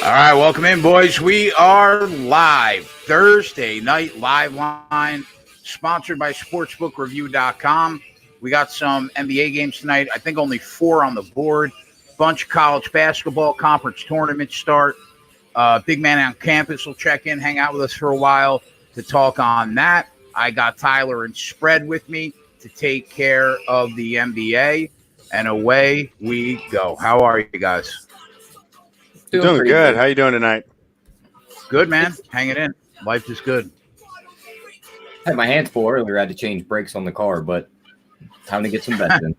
All right, welcome in, boys. We are live. Thursday night live line, sponsored by Sportsbookreview.com. We got some NBA games tonight. I think only 4 on the board. Bunch of college basketball conference tournaments start. Big man on campus will check in, hang out with us for a while to talk on that. I got Tyler and Spread with me to take care of the NBA, and away we go. How are you guys? Doing good. How you doing tonight? Good, man. Hanging in. Life is good. I had my hands full earlier. I had to change brakes on the car, but time to get some bets in.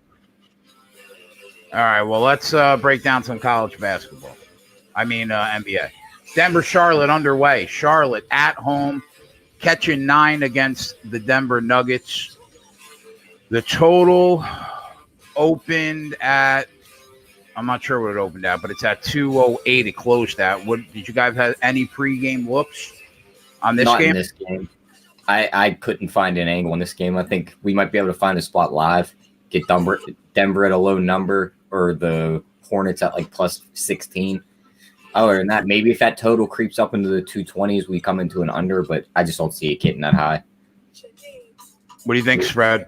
All right, well, let's break down some college basketball. NBA. Denver-Charlotte underway. Charlotte at home, catching 9 against the Denver Nuggets. The total opened at, I'm not sure what it opened at, but it's at 208. It closed at. Did you guys have any pregame looks on this game? Not in this game. I couldn't find an angle in this game. I think we might be able to find a spot live, get Denver at a low number, or the Hornets at like plus 16. Other than that, maybe if that total creeps up into the 220s, we come into an under, but I just don't see it getting that high. What do you think, Spread?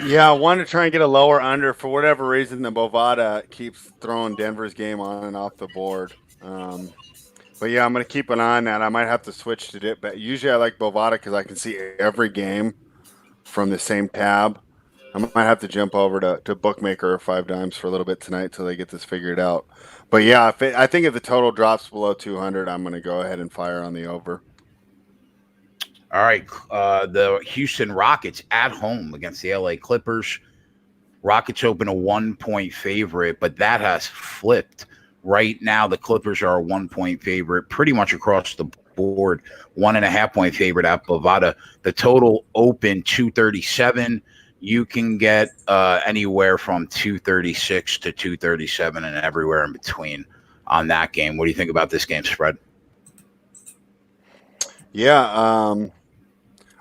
Yeah, I wanted to try and get a lower under. For whatever reason, the Bovada keeps throwing Denver's game on and off the board. But yeah, I'm going to keep an eye on that. I might have to switch to it. But usually I like Bovada because I can see every game from the same tab. I might have to jump over to Bookmaker or 5 Dimes for a little bit tonight till they get this figured out. But yeah, I think if the total drops below 200, I'm going to go ahead and fire on the over. All right, the Houston Rockets at home against the LA Clippers. Rockets open a 1-point favorite, but that has flipped. Right now, the Clippers are a 1-point favorite pretty much across the board. 1.5-point favorite at Bovada. The total open 237. You can get anywhere from 236 to 237 and everywhere in between on that game. What do you think about this game, Spread? Yeah,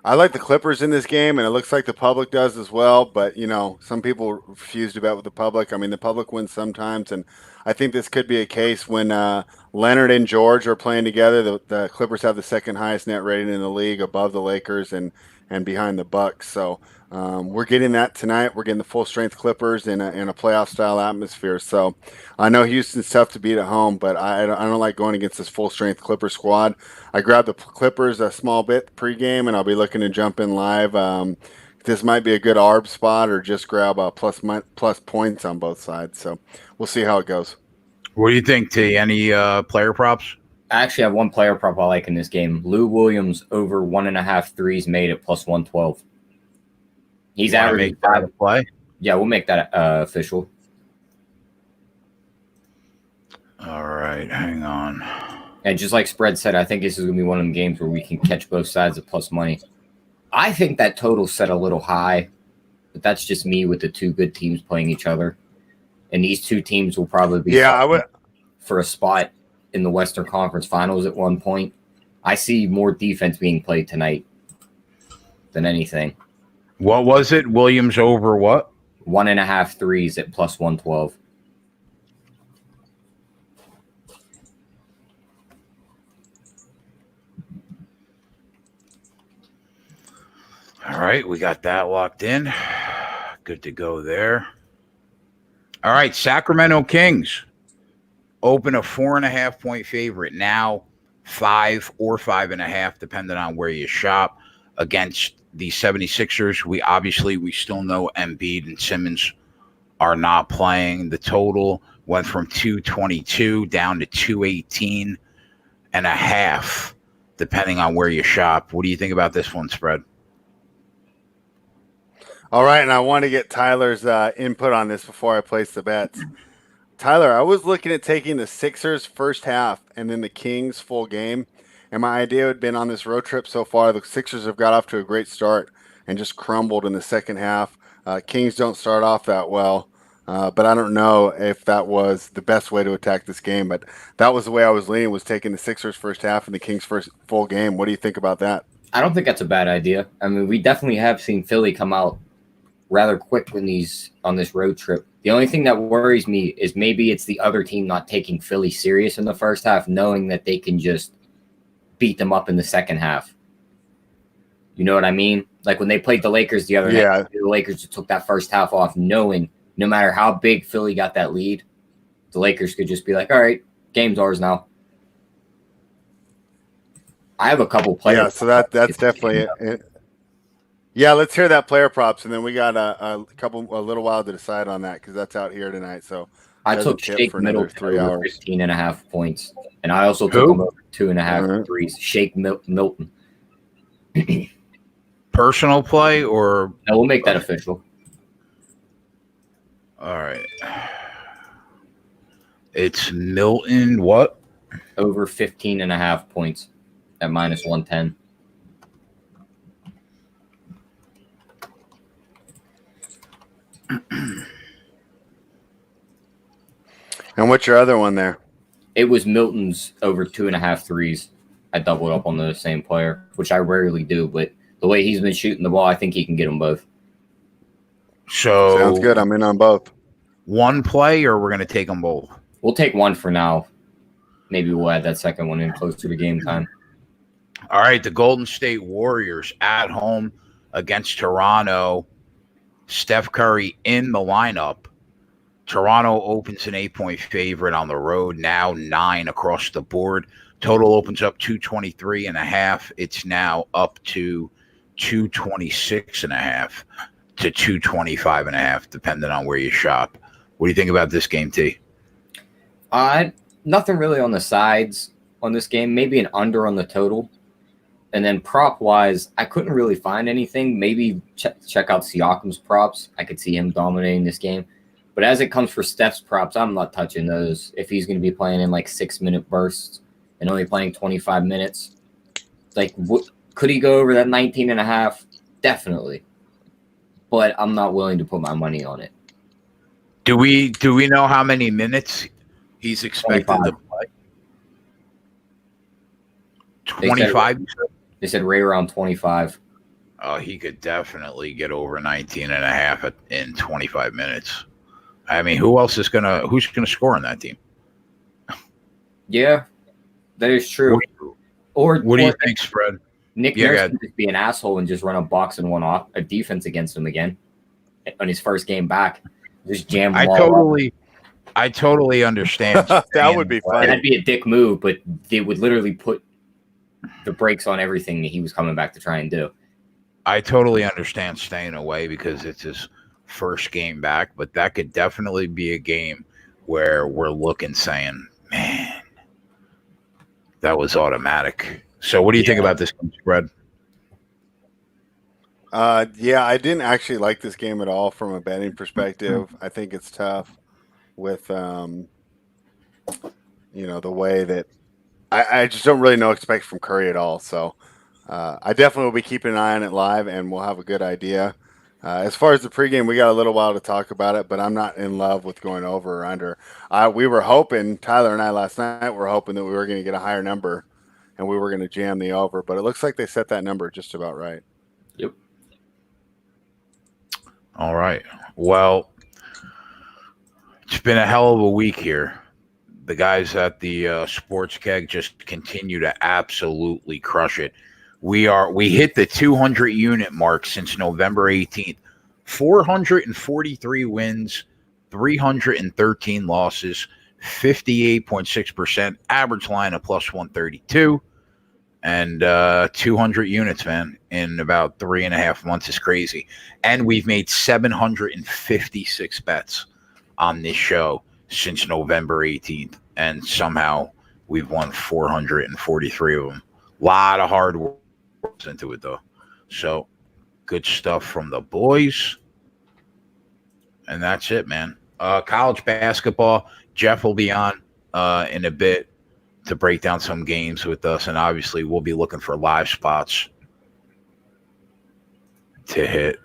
I like the Clippers in this game, and it looks like the public does as well. But, some people refuse to bet with the public. I mean, the public wins sometimes, and I think this could be a case when Leonard and George are playing together. The Clippers have the second highest net rating in the league, above the Lakers and behind the Bucks. So we're getting that tonight. We're getting the full-strength Clippers in a playoff-style atmosphere. So I know Houston's tough to beat at home, but I don't like going against this full-strength Clipper squad. I grabbed the Clippers a small bit pregame, and I'll be looking to jump in live. This might be a good ARB spot, or just grab plus points on both sides. So we'll see how it goes. What do you think, T? Any player props? I actually have one player prop I like in this game. Lou Williams over 1.5 threes made at plus 112. He's averaging 5 play. Yeah, we'll make that official. All right, hang on. And just like Spread said, I think this is going to be one of them games where we can catch both sides at plus money. I think that total's set a little high, but that's just me with the two good teams playing each other. And these two teams will probably be for a spot in the Western Conference Finals at one point. I see more defense being played tonight than anything. What was it? Williams over what? 1.5 threes at plus 112. All right, we got that locked in. Good to go there. All right, Sacramento Kings open a 4.5-point favorite, now 5 or 5.5, depending on where you shop, against the 76ers. We still know Embiid and Simmons are not playing. The total went from 222 down to 218.5, depending on where you shop. What do you think about this one, Spread? All right, and I want to get Tyler's input on this before I place the bets. Tyler, I was looking at taking the Sixers first half and then the Kings full game, and my idea had been on this road trip so far, the Sixers have got off to a great start and just crumbled in the second half. Kings don't start off that well, but I don't know if that was the best way to attack this game, but that was the way I was leaning, was taking the Sixers first half and the Kings first full game. What do you think about that? I don't think that's a bad idea. I mean, we definitely have seen Philly come out rather quick on this road trip. The only thing that worries me is maybe it's the other team not taking Philly serious in the first half, knowing that they can just beat them up in the second half. You know what I mean? Like when they played the Lakers the other night, the Lakers just took that first half off, knowing no matter how big Philly got that lead, the Lakers could just be like, all right, game's ours now. I have a couple players. Yeah, so that's definitely it. Yeah, let's hear that player props, and then we got a little while to decide on that because that's out here tonight. So I took Shake Middleton over 15.5 points, and I also took him over 2.5 threes. Shake Milton. Personal play or no? We'll make that official. All right. It's Milton. What? Over 15.5 points at -110. And what's your other one there? It was Milton's over 2.5 threes. I doubled up on the same player, which I rarely do, but the way he's been shooting the ball, I think he can get them both. So sounds good. I'm in on both. One play, or we're going to take them both? We'll take one for now. Maybe we'll add that second one in closer to game time. All right, the Golden State Warriors at home against Toronto. Steph Curry in the lineup. Toronto opens an 8-point favorite on the road, now 9 across the board. Total opens up 223.5. It's now up to 226.5 to 225.5, depending on where you shop. What do you think about this game, T? Nothing really on the sides on this game. Maybe an under on the total. And then prop-wise, I couldn't really find anything. Maybe check out Siakam's props. I could see him dominating this game. But as it comes for Steph's props, I'm not touching those. If he's going to be playing in like 6-minute bursts and only playing 25 minutes, like could he go over that 19.5? Definitely. But I'm not willing to put my money on it. Do we know how many minutes he's expected 25. to play? 25? They said right around 25. Oh, he could definitely get over 19.5 in 25 minutes. I mean, who's gonna score on that team? Yeah, that is true. What do you think, Fred? Nick Nurse can just be an asshole and just run a box and a defense against him again on his first game back. Just jam him I totally understand. That would be fun. That'd be a dick move, but they would literally put the brakes on everything that he was coming back to try and do. I totally understand staying away because it's his first game back, but that could definitely be a game where we're looking saying, man, that was automatic. So what do you think about this game, Fred? Yeah, I didn't actually like this game at all from a betting perspective. I think it's tough with, the way that I just don't really know what to expect from Curry at all. So I definitely will be keeping an eye on it live, and we'll have a good idea. As far as the pregame, we got a little while to talk about it, but I'm not in love with going over or under. We were hoping, Tyler and I last night were hoping that we were going to get a higher number, and we were going to jam the over, but it looks like they set that number just about right. Yep. All right. Well, it's been a hell of a week here. The guys at the Sports Keg just continue to absolutely crush it. We hit the 200 unit mark since November 18th. 443 wins, 313 losses, 58.6%, average line of plus 132, and 200 units, man, in about 3.5 months is crazy. And we've made 756 bets on this show since November 18th, and somehow we've won 443 of them. A lot of hard work into it, though. So good stuff from the boys. And that's it, man. College basketball, Jeff will be on in a bit to break down some games with us, and obviously we'll be looking for live spots to hit.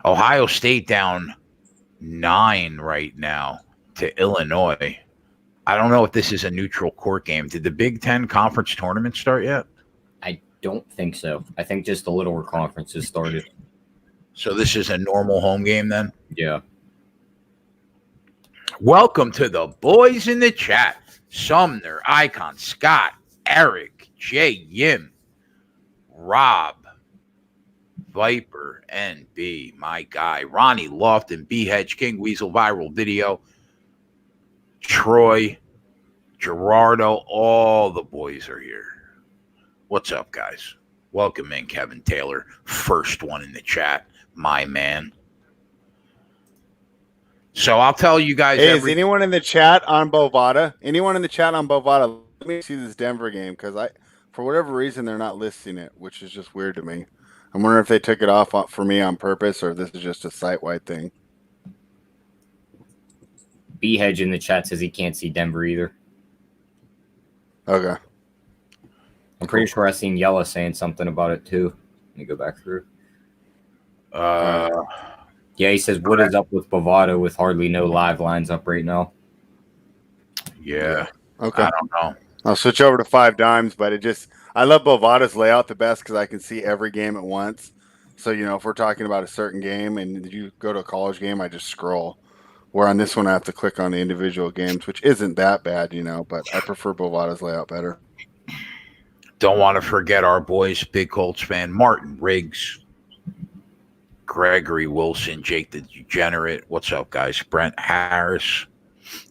Ohio State down 9 right now to Illinois. I don't know if this is a neutral court game. Did the Big Ten conference tournament start yet? I don't think so. I think just the littler conferences started. So this is a normal home game then? Yeah. Welcome to the boys in the chat. Sumner, Icon, Scott, Eric, Jay, Yim, Rob, Viper, NB, my guy, Ronnie Lofton, B Hedge, King Weasel, Viral Video, Troy, Gerardo, all the boys are here. What's up, guys? Welcome in, Kevin Taylor. First one in the chat, my man. So I'll tell you guys. Hey, is anyone in the chat on Bovada? Anyone in the chat on Bovada? Let me see this Denver game because for whatever reason, they're not listing it, which is just weird to me. I'm wondering if they took it off for me on purpose or if this is just a site-wide thing. B Hedge in the chat says he can't see Denver either. Okay. I'm pretty sure I seen Yella saying something about it too. Let me go back through. Yeah, he says, what is up with Bovada with hardly no live lines up right now? Yeah. Okay. I don't know. I'll switch over to 5 dimes, but I love Bovada's layout the best because I can see every game at once. So, if we're talking about a certain game and you go to a college game, I just scroll. Where on this one, I have to click on the individual games, which isn't that bad, but I prefer Bovada's layout better. Don't want to forget our boys, big Colts fan, Martin Riggs, Gregory Wilson, Jake the Degenerate. What's up, guys? Brent Harris.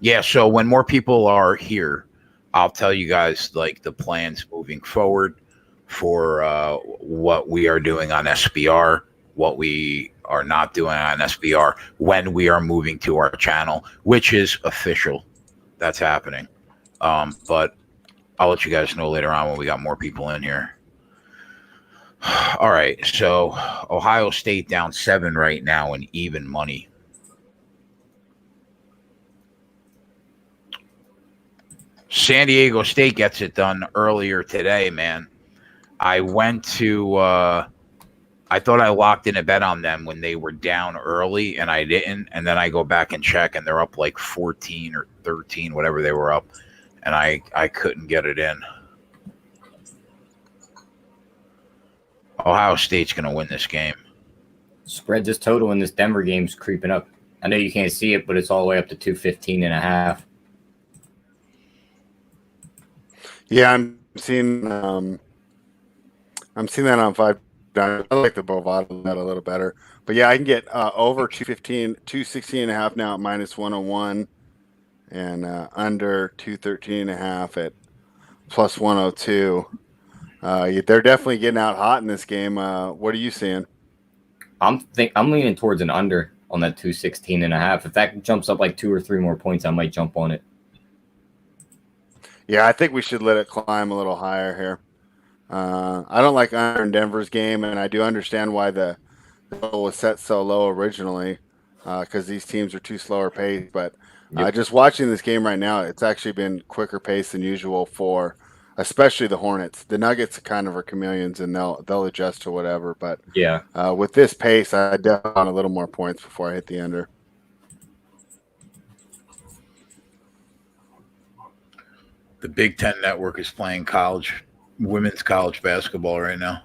Yeah, so when more people are here, I'll tell you guys the plans moving forward for what we are doing on SBR, what we are not doing on SBR, when we are moving to our channel, which is official. That's happening. But I'll let you guys know later on when we got more people in here. All right, so Ohio State down 7 right now in even money. San Diego State gets it done earlier today, man. I went to I thought I locked in a bet on them when they were down early, and I didn't. And then I go back and check, and they're up like 14 or 13, whatever they were up, and I couldn't get it in. Ohio State's going to win this game. Spread this total in this Denver game's creeping up. I know you can't see it, but it's all the way up to 215.5. Yeah, I'm seeing that on 5 dimes. I like the Bovada bet a little better. But yeah, I can get over 216.5 now at minus 101 and under 213.5 at plus 102. They're definitely getting out hot in this game. What are you seeing? I'm leaning towards an under on that 216.5. If that jumps up like 2 or 3 more points, I might jump on it. Yeah, I think we should let it climb a little higher here. I don't like under in Denver's game, and I do understand why the goal was set so low originally because these teams are too slower paced. But just watching this game right now, it's actually been quicker pace than usual for especially the Hornets. The Nuggets kind of are chameleons, and they'll adjust to whatever. But yeah, with this pace, I definitely want a little more points before I hit the under. The Big Ten Network is playing women's college basketball right now.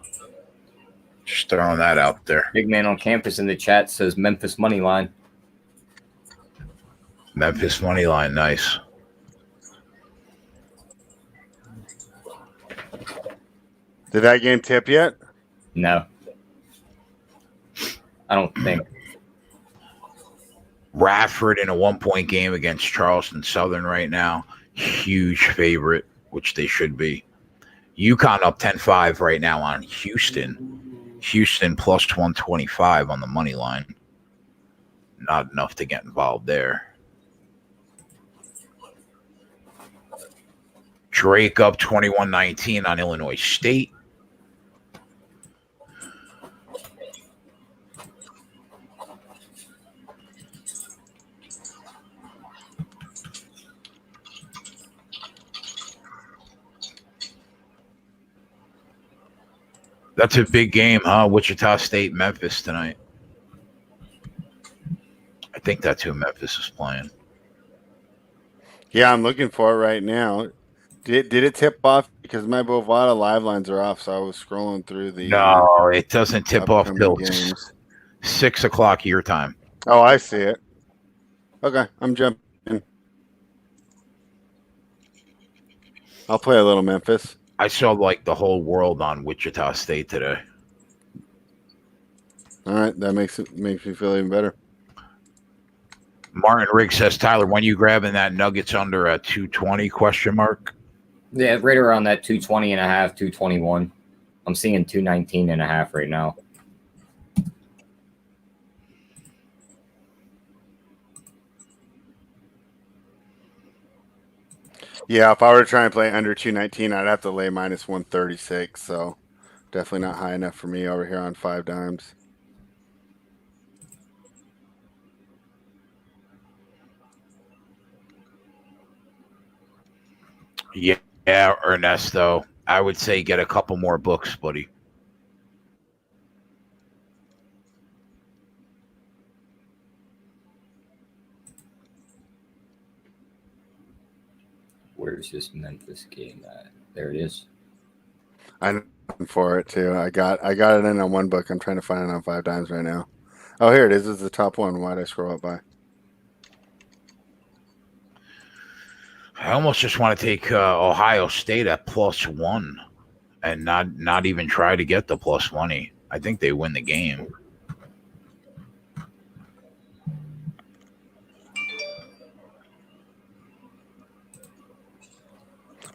Just throwing that out there. Big man on campus in the chat says Memphis money line. Memphis money line, nice. Did that game tip yet? No. I don't think. Radford in a 1-point game against Charleston Southern right now. Huge favorite, which they should be. UConn up 10-5 right now on Houston. Houston plus 125 on the money line. Not enough to get involved there. Drake up 21-19 on Illinois State. That's a big game, huh? Wichita State, Memphis tonight. I think that's who Memphis is playing. Yeah, I'm looking for it right now. Did it tip off? Because my Bovada live lines are off, so I was scrolling through the. No, it doesn't tip off till games. 6 o'clock your time. Oh, I see it. Okay, I'm jumping I'll play a little Memphis. I saw like the whole world on Wichita State today. All right, that makes me feel even better. Martin Riggs says, Tyler, when you grabbing that Nuggets under a 220 question mark? Yeah, right around that 220 and a half, 221. I'm seeing 219 and a half right now. Yeah, if I were to try and play under 219, I'd have to lay minus 136. So definitely not high enough for me over here on 5 dimes. Yeah, Ernesto. I would say get a couple more books, buddy. Where's this Memphis game at? There it is. I'm for it too. I got it in on one book. I'm trying to find it on 5 dimes right now. Oh, here it is. This is the top one. Why did I scroll up by? I almost just want to take Ohio State at +1 and not even try to get the plus money. I think they win the game.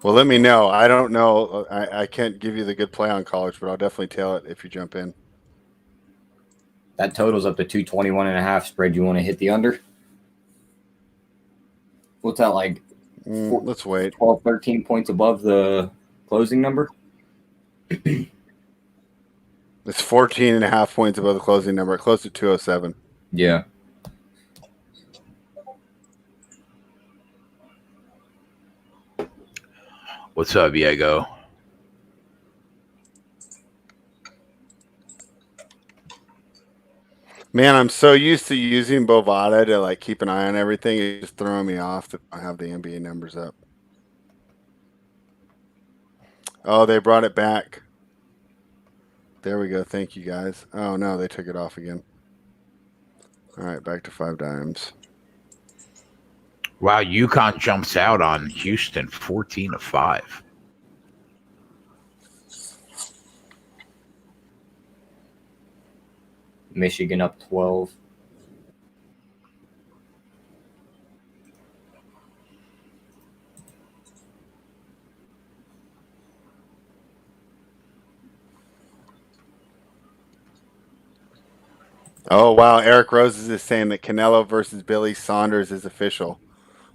Well, let me know. I don't know. I can't give you the good play on college, but I'll definitely tail it if you jump in. That totals up to 221 and a half. Spread, you want to hit the under? What's that like? Let's wait. 12, 13 points above the closing number? It's 14 and a half points above the closing number. Close to 207. Yeah. What's up, Diego? Man, I'm so used to using Bovada to like keep an eye on everything. It's just throwing me off that I have the NBA numbers up. Oh, they brought it back. There we go. Thank you, guys. Oh, no, they took it off again. All right, back to 5 dimes. Wow, UConn jumps out on Houston 14-5. Michigan up 12. Oh, wow. Eric Roses is saying that Canelo versus Billy Saunders is official.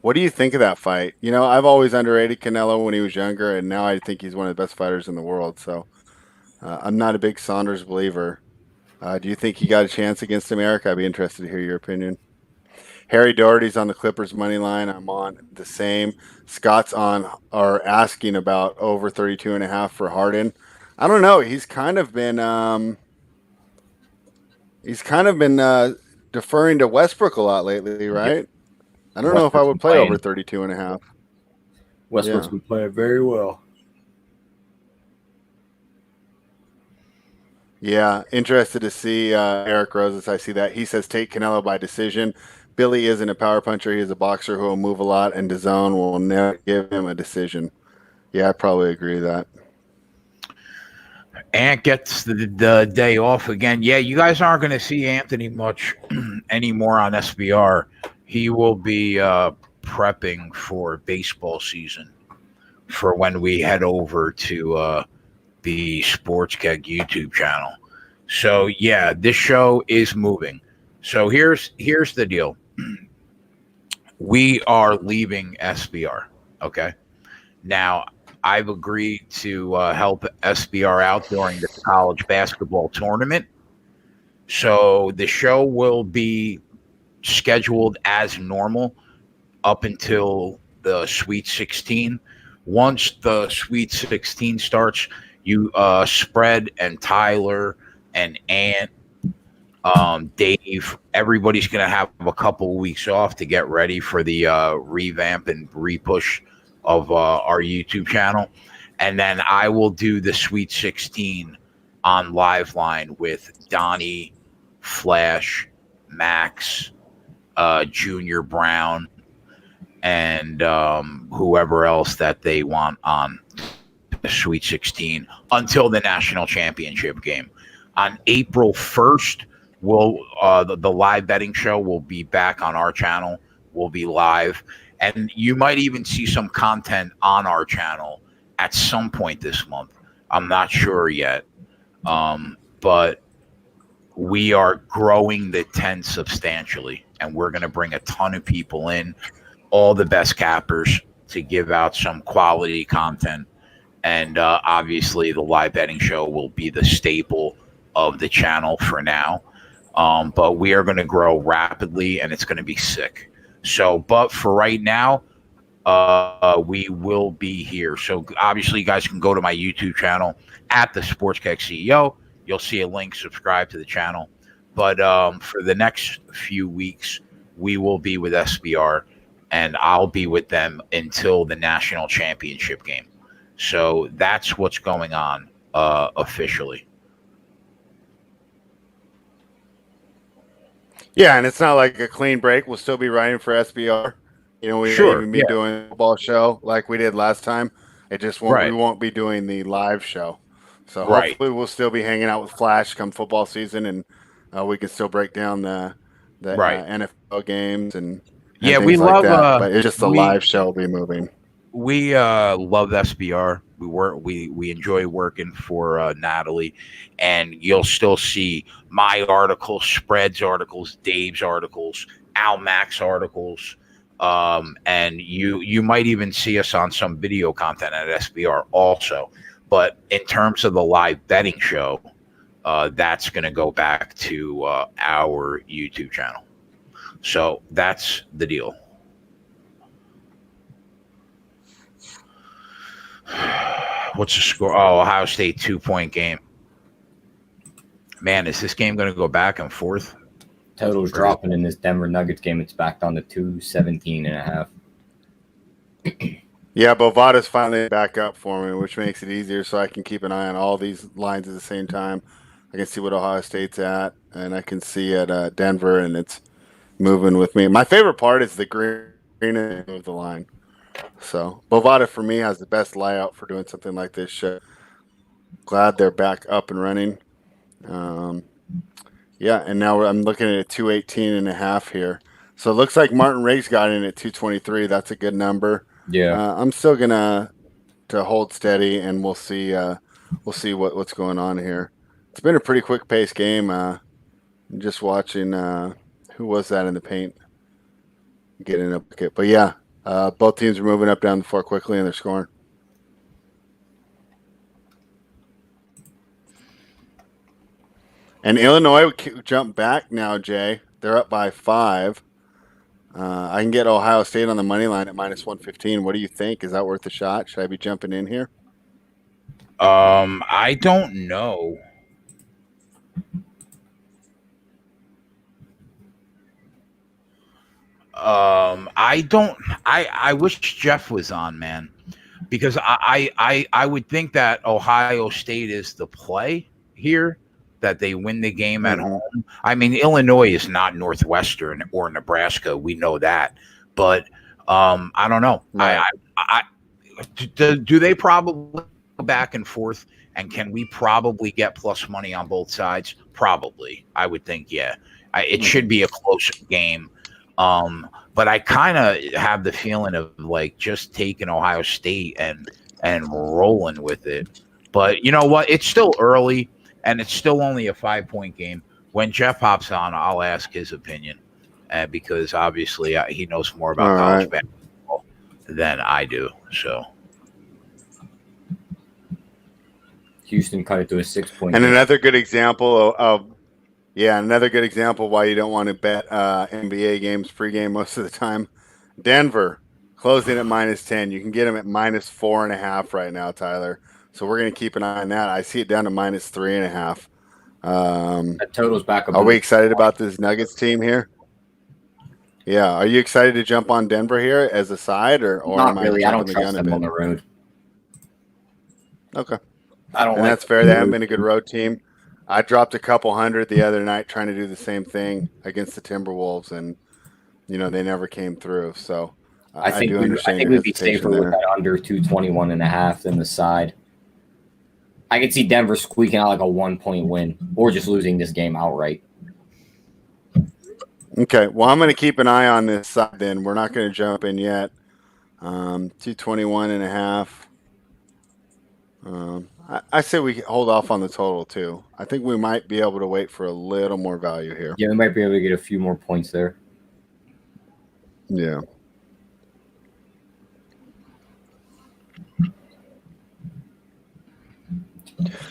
What do you think of that fight? You know, I've always underrated Canelo when he was younger, and now I think he's one of the best fighters in the world. So I'm not a big Saunders believer. Do you think he got a chance against him, Eric? I'd be interested to hear your opinion. Harry Doherty's on the Clippers money line. I'm on the same. Scott's on or asking about over 32.5 for Harden. I don't know. He's kind of been deferring to Westbrook a lot lately, right? Yep. I don't know if I would play over 32.5. Westbrook's been playing very well. Yeah, interested to see Eric Roses. I see that. He says take Canelo by decision. Billy isn't a power puncher. He's a boxer who will move a lot, and DAZN will never give him a decision. Yeah, I probably agree with that. Ant gets the day off again. Yeah, you guys aren't going to see Anthony much anymore on SBR. He will be prepping for baseball season for when we head over to the Sports Keg YouTube channel. So yeah, this show is moving. So here's the deal. We are leaving SBR. Okay. Now I've agreed to help SBR out during the college basketball tournament. So the show will be scheduled as normal up until the Sweet 16. Once the Sweet 16 starts, you Spread and Tyler and Ant, Dave, everybody's going to have a couple of weeks off to get ready for the revamp and repush of our YouTube channel. And then I will do the Sweet 16 on Liveline with Donnie, Flash, Max, Junior Brown, and whoever else that they want on the Sweet 16 until the national championship game. On April 1st, the live betting show will be back on our channel. We'll be live, and you might even see some content on our channel at some point this month. I'm not sure yet, but we are growing the tent substantially, and we're going to bring a ton of people in, all the best cappers, to give out some quality content. And obviously, the live betting show will be the staple of the channel for now. But we are going to grow rapidly, and it's going to be sick. So, but for right now, we will be here. So obviously, you guys can go to my YouTube channel at the Sportsbook CEO. You'll see a link. Subscribe to the channel. But for the next few weeks, we will be with SBR, and I'll be with them until the national championship game. So that's what's going on officially. Yeah, and it's not like a clean break. We'll still be writing for SBR. We may even be doing a football show like we did last time. It just won't. We won't be doing the live show. So hopefully we'll still be hanging out with Flash come football season, and we can still break down the NFL games and we things love like that. But it's just the live show will be moving. We love SBR. We enjoy working for Natalie, and you'll still see my articles, Spreads articles, Dave's articles, Al Max articles, and you might even see us on some video content at SBR also. But in terms of the live betting show, that's going to go back to our YouTube channel. So that's the deal. What's the score? Oh, Ohio State 2-point game. Man, is this game going to go back and forth? Total's dropping in this Denver Nuggets game. It's back down to 217.5. Yeah, Bovada's finally back up for me, which makes it easier so I can keep an eye on all these lines at the same time. I can see what Ohio State's at, and I can see at Denver, and it's moving with me. My favorite part is the green of the line. So Bovada for me has the best layout for doing something like this show. Glad they're back up and running. Yeah, and now I'm looking at a 218.5 here. So it looks like Martin Riggs got in at 223. That's a good number. Yeah, I'm still gonna hold steady, and we'll see what's going on here. It's been a pretty quick paced game. Just watching who was that in the paint getting a bucket, but yeah. Both teams are moving up down the floor quickly, and they're scoring. And Illinois jump back now, Jay. They're up by 5. I can get Ohio State on the money line at -115. What do you think? Is that worth a shot? Should I be jumping in here? I don't know. I wish Jeff was on, man, because I would think that Ohio State is the play here, that they win the game at home. I mean, Illinois is not Northwestern or Nebraska. We know that, but I don't know. Right. Do they probably go back and forth, and can we probably get plus money on both sides? Probably. I would think, yeah. It should be a close game. But I kind of have the feeling of like just taking Ohio State and rolling with it. But you know what? It's still early, and it's still only a 5-point game. When Jeff hops on, I'll ask his opinion, because obviously he knows more about college basketball than I do. So Houston cut it to a 6-point. And another good example of another good example why you don't want to bet NBA games pregame most of the time. Denver closing at -10. You can get them at -4.5 right now, Tyler. So we're going to keep an eye on that. I see it down to -3.5. That total's back up. Are we excited about this Nuggets team here? Yeah. Are you excited to jump on Denver here as a side, or not really? I don't trust them on the road. Okay. And that's fair. They haven't been a good road team. I dropped a couple hundred the other night trying to do the same thing against the Timberwolves, and they never came through. So I do I understand think your we'd be hesitation safer with there. that under 221.5 than the side. I could see Denver squeaking out like a 1-point win or just losing this game outright. Okay, well, I'm going to keep an eye on this side then. We're not going to jump in yet. 221.5. I say we hold off on the total too. I think we might be able to wait for a little more value here. Yeah, we might be able to get a few more points there. Yeah.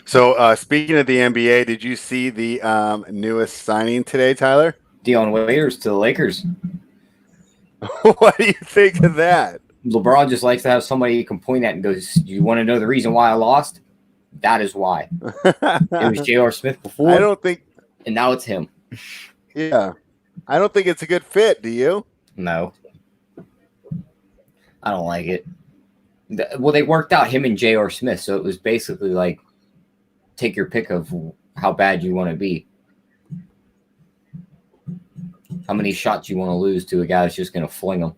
So speaking of the NBA, did you see the newest signing today, Tyler? Dion Waiters to the Lakers. What do you think of that? LeBron just likes to have somebody he can point at and goes, "You want to know the reason why I lost? That is why." It was J.R. Smith before, I don't think. and now it's him. Yeah, I don't think it's a good fit. Do you? No, I don't like it. Well, they worked out him and J.R. Smith, so it was basically like take your pick of how bad you want to be. How many shots you want to lose to a guy that's just going to fling them.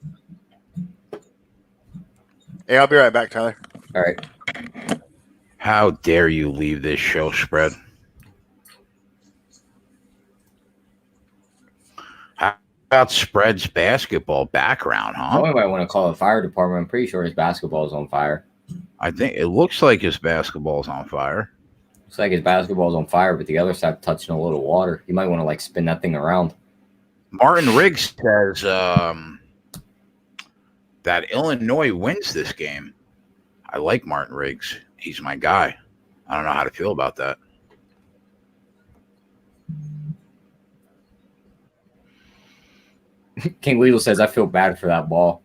Hey, I'll be right back, Tyler. All right. How dare you leave this show spread? How about spread's basketball background, huh? Somebody might want to call the fire department. I'm pretty sure his basketball is on fire. I think it looks like his basketball's on fire. Looks like his basketball's on fire, but the other side touching a little water. You might want to like spin that thing around. Martin Riggs says that Illinois wins this game. I like Martin Riggs. He's my guy. I don't know how to feel about that. King Weedle says, I feel bad for that ball.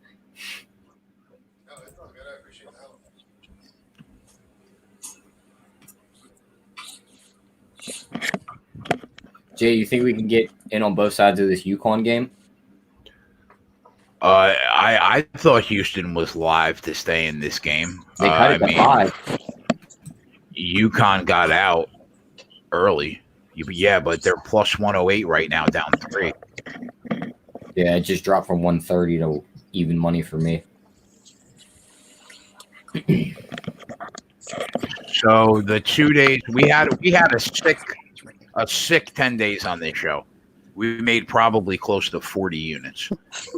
Jay, you think we can get in on both sides of this UConn game? I thought Houston was live to stay in this game. They cut it to 5. UConn got out early. Yeah, but they're plus 108 right now, down 3. Yeah, it just dropped from 130 to even money for me. So the 2 days we had a sick 10 days on this show. We made probably close to 40 units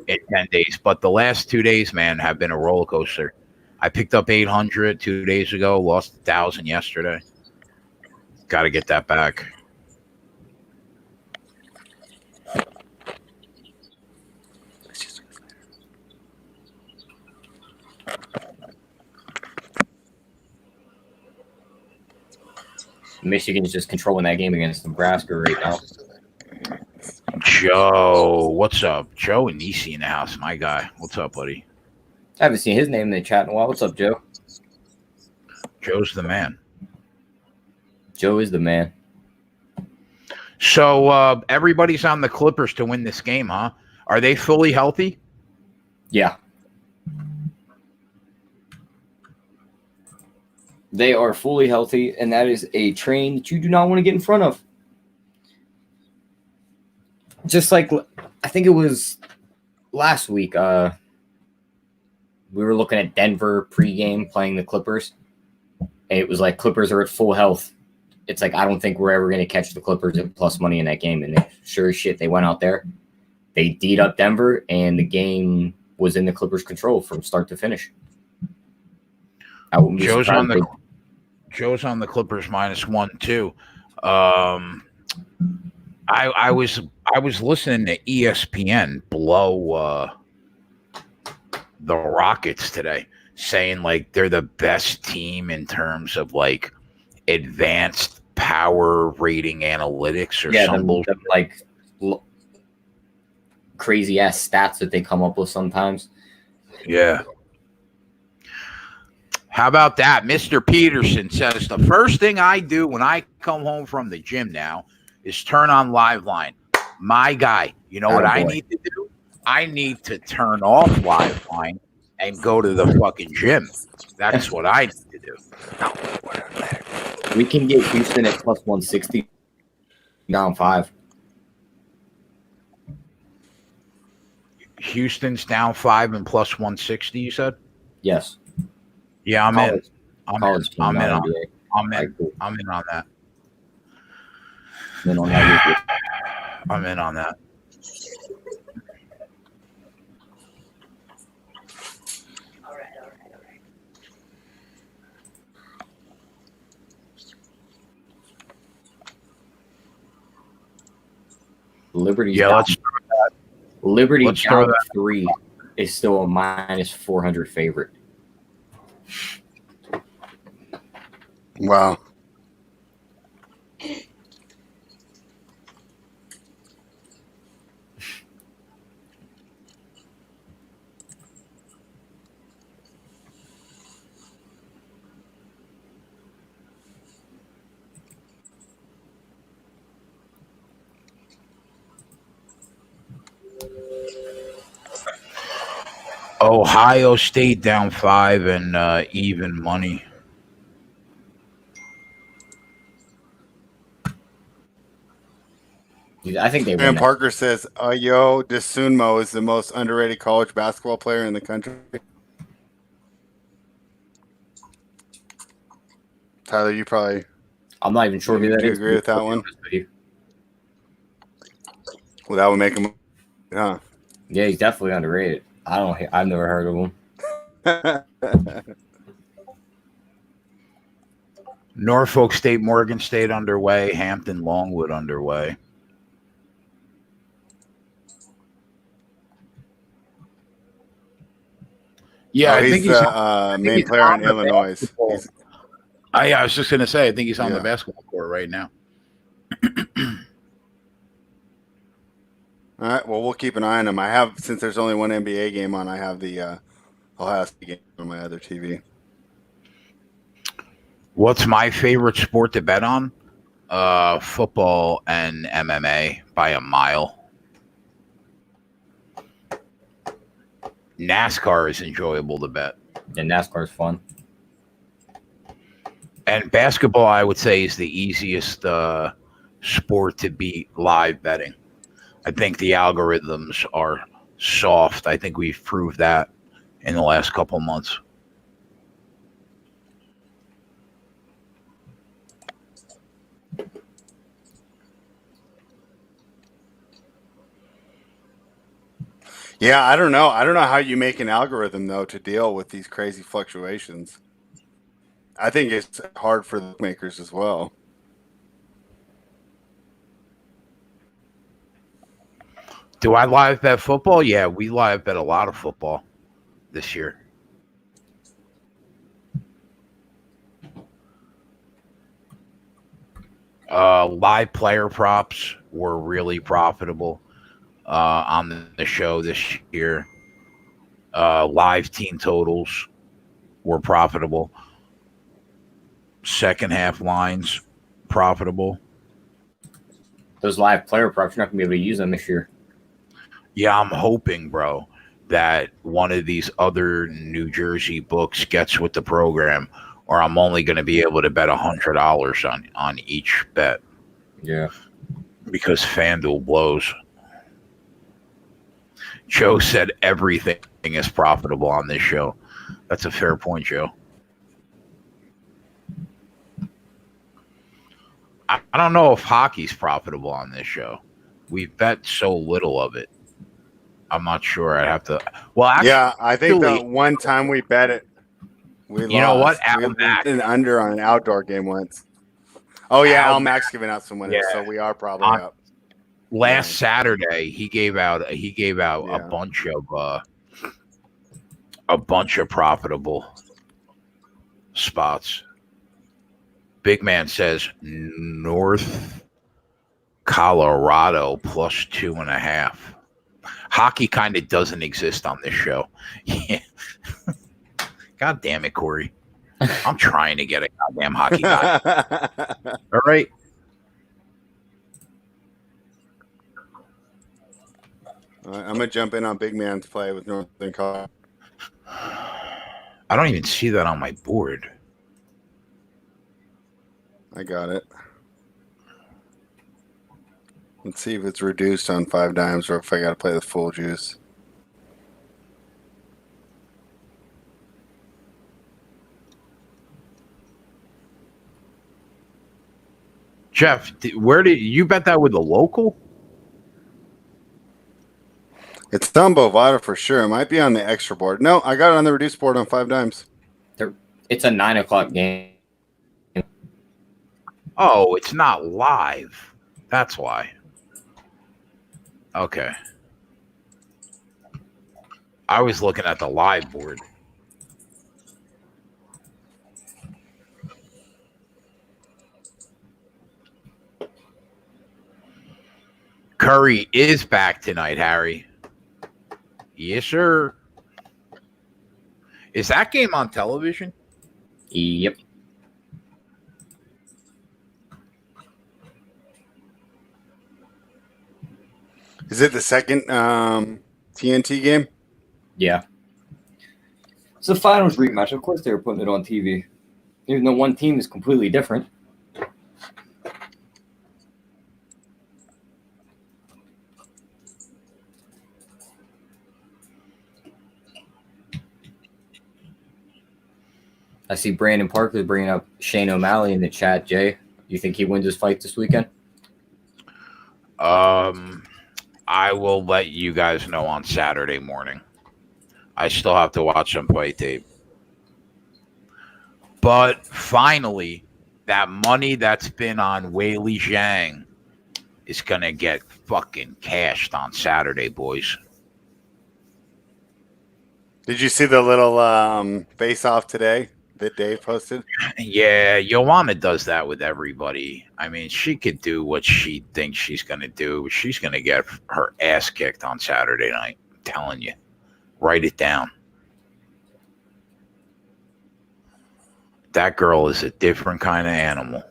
in 10 days, but the last 2 days, man, have been a roller coaster. I picked up 800 2 days ago, lost 1,000 yesterday. Got to get that back. Michigan's just controlling that game against Nebraska right now. Joe, what's up? Joe and Nisi in the house, my guy. What's up, buddy? I haven't seen his name in the chat in a while. What's up, Joe? Joe's the man. Joe is the man. So everybody's on the Clippers to win this game, huh? Are they fully healthy? Yeah. They are fully healthy, and that is a train that you do not want to get in front of. Just like, I think it was last week, we were looking at Denver pregame playing the Clippers, and it was like Clippers are at full health. It's like, I don't think we're ever going to catch the Clippers at plus money in that game, and sure as shit, they went out there. They D'd up Denver, and the game was in the Clippers' control from start to finish. Joe's on the Clippers -1 too. I was listening to ESPN blow the Rockets today, saying like they're the best team in terms of like advanced power rating analytics or something. Like crazy ass stats that they come up with sometimes. Yeah. How about that? Mr. Peterson says the first thing I do when I come home from the gym now is turn on Liveline. My guy, you know what I need to do? I need to turn off Liveline and go to the fucking gym. That's what I need to do. We can get Houston at plus 160 down 5. Houston's down 5 and plus 160. You said? Yes. Yeah, I'm in. College. I'm College in. team, I'm not in. On, NBA. I'm in. Alright, cool. I'm in on that. Then on that with you. I'm in on that. Liberty's Yeah, down. let's Liberty throw down that. 3 is still a minus 400 favorite. Wow. Ohio State down 5 and even money. Dude, I think they win. And that. Parker says, Yo DeSunmo is the most underrated college basketball player in the country. Tyler, you probably I'm not even sure who that do you is. agree with that one? You. Well, that would make him, huh? Yeah, he's definitely underrated. I've never heard of him. Norfolk State, Morgan State underway. Hampton, Longwood underway. Yeah, I think he's he's the main player on Illinois. I was just going to say, I think he's on the Yeah. basketball court right now. All right. Well, we'll keep an eye on him. I have, since there's only one NBA game on, I have the Ohio State game on my other TV. What's my favorite sport to bet on? Football and MMA by a mile. NASCAR is enjoyable to bet. Yeah, NASCAR's fun. And basketball, I would say, is the easiest sport to beat live betting. I think the algorithms are soft. I think we've proved that in the last couple months. Yeah, I don't know. I don't know how you make an algorithm, though, to deal with these crazy fluctuations. I think it's hard for the makers as well. Do I live bet football? Yeah, we live bet a lot of football this year. Live player props were really profitable on the show this year. Live team totals were profitable. Second half lines profitable. Those live player props, you're not going to be able to use them this year. Yeah, I'm hoping, bro, that one of these other New Jersey books gets with the program, or I'm only going to be able to bet $100 on each bet. Yeah. Because FanDuel blows. Joe said everything is profitable on this show. That's a fair point, Joe. I don't know if hockey's profitable on this show. We've bet so little of it. I'm not sure. I'd have to. Well, actually, yeah, I think the one time we bet it, we lost. You know what? We did under on an outdoor game once. Oh yeah, Al Mac's giving out some winners, so we are probably up. Last Saturday, he gave out a bunch of profitable spots. Big Man says North Colorado plus 2.5. Hockey kind of doesn't exist on this show. Yeah. God damn it, Corey. I'm trying to get a goddamn hockey guy. All right. I'm going to jump in on Big Man's play with Northern Colorado. I don't even see that on my board. I got it. Let's see if it's reduced on 5 dimes or if I got to play the full juice. Jeff, where did you bet that with the local? It's on Bovada for sure. It might be on the extra board. No, I got it on the reduced board on 5 dimes. It's a 9 o'clock game. Oh, it's not live. That's why. Okay. I was looking at the live board. Curry is back tonight, Harry. Yes, sir. Is that game on television? Yep. Is it the second TNT game? Yeah. It's a finals rematch. Of course they were putting it on TV. Even though one team is completely different. I see Brandon Parker bringing up Shane O'Malley in the chat. Jay, you think he wins his fight this weekend? I will let you guys know on Saturday morning. I still have to watch some fight tape. But finally, that money that's been on Weili Zhang is going to get fucking cashed on Saturday, boys. Did you see the little face-off today that Dave posted? Yeah, Joanna does that with everybody. I mean, she could do what she thinks she's going to do. She's going to get her ass kicked on Saturday night. I'm telling you. Write it down. That girl is a different kind of animal.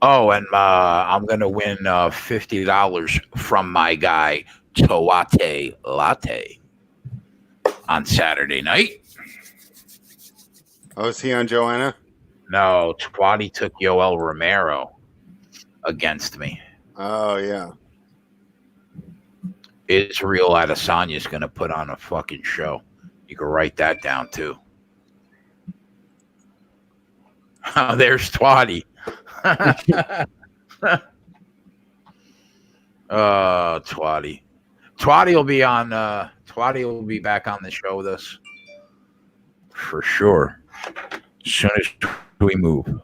Oh, and I'm going to win $50 from my guy, Toate Latte, on Saturday night. Oh, is he on Joanna? No, Twatty took Yoel Romero against me. Oh, yeah. Israel Adesanya is going to put on a fucking show. You can write that down, too. Oh, there's Twatty. Twatty. Twatty will be on. Twatty will be back on the show with us for sure. As soon as we move.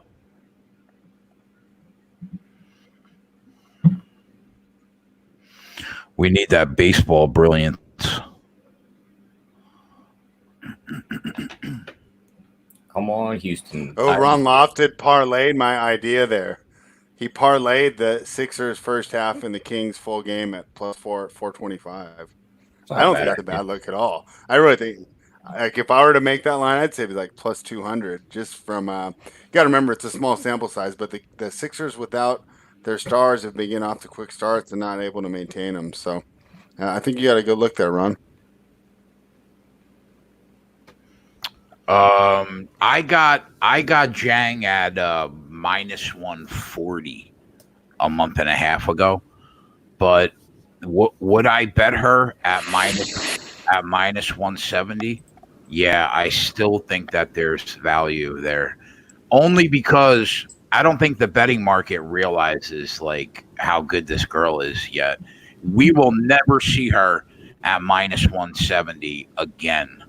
We need that baseball brilliance. Come on, Houston. Oh, Ron Lofted parlayed my idea there. He parlayed the Sixers first half and the Kings full game at +4 at 425. I don't think that's a bad look at all. I really think, like, if I were to make that line, I'd say it'd be like +200 just from. You got to remember it's a small sample size, but the Sixers without their stars have been getting off to quick starts and not able to maintain them. So I think you got a good look there, Ron. I got Zhang at -140 a month and a half ago, but would I bet her at -170? Yeah, I still think that there's value there, only because I don't think the betting market realizes like how good this girl is yet. We will never see her at -170 again.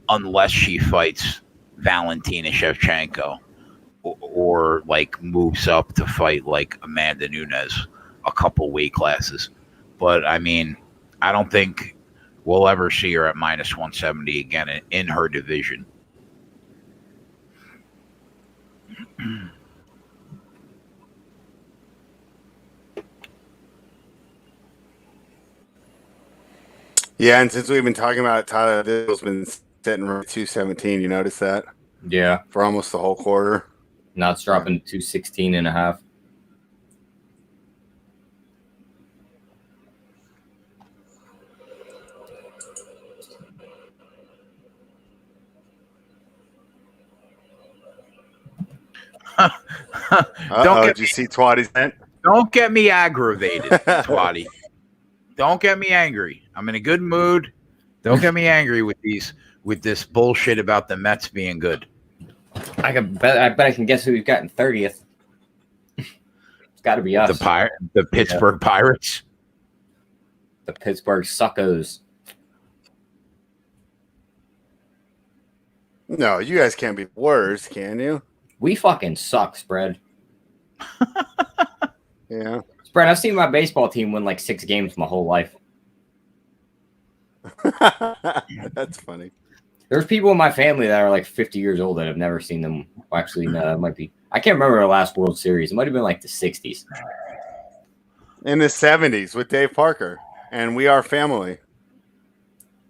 Unless she fights Valentina Shevchenko or like moves up to fight like Amanda Nunes a couple weight classes. But I mean, I don't think we'll ever see her at -170 again in her division. Yeah, and since we've been talking about it, Tyler, this has been sitting around 217. You notice that? Yeah. For almost the whole quarter. Now it's dropping to 216.5. Did you see Twatty's hint? Don't get me aggravated, Twatty. Don't get me angry. I'm in a good mood. Don't get me angry with this bullshit about the Mets being good. I bet I can guess who we've got in 30th. It's got to be us. The Pittsburgh Pirates. The Pittsburgh Suckos. No, you guys can't be worse, can you? We fucking suck, Spread. Yeah. Spread, I've seen my baseball team win like 6 games my whole life. That's funny. There's people in my family that are like 50 years old that have never seen them. Well, actually, no, it might be. I can't remember the last World Series. It might have been like the 60s. In the 70s with Dave Parker. And we are family.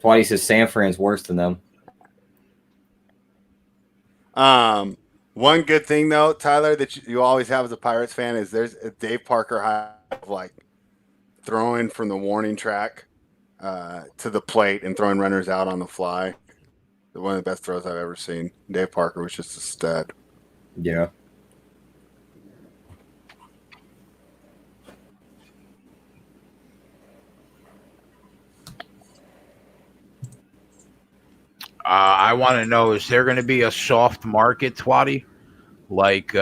Twatty says San Fran's worse than them. One good thing though, Tyler, that you always have as a Pirates fan is there's a Dave Parker high of like throwing from the warning track to the plate and throwing runners out on the fly. One of the best throws I've ever seen. Dave Parker was just a stud. Yeah. I want to know, is there going to be a soft market, Twatty? Like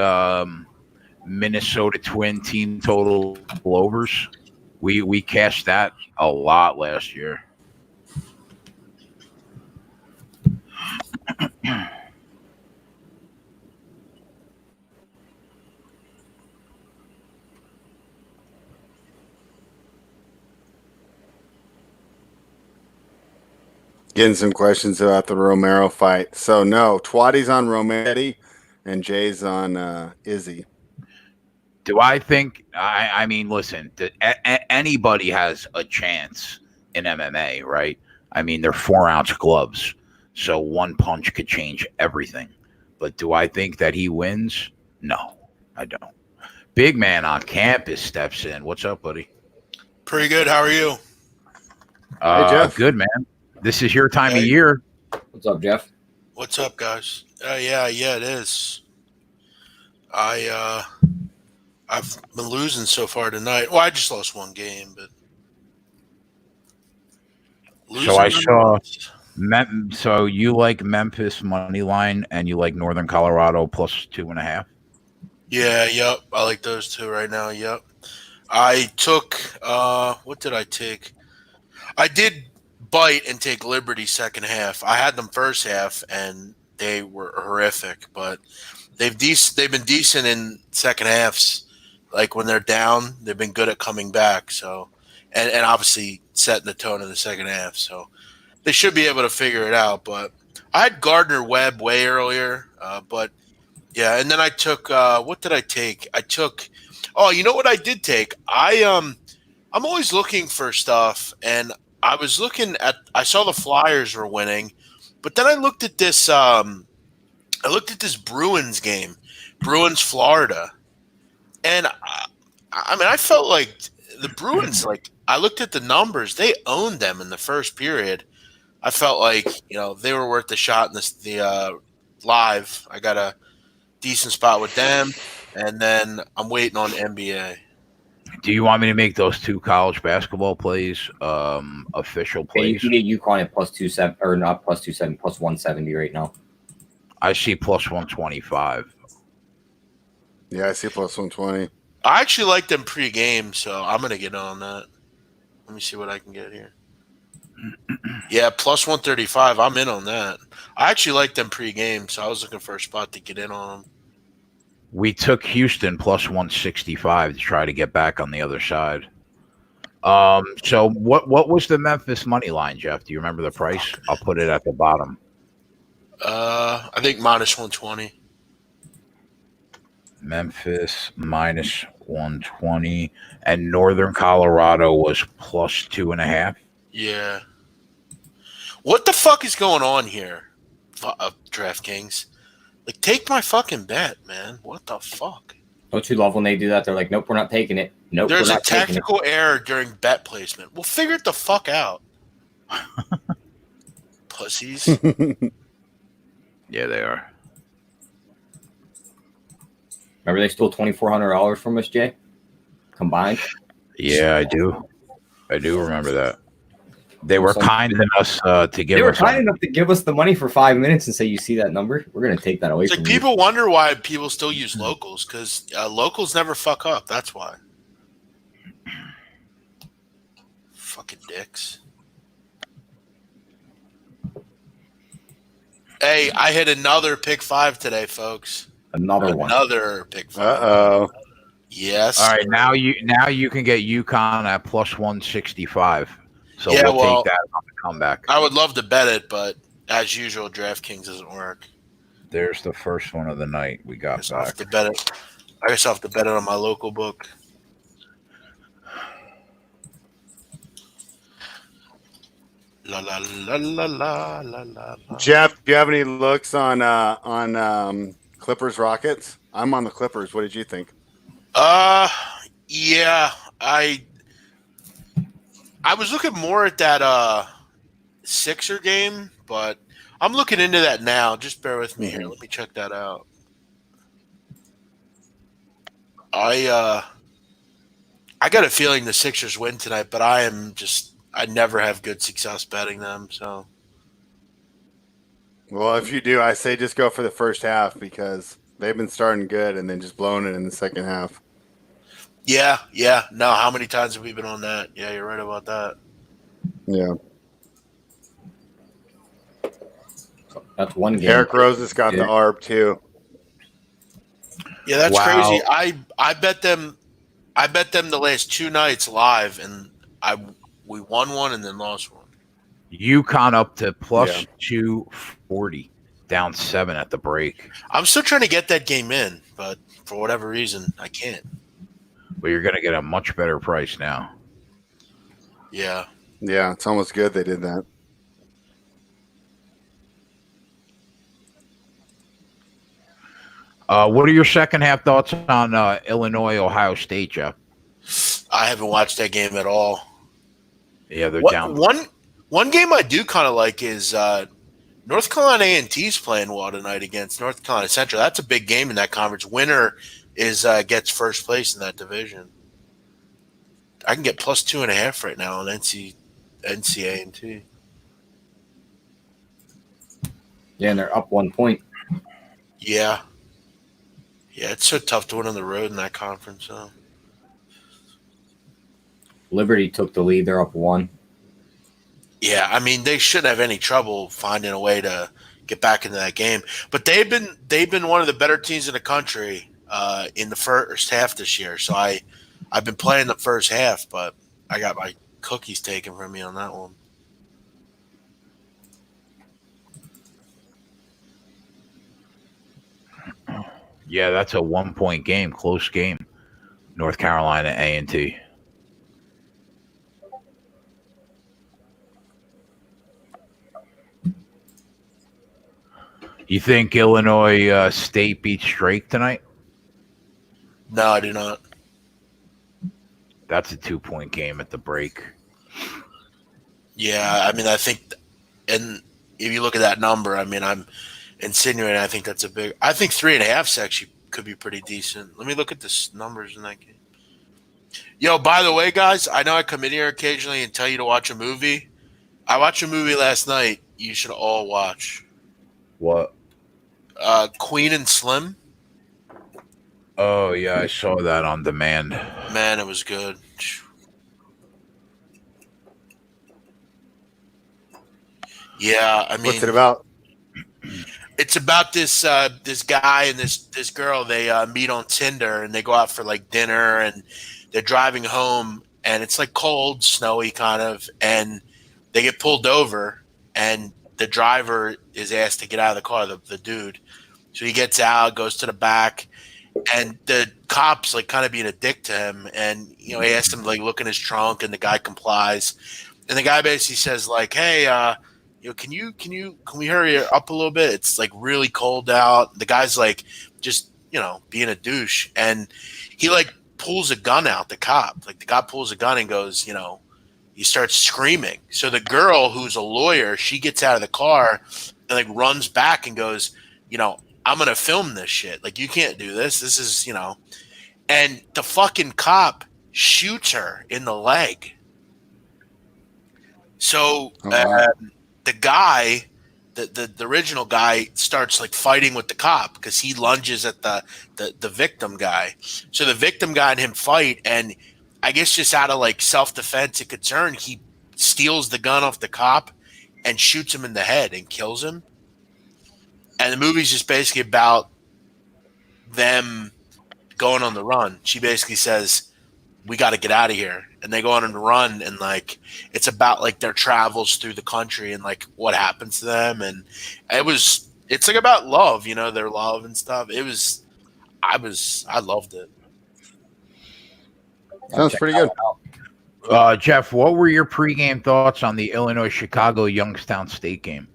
Minnesota Twin team total overs? We cashed that a lot last year. Getting some questions about the Romero fight. So no, Twatty's on Romero and Jay's on Izzy. Do I think? I mean, listen. Anybody has a chance in MMA, right? I mean, they're 4-ounce gloves, so one punch could change everything. But do I think that he wins? No, I don't. Big man on campus steps in. What's up, buddy? Pretty good. How are you? Hey, Jeff. Good, man. This is your time of Hey. year. What's up, Jeff? What's up, guys? Yeah, it is. I've been losing so far tonight. Well, I just lost one game, but So I saw. So you like Memphis money line and you like Northern Colorado plus 2.5? Yeah, yep. I like those two right now. Yep. I took. What did I take? I did bite and take Liberty second half. I had them first half and they were horrific, but they've been decent in second halves. Like when they're down, they've been good at coming back. So, and obviously setting the tone in the second half. So they should be able to figure it out. But I had Gardner Webb way earlier. But yeah, and then I took. What did I take? I took. Oh, you know what I did take? I'm always looking for stuff, and I was looking at. I saw the Flyers were winning, but then I looked at this. I looked at this Bruins game, Bruins Florida, and I mean I felt like the Bruins. Like I looked at the numbers, they owned them in the first period. I felt like they were worth the shot in the live. I got a decent spot with them, and then I'm waiting on NBA. Do you want me to make those 2 college basketball plays official Yeah, you plays? can get UConn at plus 270 or not plus 270, plus 170 right now. I see plus 125. Yeah, I see plus 120. I actually like them pre-game, so I'm gonna get on that. Let me see what I can get here. Yeah, plus 135. I'm in on that. I actually like them pre-game, so I was looking for a spot to get in on them. We took Houston plus 165 to try to get back on the other side. So what was the Memphis money line, Jeff? Do you remember the price? I'll put it at the bottom. I think minus 120. Memphis minus 120, and Northern Colorado was plus 2.5. Yeah. What the fuck is going on here, DraftKings? Like, take my fucking bet, man. What the fuck? Don't you love when they do that? They're like, nope, we're not taking it. Nope, There's we're a not taking it. technical error during bet placement. Well, figure it the fuck out. Pussies. Yeah, they are. Remember they stole $2,400 from us, Jay? Combined? Yeah, I do. I do remember that. They were kind enough to give They were us. kind enough to give us the money for 5 minutes and say, "You see that number? We're going to take that away It's from like you." people wonder why people still use locals because locals never fuck up. That's why. Fucking dicks. Hey, I hit another pick 5 today, folks. Another one. Another pick 5. Uh-oh. Yes. All right, now you can get UConn at plus 165. So Yeah, we'll well, take that on the comeback. I would love to bet it, but as usual, DraftKings doesn't work. There's the first one of the night we got I have back. to bet it. I guess I'll have to bet it on my local book. La la la la la la la. Jeff, do you have any looks on Clippers Rockets? I'm on the Clippers. What did you think? Yeah, I was looking more at that Sixer game, but I'm looking into that now. Just bear with me here. Let me check that out. I got a feeling the Sixers win tonight, but I never have good success betting them, so. Well, if you do, I say just go for the first half because they've been starting good and then just blowing it in the second half. Yeah. No, how many times have we been on that? Yeah, you're right about that. Yeah. That's one game. Eric Rose has got the ARB too. Yeah, that's Wow. crazy. I bet them the last 2 nights live, and we won one and then lost one. UConn up to plus Yeah. 240, down 7 at the break. I'm still trying to get that game in, but for whatever reason, I can't. But you're going to get a much better price now. Yeah. Yeah, it's almost good they did that. What are your second half thoughts on Illinois, Ohio State, Jeff? I haven't watched that game at all. Yeah, they're down. One game I do kind of like is North Carolina A&T's playing well tonight against North Carolina Central. That's a big game in that conference. Winner gets first place in that division. I can get plus 2.5 right now on NC A&T. Yeah, and they're up 1 point. Yeah. Yeah, it's so tough to win on the road in that conference. So. Liberty took the lead. They're up 1. Yeah, I mean they shouldn't have any trouble finding a way to get back into that game. But they've been one of the better teams in the country in the first half this year. So I've been playing the first half, but I got my cookies taken from me on that one. Yeah, that's a 1 point game, close game. North Carolina A&T. You think Illinois State beats Drake tonight? No, I do not. That's a 2 point game at the break. Yeah, I mean I think, and if you look at that number, I mean I'm insinuating I think that's a big. I think 3.5 actually could be pretty decent. Let me look at the numbers in that game. Yo, by the way, guys, I know I come in here occasionally and tell you to watch a movie. I watched a movie last night. You should all watch. What? Queen and Slim. Oh, yeah, I saw that on demand. Man, it was good. Yeah, I mean, What's it about? it's about this guy and this girl. They meet on Tinder and they go out for like dinner and they're driving home and it's like cold, snowy kind of, and they get pulled over and the driver is asked to get out of the car, the dude. So he gets out, goes to the back, and the cop's like kind of being a dick to him. And, you know, he asks him to like look in his trunk and the guy complies. And the guy basically says like, hey, you know, can we hurry up a little bit? It's like really cold out. The guy's like just, you know, being a douche. And he like pulls a gun out, the cop. Like the cop pulls a gun and goes, you know, he starts screaming. So the girl who's a lawyer, she gets out of the car and like runs back and goes, you know, I'm going to film this shit. Like, you can't do this. This is, you know, and the fucking cop shoots her in the leg. So Oh, wow. the guy, the original guy, starts like fighting with the cop because he lunges at the victim guy. So the victim guy and him fight, and I guess just out of like self defense and concern, he steals the gun off the cop and shoots him in the head and kills him. And the movie's just basically about them going on the run. She basically says, "We got to get out of here," and they go on and run. And like, it's about like their travels through the country and like what happens to them. And it's like about love, their love and stuff. I loved it. Sounds pretty good. Jeff, what were your pregame thoughts on the Illinois-Chicago Youngstown State game?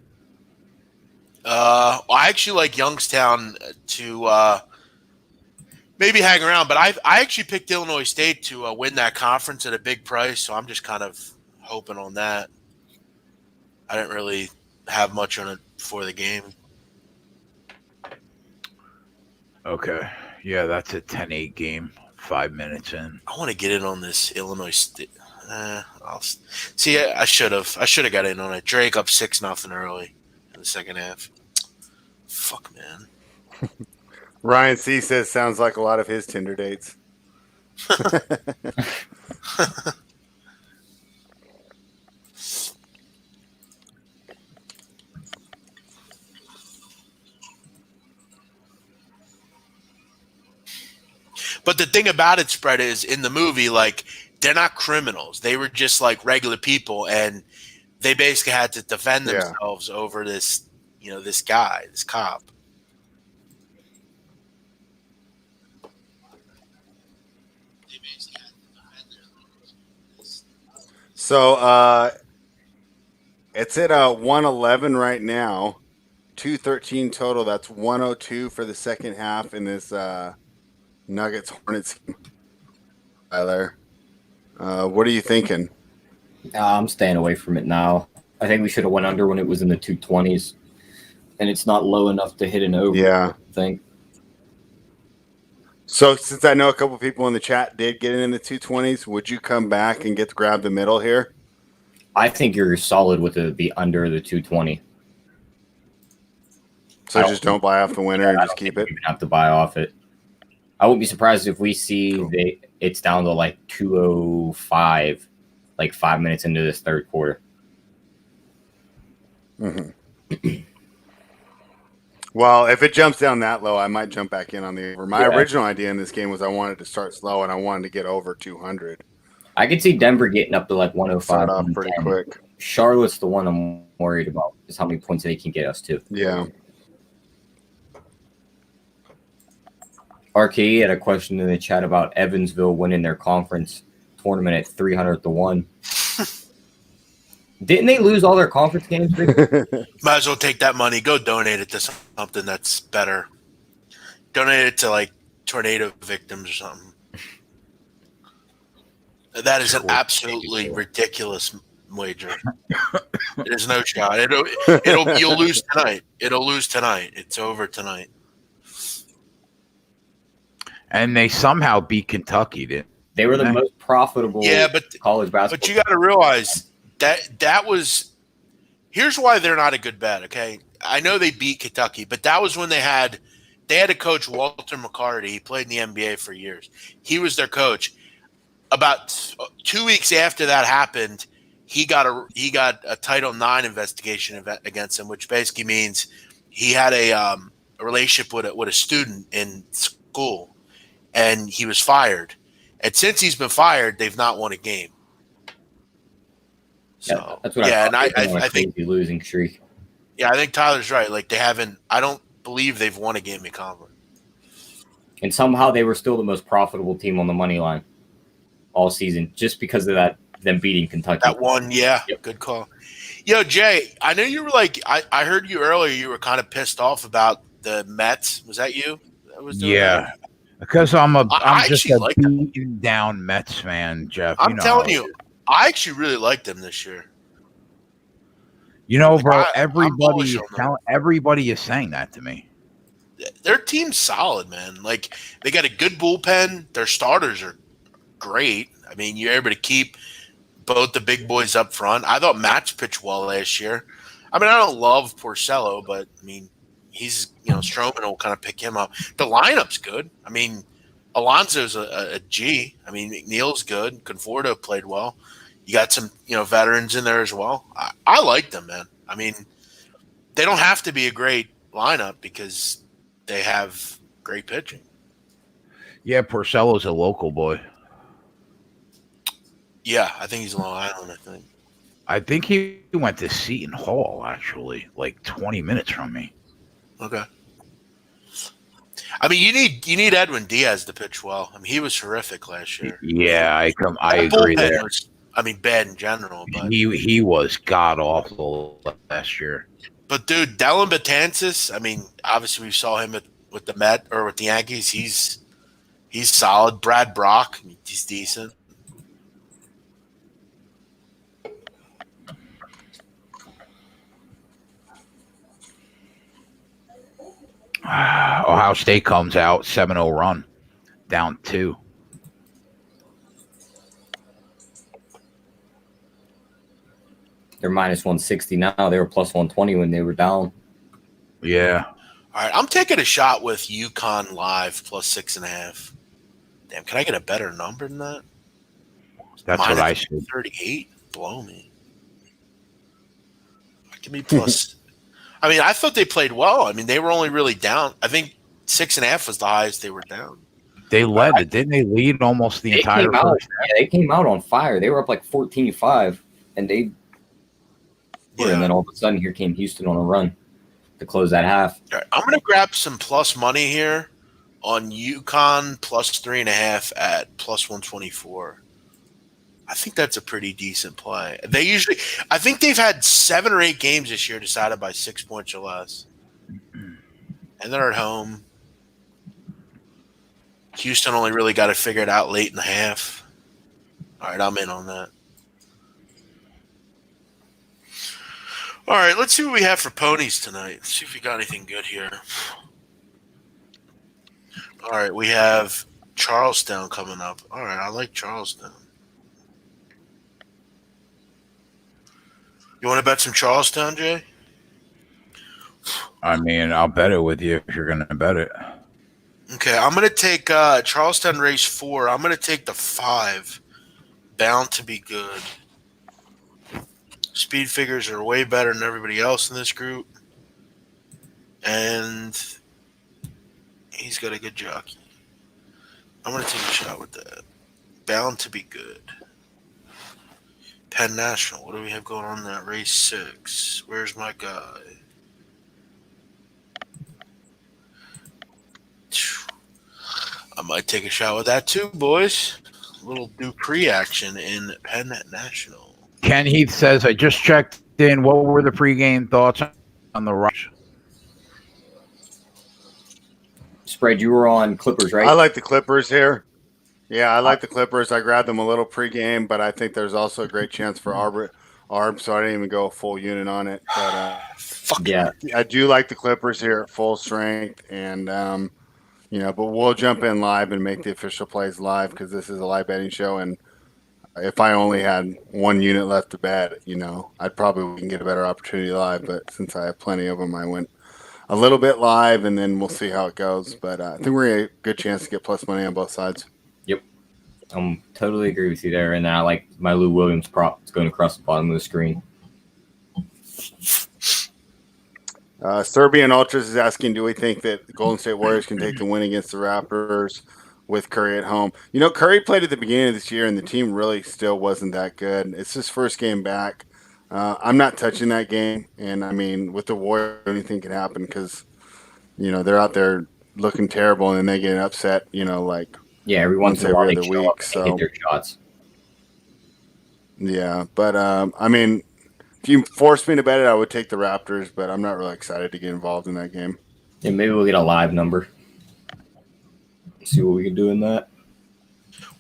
I actually like Youngstown to maybe hang around, but I actually picked Illinois State to win that conference at a big price, so I'm just kind of hoping on that. I didn't really have much on it before the game. Okay. Yeah, that's a 10-8 game, 5 minutes in. I want to get in on this Illinois State. I'll see. I should have got in on it. Drake up 6-0 early in the second half. Fuck, man. Ryan C says sounds like a lot of his Tinder dates. But the thing about it, Spread, is in the movie, like, they're not criminals. They were just like regular people, and they basically had to defend themselves over this, this guy, this cop. So it's at 111 right now, 213 total. That's 102 for the second half in this Nuggets Hornets game. Tyler, what are you thinking? I'm staying away from it now. I think we should have went under when it was in the 220s, and it's not low enough to hit an over. Yeah. I think. So since I know a couple people in the chat did get in the 220s, would you come back and get to grab the middle here? I think you're solid with the under the 220. So just don't buy off the winner and just keep it? You have to buy off it. I wouldn't be surprised if we see it's down to like 205, like 5 minutes into this third quarter. Mm-hmm. Well, if it jumps down that low, I might jump back in on the over. My original idea in this game was I wanted to start slow and I wanted to get over 200. I could see Denver getting up to like 105. Start off pretty quick. Charlotte's the one I'm worried about, is how many points they can get us to. Yeah. RKE had a question in the chat about Evansville winning their conference tournament at 300-1. Didn't they lose all their conference games? Might as well take that money. Go donate it to something that's better. Donate it to like tornado victims or something. That is an absolutely ridiculous wager. There's no shot. You'll lose tonight. It'll lose tonight. It's over tonight. And they somehow beat Kentucky, didn't they? They were the most profitable college basketball. But you got to realize that was – here's why they're not a good bet, okay? I know they beat Kentucky, but that was when they had a coach, Walter McCarty. He played in the NBA for years. He was their coach. About 2 weeks after that happened, he got a Title IX investigation against him, which basically means he had a relationship with a student in school, and he was fired. And since he's been fired, they've not won a game. So that's what I think the losing streak. Yeah, I think Tyler's right. Like they haven't. I don't believe they've won a game in conference. And somehow they were still the most profitable team on the money line all season, just because of them beating Kentucky. That one, yeah, Good call. Yo, Jay, I know you were like, I heard you earlier. You were kind of pissed off about the Mets. Was that you? That was that? Because I'm just a beaten down Mets fan, Jeff. I'm telling you, I actually really like them this year. Bro, everybody is saying that to me. Their team's solid, man. Like they got a good bullpen. Their starters are great. I mean, you're able to keep both the big boys up front. I thought Match pitched well last year. I mean, I don't love Porcello, but I mean, he's Stroman will kind of pick him up. The lineup's good. I mean, Alonso's a G. I mean, McNeil's good. Conforto played well. You got some veterans in there as well. I like them, man. I mean, they don't have to be a great lineup because they have great pitching. Yeah, Porcello's a local boy. Yeah, I think he's Long Island. I think he went to Seton Hall, actually, like 20 minutes from me. Okay. I mean, you need Edwin Diaz to pitch well. I mean, he was horrific last year. Yeah, I agree there. Bad in general, but he was god awful last year. But dude, Dellin Betances, I mean, obviously we saw him with the Met or with the Yankees. He's solid. Brad Brock, he's decent. Ohio State comes out 7-0 run, down 2. They're minus 160 now. They were plus 120 when they were down. Yeah. All right, I'm taking a shot with UConn live plus 6.5. Damn, can I get a better number than that? That's minus what I said. 38? Blow me. Give me plus. I mean, I thought they played well. I mean, they were only really down. I think 6.5 was the highest they were down. They led it. Didn't they lead almost the entire first? Yeah, they came out on fire. They were up like 14-5, and they. Yeah. And then all of a sudden, here came Houston on a run to close that half. All right, I'm going to grab some plus money here on UConn plus 3.5 at plus 124. I think that's a pretty decent play. I think they've had 7 or 8 games this year decided by 6 points or less. And they're at home. Houston only really got it figured out late in the half. All right, I'm in on that. All right, let's see what we have for ponies tonight. Let's see if we got anything good here. All right, we have Charlestown coming up. All right, I like Charlestown. You want to bet some Charlestown, Jay? I mean, I'll bet it with you if you're going to bet it. Okay, I'm going to take Charlestown race 4. I'm going to take the 5. Bound to be good. Speed figures are way better than everybody else in this group. And he's got a good jockey. I'm going to take a shot with that. Bound to be good. Penn National. What do we have going on there? Race 6. Where's my guy? I might take a shot with that too, boys. A little Dupree action in Penn National. Ken Heath says, I just checked in. What were the pregame thoughts on the rush? Spread, you were on Clippers, right? I like the Clippers here. Yeah, I like the Clippers. I grabbed them a little pregame, but I think there's also a great chance for Arb, so I didn't even go a full unit on it. But yeah, I do like the Clippers here at full strength, and but we'll jump in live and make the official plays live because this is a live betting show. And if I only had one unit left to bet, I'd probably get a better opportunity live. But since I have plenty of them, I went a little bit live, and then we'll see how it goes. But I think we're a good chance to get plus money on both sides. Yep. Totally agree with you there. And I like my Lou Williams prop. It's going across the bottom of the screen. Serbian Ultras is asking, do we think that the Golden State Warriors can take the win against the Raptors with Curry at home? Curry played at the beginning of this year, and the team really still wasn't that good. It's his first game back. I'm not touching that game. And, I mean, with the Warriors, anything can happen because, they're out there looking terrible, and then they get upset, yeah, every once in a while they show up and hit their shots. Yeah, but, I mean, if you force me to bet it, I would take the Raptors, but I'm not really excited to get involved in that game. Yeah, maybe we'll get a live number. See what we can do in that.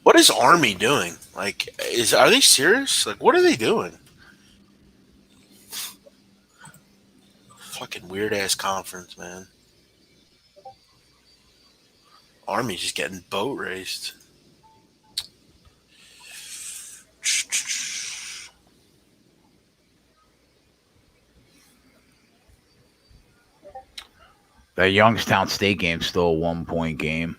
What is Army doing? Like, are they serious? Like, what are they doing? Fucking weird ass conference, man. Army's just getting boat raced. The Youngstown State game's still a 1-point game.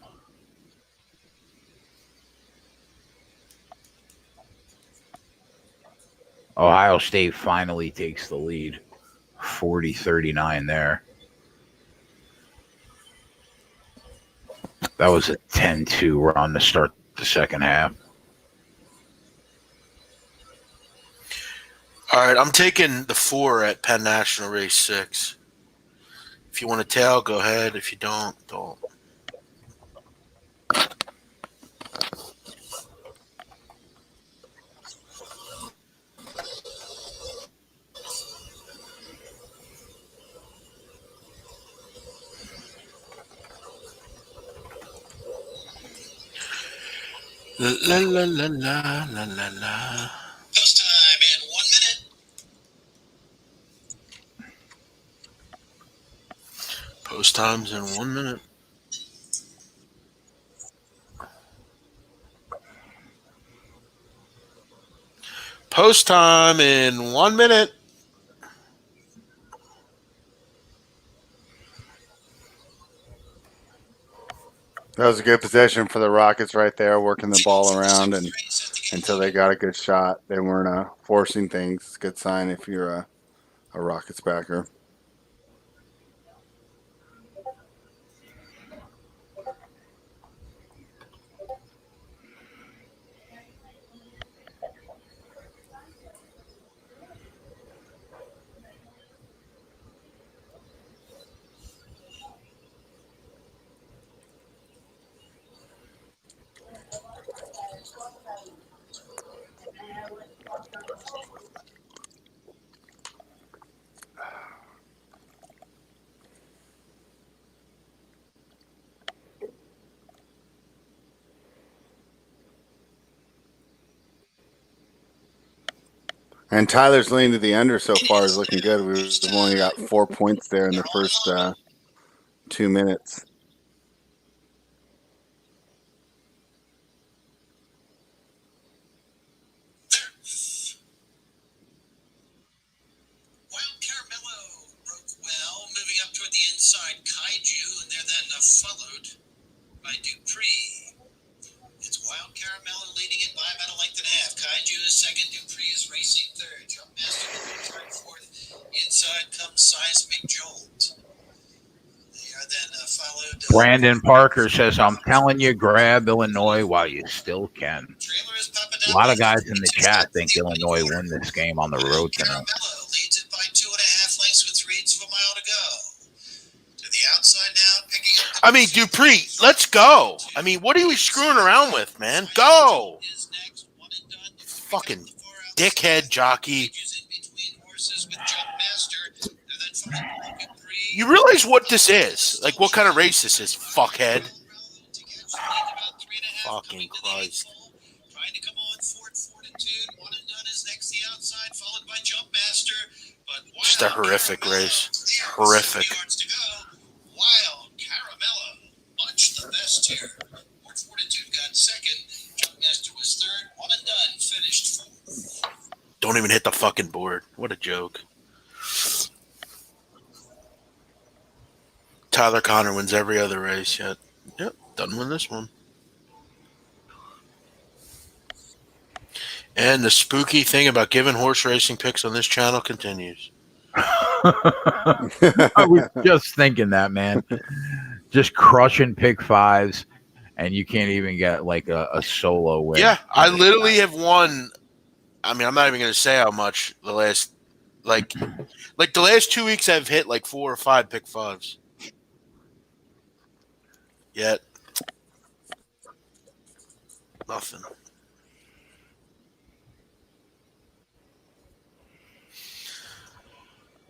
Ohio State finally takes the lead. 40-39 there. That was a 10-2 run to start the second half. All right, I'm taking the 4 at Penn National Race 6. If you want to tail, go ahead. If you don't, don't. La la la la la la la. Post time in 1 minute. Post times in 1 minute. Post time in 1 minute. That was a good possession for the Rockets right there, working the ball around and until they got a good shot. They weren't forcing things. It's a good sign if you're a Rockets backer. And Tyler's lean to the under so far is looking good. We've only got 4 points there in the first 2 minutes. Wild Caramello broke well, moving up toward the inside Kaiju, and they're then followed by Dupree. It's Wild Caramello leading it by about a length and a half. Kaiju is second, Dupree is racing third. Jumpmaster in fourth. Inside comes Seismic Jolt. They are then followed. Brandon Parker says, I'm telling you, grab Illinois while you still can. A lot of guys in the chat think Illinois win this game on the road tonight. Caramello leads it by 2.5 lengths with 3/8 of a mile to go. To the outside now, picking up. I mean, Dupree, let's go. I mean, what are you screwing around with, man? Go. Fucking dickhead jockey. You realize what this is? Like, what kind of race this is, fuckhead? Fucking Christ. Trying to come on fortitude. One and done is next the outside, followed by Jumpmaster. But Just a horrific race. Horrific. Wild Caramello, much the best here. Fort Fortitude got second. Jumpmaster was third. One and done, finished fourth. Don't even hit the fucking board. What a joke. Tyler Connor wins every other race yet. Yep, doesn't win this one. And the spooky thing about giving horse racing picks on this channel continues. I was just thinking that, man. Just crushing pick fives, and you can't even get like a solo win. Yeah, I literally have won. I mean, I'm not even going to say how much the last, like the last 2 weeks I've hit like 4 or 5 pick fives. Yet, nothing.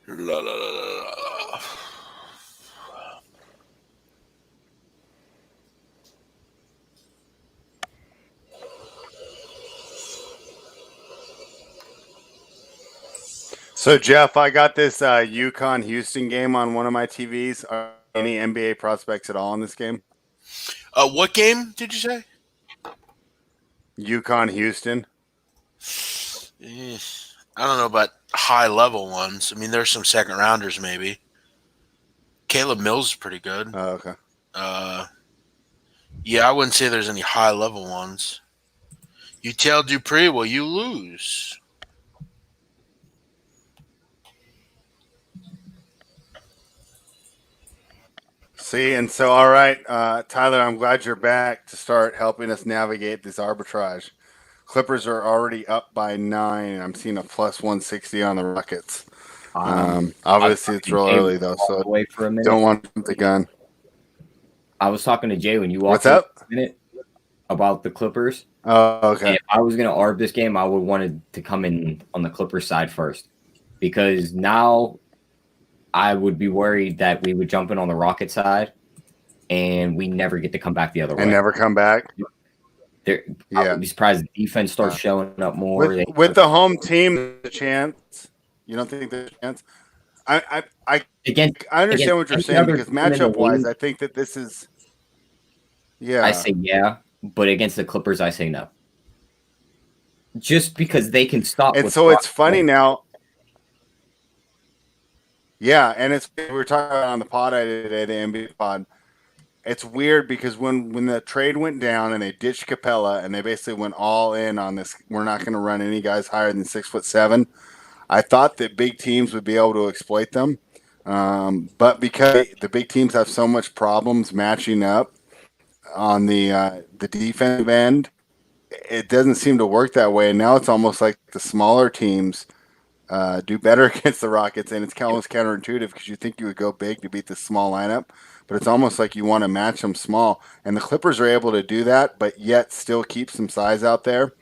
La, la, la, la. So, Jeff, I got this UConn Houston game on one of my TVs. Are any NBA prospects at all in this game? What game did you say? UConn Houston. I don't know about high level ones. I mean, there's some second rounders maybe. Caleb Mills is pretty good. Oh, okay. Yeah, I wouldn't say there's any high level ones. You tell Dupree, well, you lose. See, and so, all right, Tyler, I'm glad you're back to start helping us navigate this arbitrage. Clippers are already up by 9. I'm seeing a plus 160 on the Rockets. Obviously, it's real early, though, so away for a minute. don't want to jump the gun. I was talking to Jay when you walked What's up? a minute about the Clippers. Oh, okay. If I was going to arb this game, I would wanted to come in on the Clippers side first, because now I would be worried that we would jump in on the Rocket side and we never get to come back the other way. And never come back? I would be surprised the defense starts showing up more. With the home team, the chance. You don't think there's a chance? I understand what you're saying, because matchup-wise, I think that this is – yeah. I say yeah, but against the Clippers, I say no. Just because they can stop. And so it's funny now. Yeah, and we were talking about on the pod I did today, the NBA pod. It's weird because when the trade went down and they ditched Capella and they basically went all in on this, we're not going to run any guys higher than 6'7". I thought that big teams would be able to exploit them, but because the big teams have so much problems matching up on the defensive end, it doesn't seem to work that way. And now it's almost like the smaller teams do better against the Rockets, and it's almost counterintuitive because you think you would go big to beat the small lineup, but it's almost like you want to match them small. And the Clippers are able to do that, but yet still keep some size out there.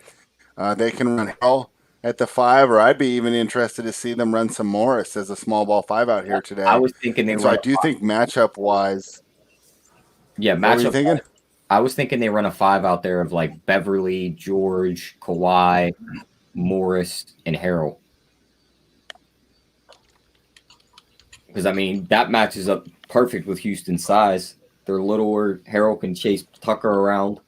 They can run hell at the 5, or I'd be even interested to see them run some Morris as a small ball 5 out here today. I was thinking so I do think matchup wise. Yeah, matchup. What were you thinking? I was thinking they run a 5 out there of like Beverly, George, Kawhi, Morris, and Harrell. Because, I mean, that matches up perfect with Houston's size. They're littler. Harrell can chase Tucker around.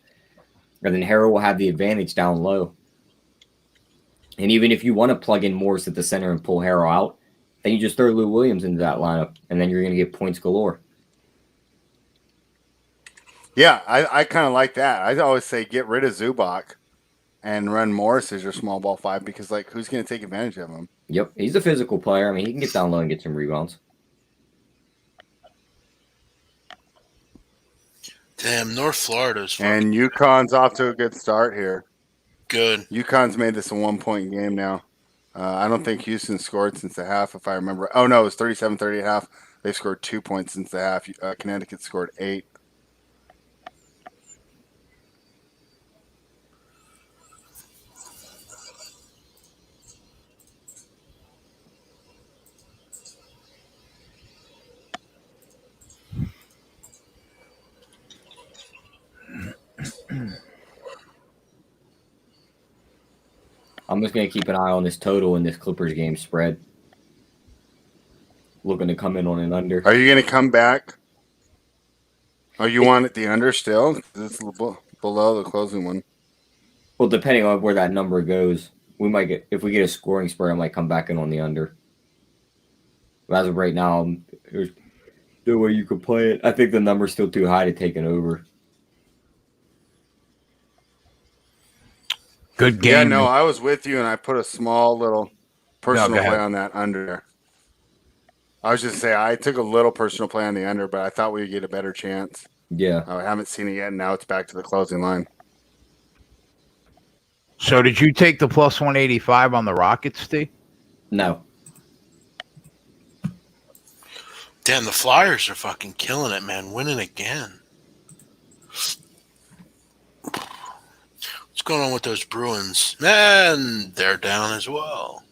And then Harrell will have the advantage down low. And even if you want to plug in Morris at the center and pull Harrell out, then you just throw Lou Williams into that lineup, and then you're going to get points galore. Yeah, I kind of like that. I always say get rid of Zubac and run Morris as your small ball 5, because, like, who's going to take advantage of him? Yep, he's a physical player. I mean, he can get down low and get some rebounds. Damn, North Florida's fucking And UConn's off to a good start here. good. UConn's made this a 1-point game now. I don't think Houston scored since the half, if I remember. Oh, no, it was 37-30 at half. They've scored 2 points since the half. Connecticut scored 8. I'm just going to keep an eye on this total in this Clippers game spread. Looking to come in on an under. Are you going to come back? Oh, you want it the under still? It's below the closing one. Well, depending on where that number goes, we might get, if we get a scoring spread, I might come back in on the under. But as of right now, there's no way you could play it. I think the number's still too high to take it over. Good game. Yeah, no, I was with you, and I put a small little personal play on that under. I was just saying, I took a little personal play on the under, but I thought we'd get a better chance. Yeah. I haven't seen it yet, and now it's back to the closing line. So did you take the plus 185 on the Rockets, Steve? No. Damn, the Flyers are fucking killing it, man. Winning again. What's going on with those Bruins? Man, they're down as well.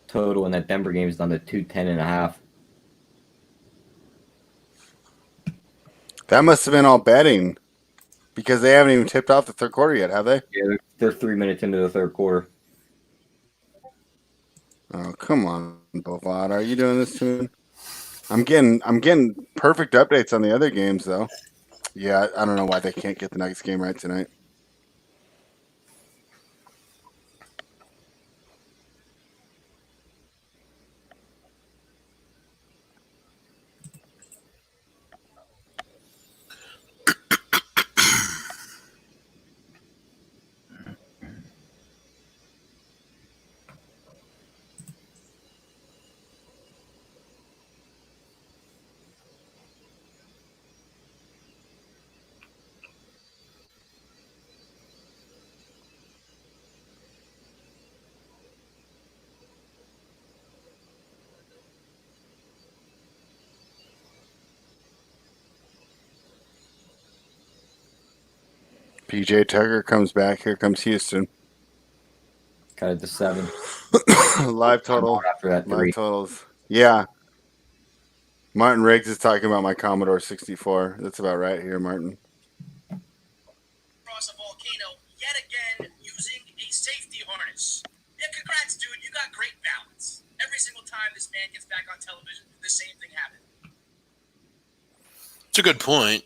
Total in that Denver game is down to 210.5. That must have been all betting, because they haven't even tipped off the third quarter yet, have they? Yeah, they're 3 minutes into the third quarter. Oh, come on, Bovada. Are you doing this to me? I'm getting perfect updates on the other games though. Yeah, I don't know why they can't get the Nuggets game right tonight. PJ Tucker comes back. Here comes Houston. Cut it to 7. Live total. After that 3. Live totals. Yeah. Martin Riggs is talking about my Commodore 64. That's about right here, Martin. Across a volcano yet again using a safety harness. Yeah, congrats, dude. You got great balance. Every single time this man gets back on television, the same thing happened. It's a good point.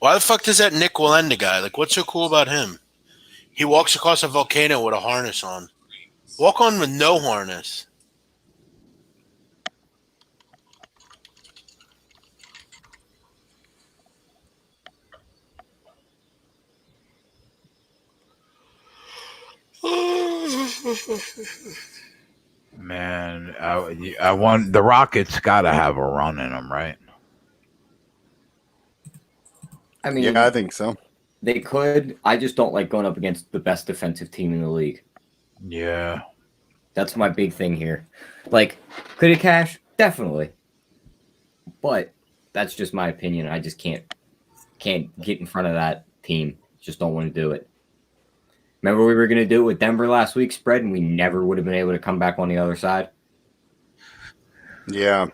Why the fuck does that Nick Wallenda guy? Like, what's so cool about him? He walks across a volcano with a harness on. Walk on with no harness. Man, I want the Rockets. Got to have a run in them, right? I mean, Yeah, I think so. they could. I just don't like going up against the best defensive team in the league. Yeah. That's my big thing here. Like, could it cash? Definitely. But that's just my opinion. I just can't get in front of that team. Just don't want to do it. Remember we were going to do it with Denver last week spread, and we never would have been able to come back on the other side? Yeah.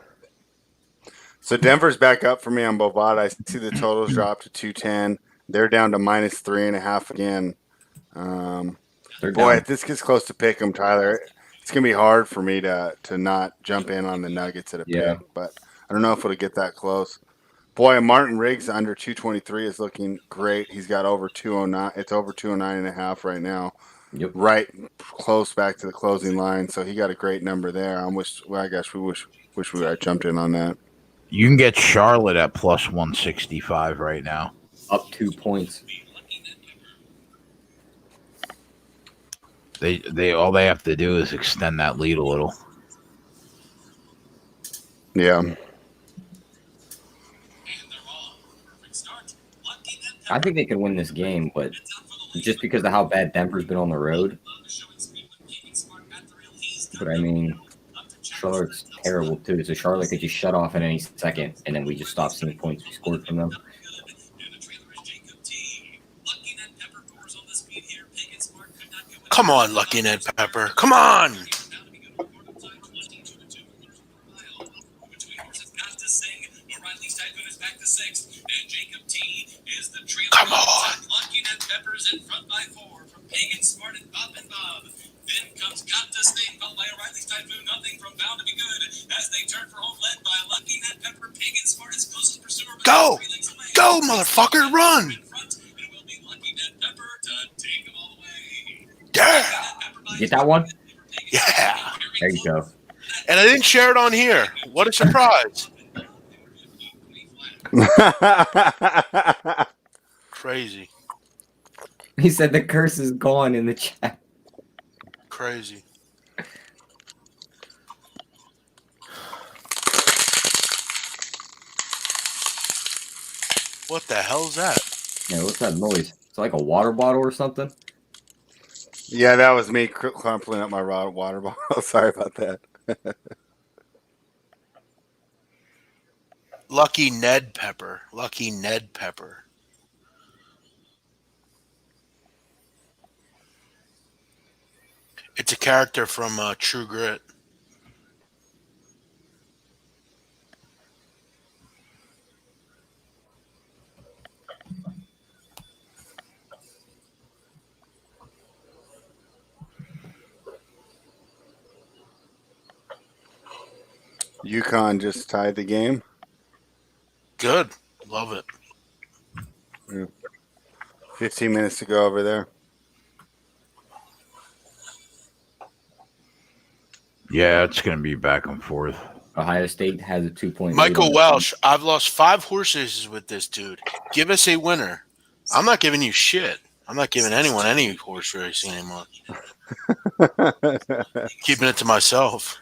So Denver's back up for me on Bovada. I see the totals drop to 210. They're down to minus 3.5 again. They're Boy, down. if this gets close to pick 'em, Tyler, it's gonna be hard for me to not jump in on the Nuggets at a Yeah. pick. But I don't know if it'll get that close. Boy, Martin Riggs under 223 is looking great. He's got over 209. It's over 209.5 right now. Yep. Right close back to the closing line. So he got a great number there. I guess we wish we had jumped in on that. You can get Charlotte at plus 165 right now. Up 2 points. They all they have to do is extend that lead a little. Yeah. I think they could win this game, but just because of how bad Denver's been on the road. But I mean, Charlotte's terrible too. So Charlotte could just shut off at any second, and then we just stop seeing points we scored from them. Come on, Lucky Ned Pepper. Come on. Come on. Lucky Ned Pepper's in front by 4 from Pagan Smart and Bob and Bob. Then comes Got to Sting, followed by O'Reilly's Typhoon, nothing from Bound to Be Good. As they turn for home, led by Lucky Ned Pepper, Pagan Smart is closest pursuer. Go. Go, motherfucker. Run. It will be Lucky Ned Pepper to take them all the way. Yeah. Get that one? Yeah. There you go. And I didn't share it on here. What a surprise. Crazy. He said the curse is gone in the chat. Crazy. What the hell is that? Yeah, what's that noise? It's like a water bottle or something? Yeah, that was me crumpling up my raw water bottle. Sorry about that. Lucky Ned Pepper. Lucky Ned Pepper. It's a character from True Grit. UConn just tied the game. Good. Love it. 15 minutes to go over there. Yeah, it's going to be back and forth. Ohio State has a 2-point lead. Michael Welsh, I've lost 5 horse races with this dude. Give us a winner. I'm not giving you shit. I'm not giving anyone any horse racing anymore. Keeping it to myself.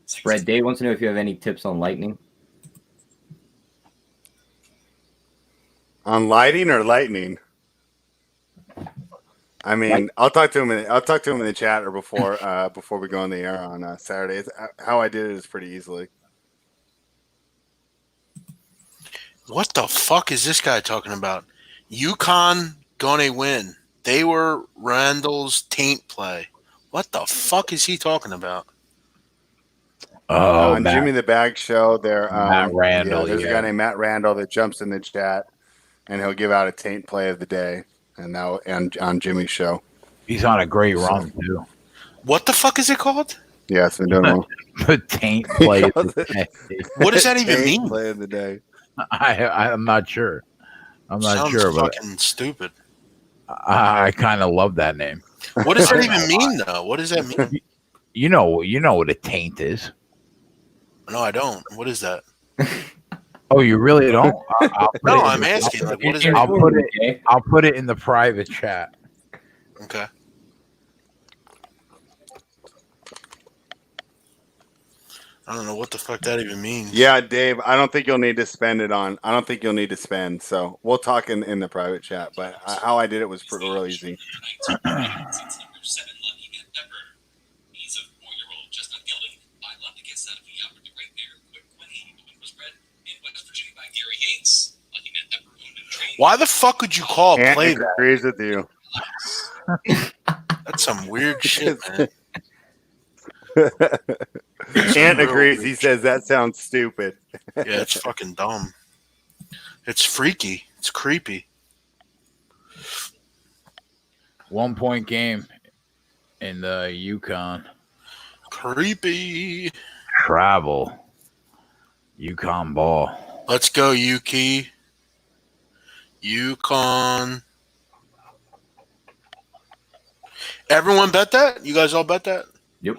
Spread Dave wants to know if you have any tips on Lightning. On lighting or lightning? I mean, I'll talk to him in the chat or before we go on the air on Saturday. How I did it is pretty easily. What the fuck is this guy talking about? UConn gonna win. They were Randall's taint play. What the fuck is he talking about? Oh, on Jimmy the Bag show, there. Matt Randall. There's a guy named Matt Randall that jumps in the chat, and he'll give out a taint play of the day, and on Jimmy's show. He's on a great run too. What the fuck is it called? Yeah, it's been doing well. The taint play. Of the day. What does that even Taint mean? play of the day. I'm not sure. Sounds but fucking stupid. I kind of love that name. What does that even mean, though? What does that mean? You know what a taint is. No, I don't. What is that? Oh, you really don't? No, I'm asking. Like, what is that? I'll put it in the private chat. Okay. I don't know what the fuck that even means. Yeah, Dave, I don't think you'll need to spend. So we'll talk in the private chat. But how I did it was real easy. Why the fuck would you call a play that? Agrees with you. That's some weird shit, man. Ant agrees. He says that sounds stupid. Yeah, it's fucking dumb. It's freaky. It's creepy. 1 point game in the UConn. Creepy. Travel. UConn ball. Let's go, Yuki. UConn. Everyone bet that? You guys all bet that? Yep.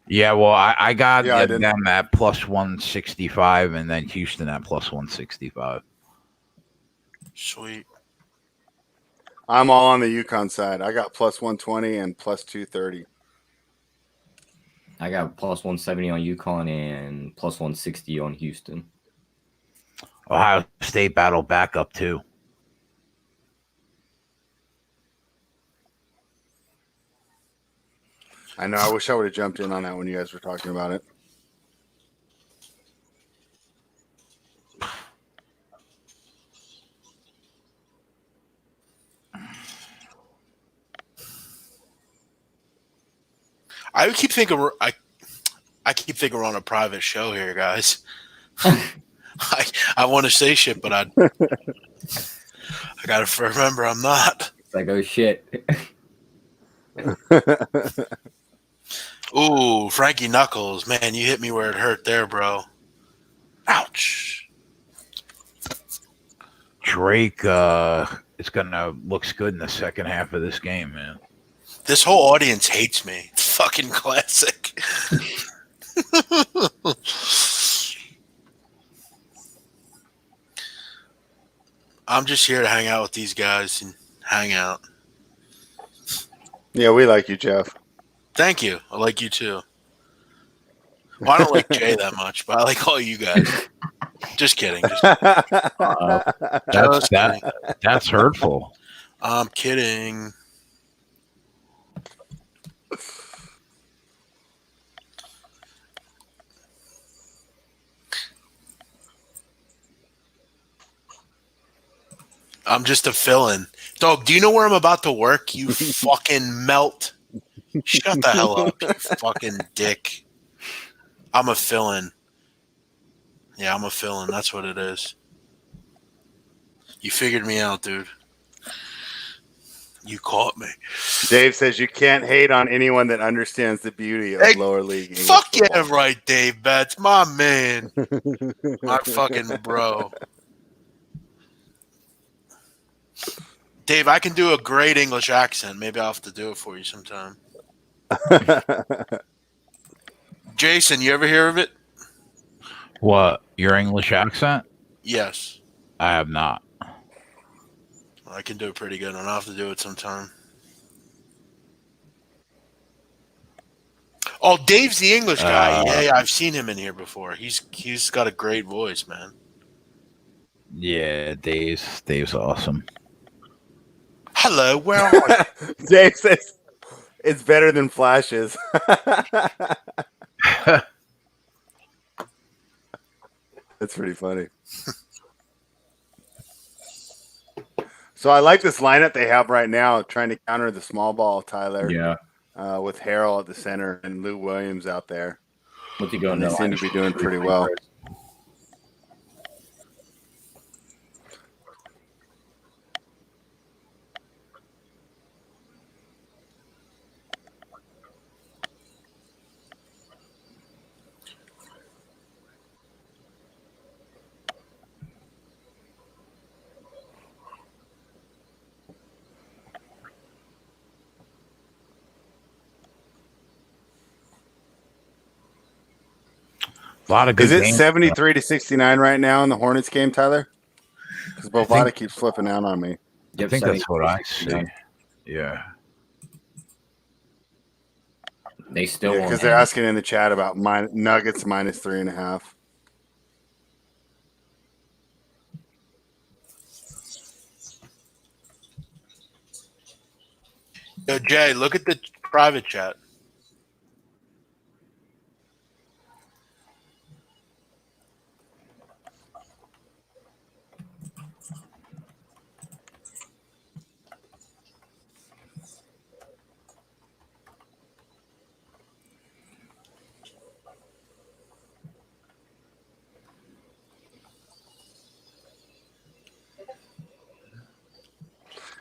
Yeah, well, I got I them at plus 165 and then Houston at plus 165. Sweet. I'm all on the UConn side. I got plus 120 and plus 230. I got plus 170 on UConn and plus 160 on Houston. Ohio State battle back up too. I know. I wish I would have jumped in on that when you guys were talking about it. I keep thinking we're on a private show here, guys. I want to say shit, but I gotta remember I'm not. It's like, oh shit. Ooh, Frankie Knuckles, man, you hit me where it hurt there, bro. Ouch. Drake looks good in the second half of this game, man. This whole audience hates me. It's fucking classic. I'm just here to hang out with these guys and hang out. Yeah, we like you, Jeff. Thank you. I like you too. Well, I don't like Jay that much, but I like all you guys. Just kidding. That's hurtful. I'm kidding. I'm just a fill-in. Dog, do you know where I'm about to work? You fucking melt. Shut the hell up, you fucking dick. I'm a fill-in. Yeah, I'm a fill-in. That's what it is. You figured me out, dude. You caught me. Dave says you can't hate on anyone that understands the beauty of Hey, lower league English Fuck yeah, football. right, Dave Betts. My man. My fucking bro. Dave, I can do a great English accent. Maybe I'll have to do it for you sometime. Jason, you ever hear of it? What? Your English accent? Yes. I have not. I can do it pretty good. I'll have to do it sometime. Oh, Dave's the English guy. Yeah, I've seen him in here before. He's got a great voice, man. Yeah, Dave's awesome. Hello, where are you? Dave says it's better than Flashes. That's pretty funny. So I like this lineup they have right now, trying to counter the small ball, Tyler. Yeah. With Harrell at the center and Lou Williams out there. What's he going And they seem to be doing pretty well. A lot of good Is it games. 73-69 right now in the Hornets game, Tyler? Because Bovada keeps flipping out on me. I think that's what I see. Yeah. They still Because want they're him. asking in the chat about Nuggets -3.5. Yo, Jay, look at the private chat.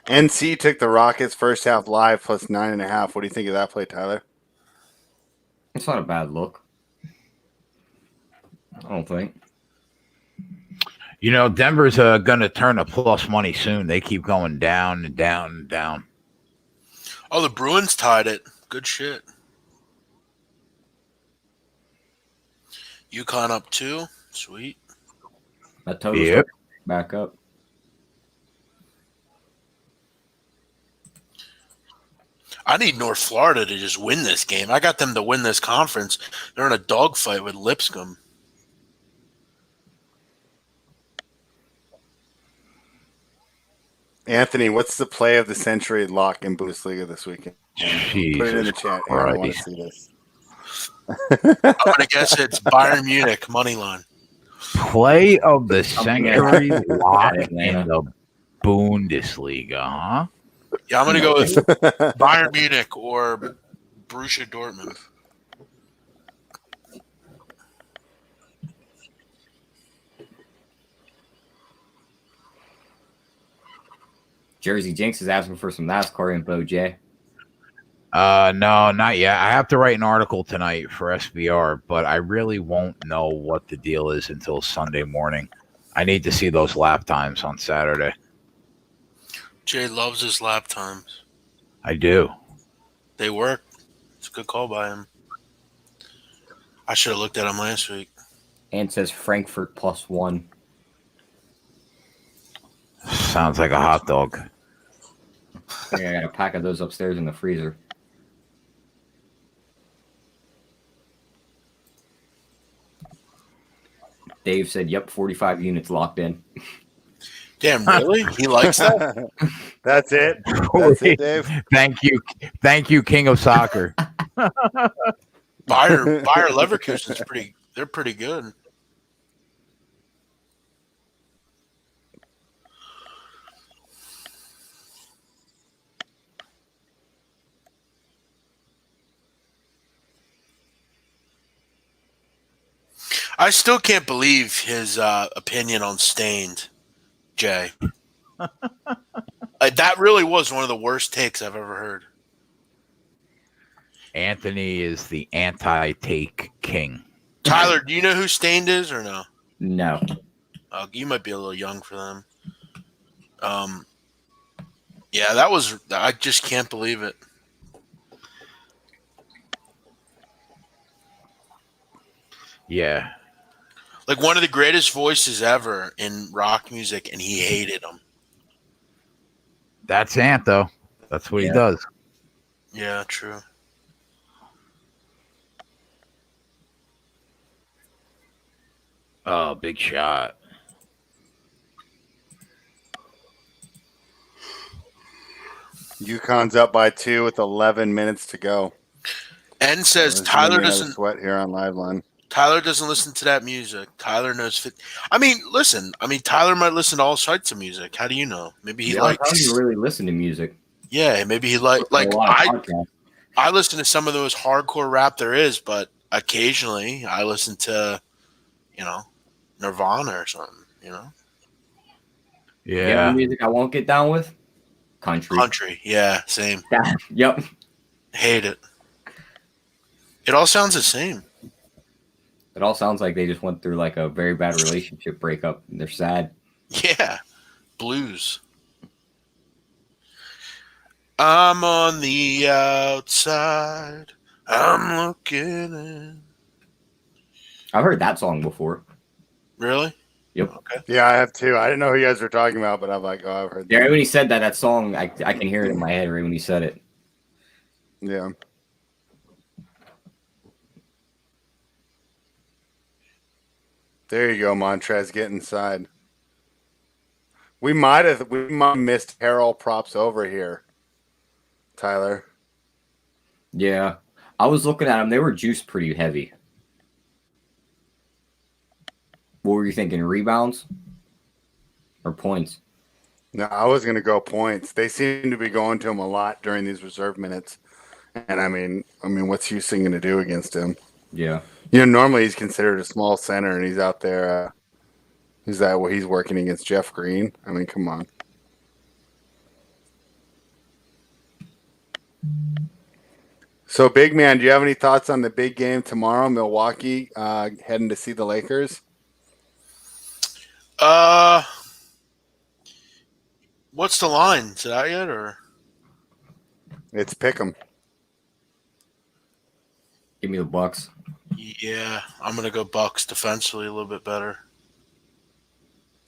NC took the Rockets first half live plus 9.5. What do you think of that play, Tyler? It's not a bad look. I don't think. You know, Denver's going to turn a plus money soon. They keep going down and down and down. Oh, the Bruins tied it. Good shit. UConn up 2. Sweet. That total Yep. back up. I need North Florida to just win this game. I got them to win this conference. They're in a dogfight with Lipscomb. Anthony, what's the play of the century lock in Bundesliga this weekend? Jesus Put it in the chat. Here, I want to Christ. see this. I'm going to guess it's Bayern Munich money line. Play of the Something century at lock Atlanta. in the Bundesliga, huh? Yeah, I'm going to go with Bayern Munich or Borussia Dortmund. Jersey Jinx is asking for some NASCAR info, Jay. No, not yet. I have to write an article tonight for SBR, but I really won't know what the deal is until Sunday morning. I need to see those lap times on Saturday. Jay loves his lap times. I do. They work. It's a good call by him. I should have looked at him last week. And says Frankfurt +1. Sounds like a hot dog. I got a pack of those upstairs in the freezer. Dave said, yep, 45 units locked in. Damn, really? He likes that? That's it. That's it, Dave. Thank you, King of Soccer. Bayer Leverkusen's they're pretty good. I still can't believe his opinion on Stained, Jay. That really was one of the worst takes I've ever heard. Anthony is the anti-take king. Tyler, do you know who Stained is or no? No. You might be a little young for them. Yeah, that was. I just can't believe it. Yeah. Like one of the greatest voices ever in rock music, and he hated him. That's Ant, though. That's what he does. Yeah, true. Oh, big shot. UConn's up by 2 with 11 minutes to go. N says There's Tyler running out of doesn't. sweat here on live line. Tyler doesn't listen to that music. Tyler knows. I mean, listen. I mean, Tyler might listen to all sorts of music. How do you know? Maybe he likes. How do you really listen to music? Yeah, maybe he like I listen to some of the most hardcore rap there is, but occasionally I listen to, Nirvana or something. Yeah. Music I won't get down with. Country. Yeah, same. Yep. Hate it. It all sounds the same. It all sounds like they just went through like a very bad relationship breakup and they're sad. Yeah. Blues. I'm on the outside. I'm looking in. I've heard that song before. Really? Yep. Okay. Yeah, I have too. I didn't know who you guys were talking about, but I'm like, oh, I've heard that. Yeah, when he said that song, I can hear it in my head right when he said it. Yeah. There you go, Montrez. Get inside. We might have missed Harold props over here, Tyler. Yeah. I was looking at them. They were juiced pretty heavy. What were you thinking? Rebounds or points? No, I was going to go points. They seem to be going to him a lot during these reserve minutes. And I mean, what's Houston going to do against him? Yeah. Normally he's considered a small center, and he's out there. He's working against Jeff Green. I mean, come on. So, big man, do you have any thoughts on the big game tomorrow? Milwaukee heading to see the Lakers. What's the line? Is it out yet or? It's pick'em. Give me the Bucks. Yeah, I'm gonna go Bucks defensively a little bit better.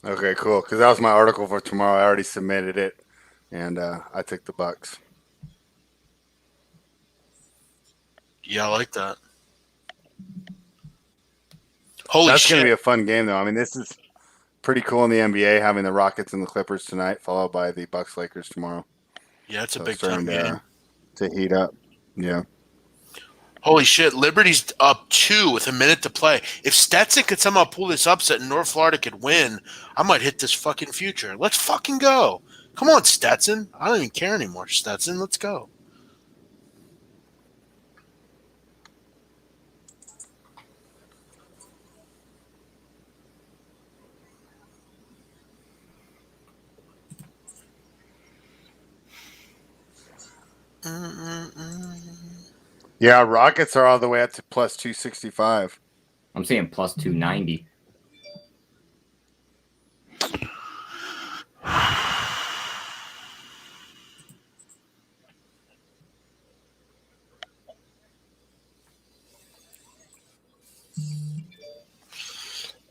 Okay, cool. Because that was my article for tomorrow. I already submitted it, and I took the Bucks. Yeah, I like that. Holy That's shit! going to be a fun game, though. I mean, this is pretty cool in the NBA, having the Rockets and the Clippers tonight, followed by the Bucks Lakers tomorrow. Yeah, it's a big time game to heat up. Yeah. Holy shit! Liberty's up 2 with a minute to play. If Stetson could somehow pull this upset and North Florida could win, I might hit this fucking future. Let's fucking go! Come on, Stetson. I don't even care anymore, Stetson. Let's go. Yeah, Rockets are all the way up to plus 265. I'm saying plus 290.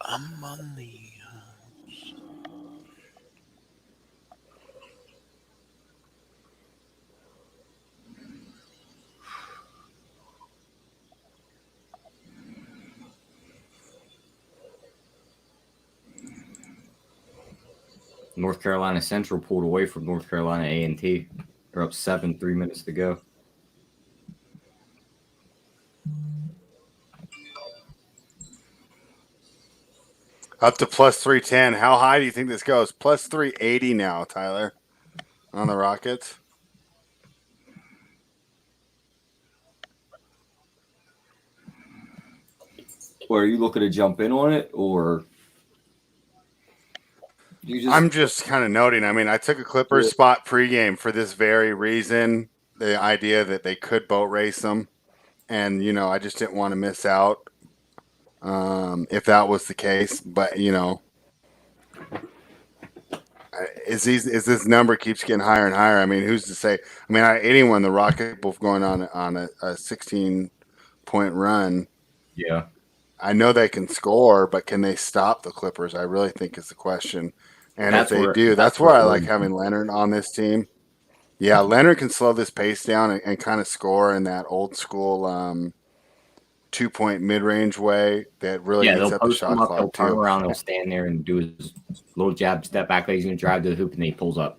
I'm on the. North Carolina Central pulled away from North Carolina A&T. They're up 7, 3 minutes to go. Up to plus 310. How high do you think this goes? Plus 380 now, Tyler, on the Rockets. Or are you looking to jump in on it, or you I'm just kind of noting. I mean, I took a Clippers spot pregame for this very reason. The idea that they could boat race them. And, I just didn't want to miss out if that was the case. But, as this number keeps getting higher and higher, I mean, who's to say? I mean, anyone, the Rockets both going on a 16-point run. Yeah. I know they can score, but can they stop the Clippers? I really think is the question. And if they do, that's where I like having Leonard on this team. Yeah, Leonard can slow this pace down and kind of score in that old school 2-point mid-range way that really gets up the shot clock he'll turn too. around, he'll stand there and do his little jab, step back, like he's going to drive to the hoop, and then he pulls up.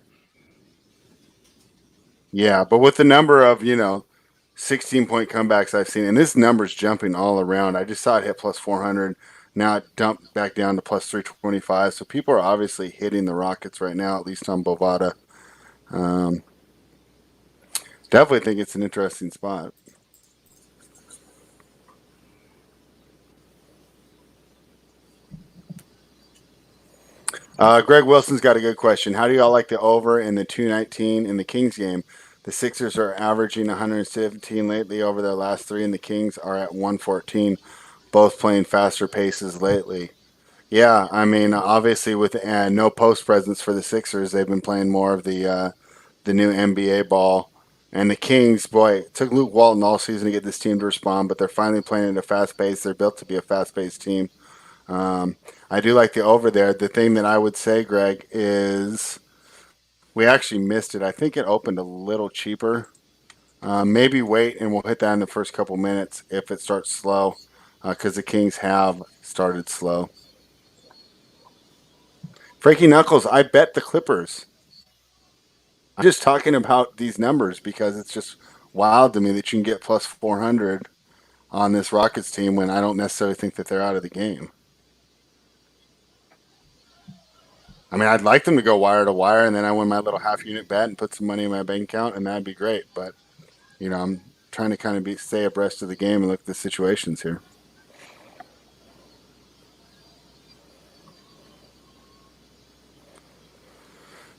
Yeah, but with the number of 16-point comebacks I've seen, and this number's jumping all around. I just saw it hit plus 400. Now it dumped back down to plus 325. So people are obviously hitting the Rockets right now, at least on Bovada. Definitely think it's an interesting spot. Greg Wilson's got a good question. How do y'all like the over in the 219 in the Kings game? The Sixers are averaging 117 lately over their last three, and the Kings are at 114, both playing faster paces lately. Yeah, I mean, obviously with no post presence for the Sixers, they've been playing more of the new NBA ball. And the Kings, boy, it took Luke Walton all season to get this team to respond, but they're finally playing at a fast pace. They're built to be a fast-paced team. I do like the over there. The thing that I would say, Greg, is we actually missed it. I think it opened a little cheaper. Maybe wait, and we'll hit that in the first couple minutes if it starts slow, because the Kings have started slow. Frankie Knuckles, I bet the Clippers. I'm just talking about these numbers because it's just wild to me that you can get plus 400 on this Rockets team when I don't necessarily think that they're out of the game. I mean, I'd like them to go wire to wire, and then I win my little half-unit bet and put some money in my bank account, and that'd be great. But, I'm trying to kind of stay abreast of the game and look at the situations here.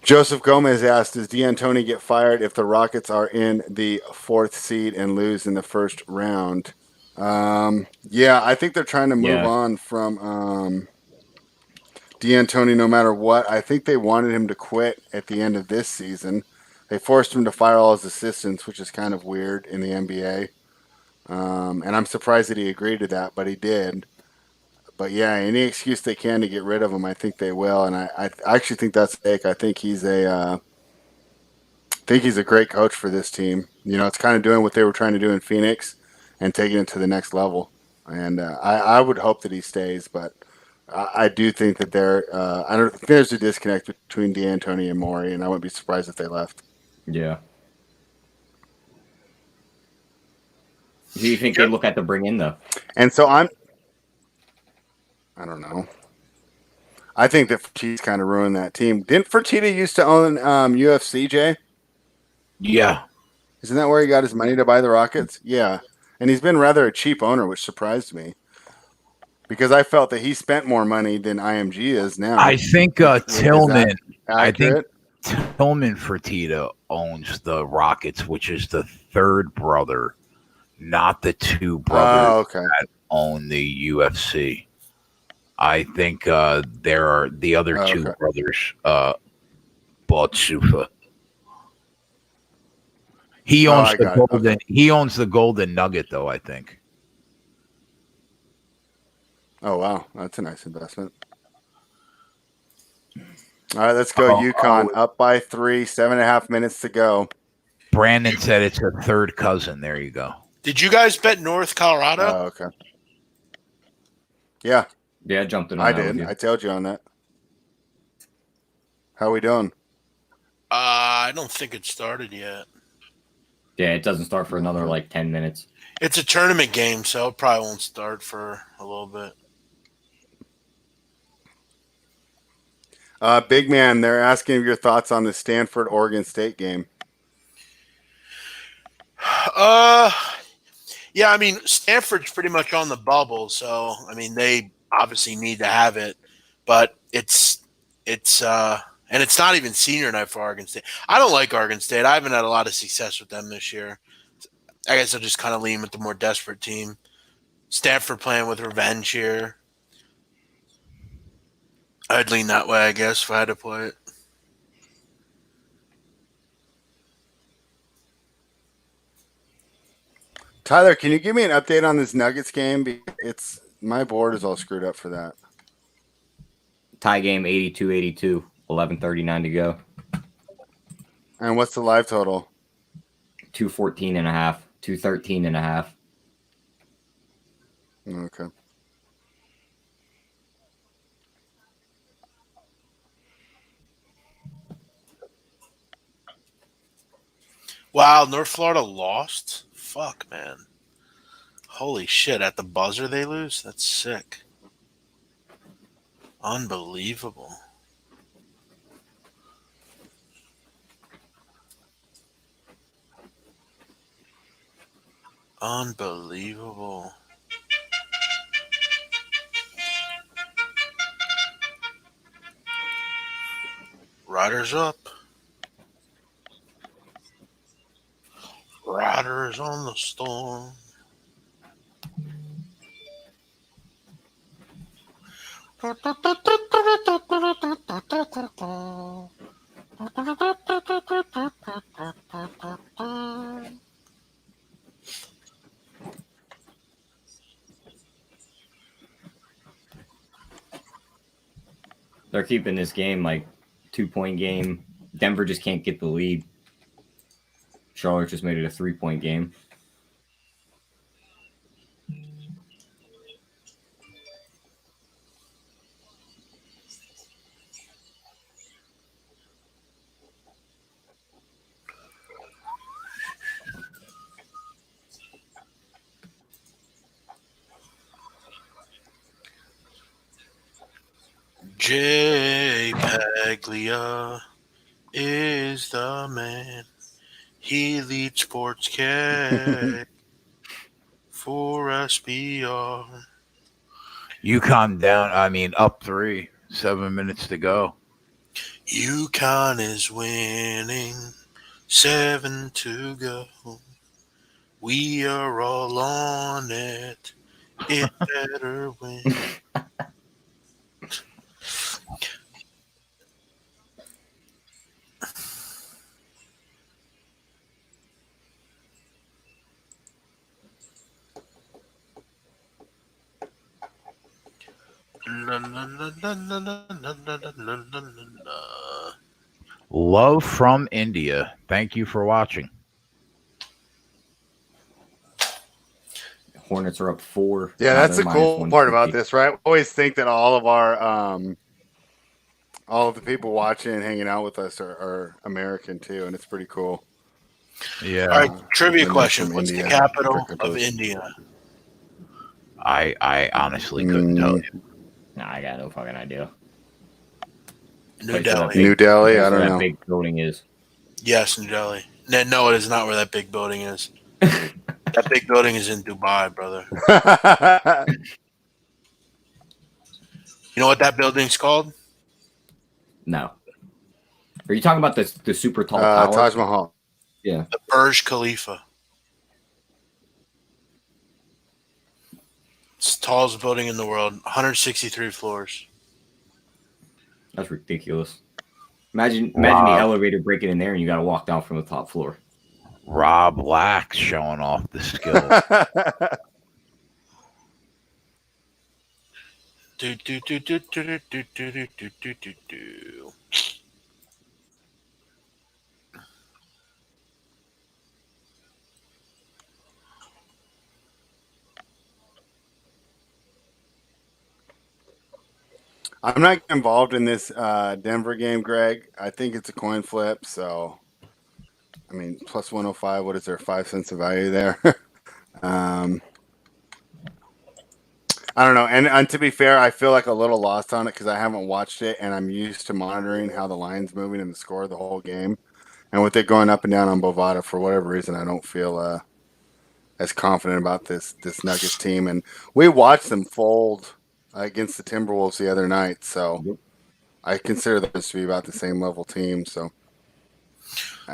Joseph Gomez asked, does D'Antoni get fired if the Rockets are in the 4th seed and lose in the first round? Yeah, I think they're trying to move on from D'Antoni no matter what. I think they wanted him to quit at the end of this season. They forced him to fire all his assistants, which is kind of weird in the NBA. And I'm surprised that he agreed to that, but he did. But yeah, any excuse they can to get rid of him, I think they will. And I actually think that's fake. I think he's a great coach for this team. It's kind of doing what they were trying to do in Phoenix and taking it to the next level. And I would hope that he stays, but I do think that I don't think there's a disconnect between D'Antoni and Morey, and I wouldn't be surprised if they left. Yeah. Who do you think they look at to bring in, though? And so I don't know. I think that Fertitta's kind of ruined that team. Didn't Fertitta used to own UFC, Jay? Yeah. Isn't that where he got his money to buy the Rockets? Yeah. And he's been rather a cheap owner, which surprised me. Because I felt that he spent more money than IMG is now. I think Tillman. I think Tillman Fertitta owns the Rockets, which is the third brother, not the two brothers that own the UFC. I think there are the other two brothers bought Sufa. He owns the Golden. He owns the Golden Nugget, though. I think. Oh wow, that's a nice investment. All right, let's go. UConn up by 3, 7.5 minutes to go. Brandon said it's a third cousin. There you go. Did you guys bet North Colorado? Oh, okay. Yeah. Yeah, I jumped in on I that. did. I told you on that. How we doing? I don't think it started yet. Yeah, it doesn't start for another 10 minutes. It's a tournament game, so it probably won't start for a little bit. Big man, they're asking your thoughts on the Stanford-Oregon State game. Yeah, I mean, Stanford's pretty much on the bubble, so I mean they obviously need to have it, but it's it's and it's not even senior night for Oregon State. I don't like Oregon State. I haven't had a lot of success with them this year. I guess I'll just kind of lean with the more desperate team. Stanford playing with revenge here. I'd lean that way, I guess, if I had to play it. Tyler, can you give me an update on this Nuggets game? It's my board is all screwed up for that. Tie game 82-82, 11:39 to go. And what's the live total? 214.5, 213.5. Okay. Wow, North Florida lost? Fuck, man. Holy shit, at the buzzer they lose? That's sick. Unbelievable. Unbelievable. Riders up. Riders on the storm. They're keeping this game like 2-point game. Denver just can't get the lead. Charlotte just made it a 3-point game. Jay Paglia is the man. He leads Sportsbook for SBR. UConn down. I mean, up 3. 7 minutes to go. UConn is winning. 7 to go. We are all on it. It better win. Love from India. Thank you for watching. Hornets are up 4. Yeah, Now that's the they're cool minus part about 150. this, right? I always think that all of the people watching and hanging out with us are American too, and it's pretty cool. Yeah. All right, trivia They're question. from What's India. the capital Africa of Coast. India? I honestly couldn't tell you. Nah, I got no fucking idea. New Place where that Delhi. big- New Delhi? place I where don't that know. big building is. Yes, New Delhi. No, it is not where that big building is. That big building is in Dubai, brother. You know what that building's called? No. Are you talking about the super tall tower? Taj Mahal. Yeah. The Burj Khalifa. It's the tallest building in the world. 163 floors. That's ridiculous. Imagine Wow. the elevator breaking in there and you got to walk down from the top floor. Rob Lack showing off the skill. Do, do, do, do, do, do, do, do, do, do, do, do. I'm not involved in this Denver game, Greg. I think it's a coin flip. So, I mean, plus 105. What is there? 5 cents of value there. I don't know. And to be fair, I feel like a little lost on it because I haven't watched it, and I'm used to monitoring how the line's moving and the score of the whole game. And with it going up and down on Bovada, for whatever reason, I don't feel as confident about this Nuggets team. And we watched them fold against the Timberwolves the other night. So, I consider them to be about the same level team. So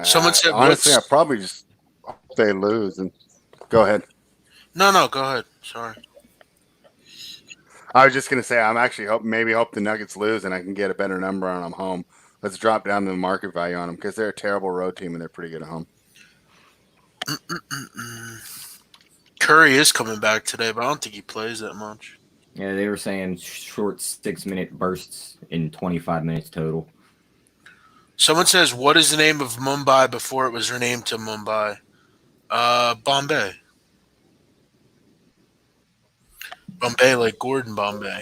Someone said, honestly, I "What's?" probably just hope they lose. And go ahead. No, go ahead. Sorry. I was just gonna say I'm actually hope the Nuggets lose and I can get a better number on them home. Let's drop down the market value on them because they're a terrible road team and they're pretty good at home. Curry is coming back today, but I don't think he plays that much. Yeah, they were saying short 6-minute bursts in 25 minutes total. Someone says, "What is the name of Mumbai before it was renamed to Mumbai?" Bombay. Bombay, like Gordon Bombay.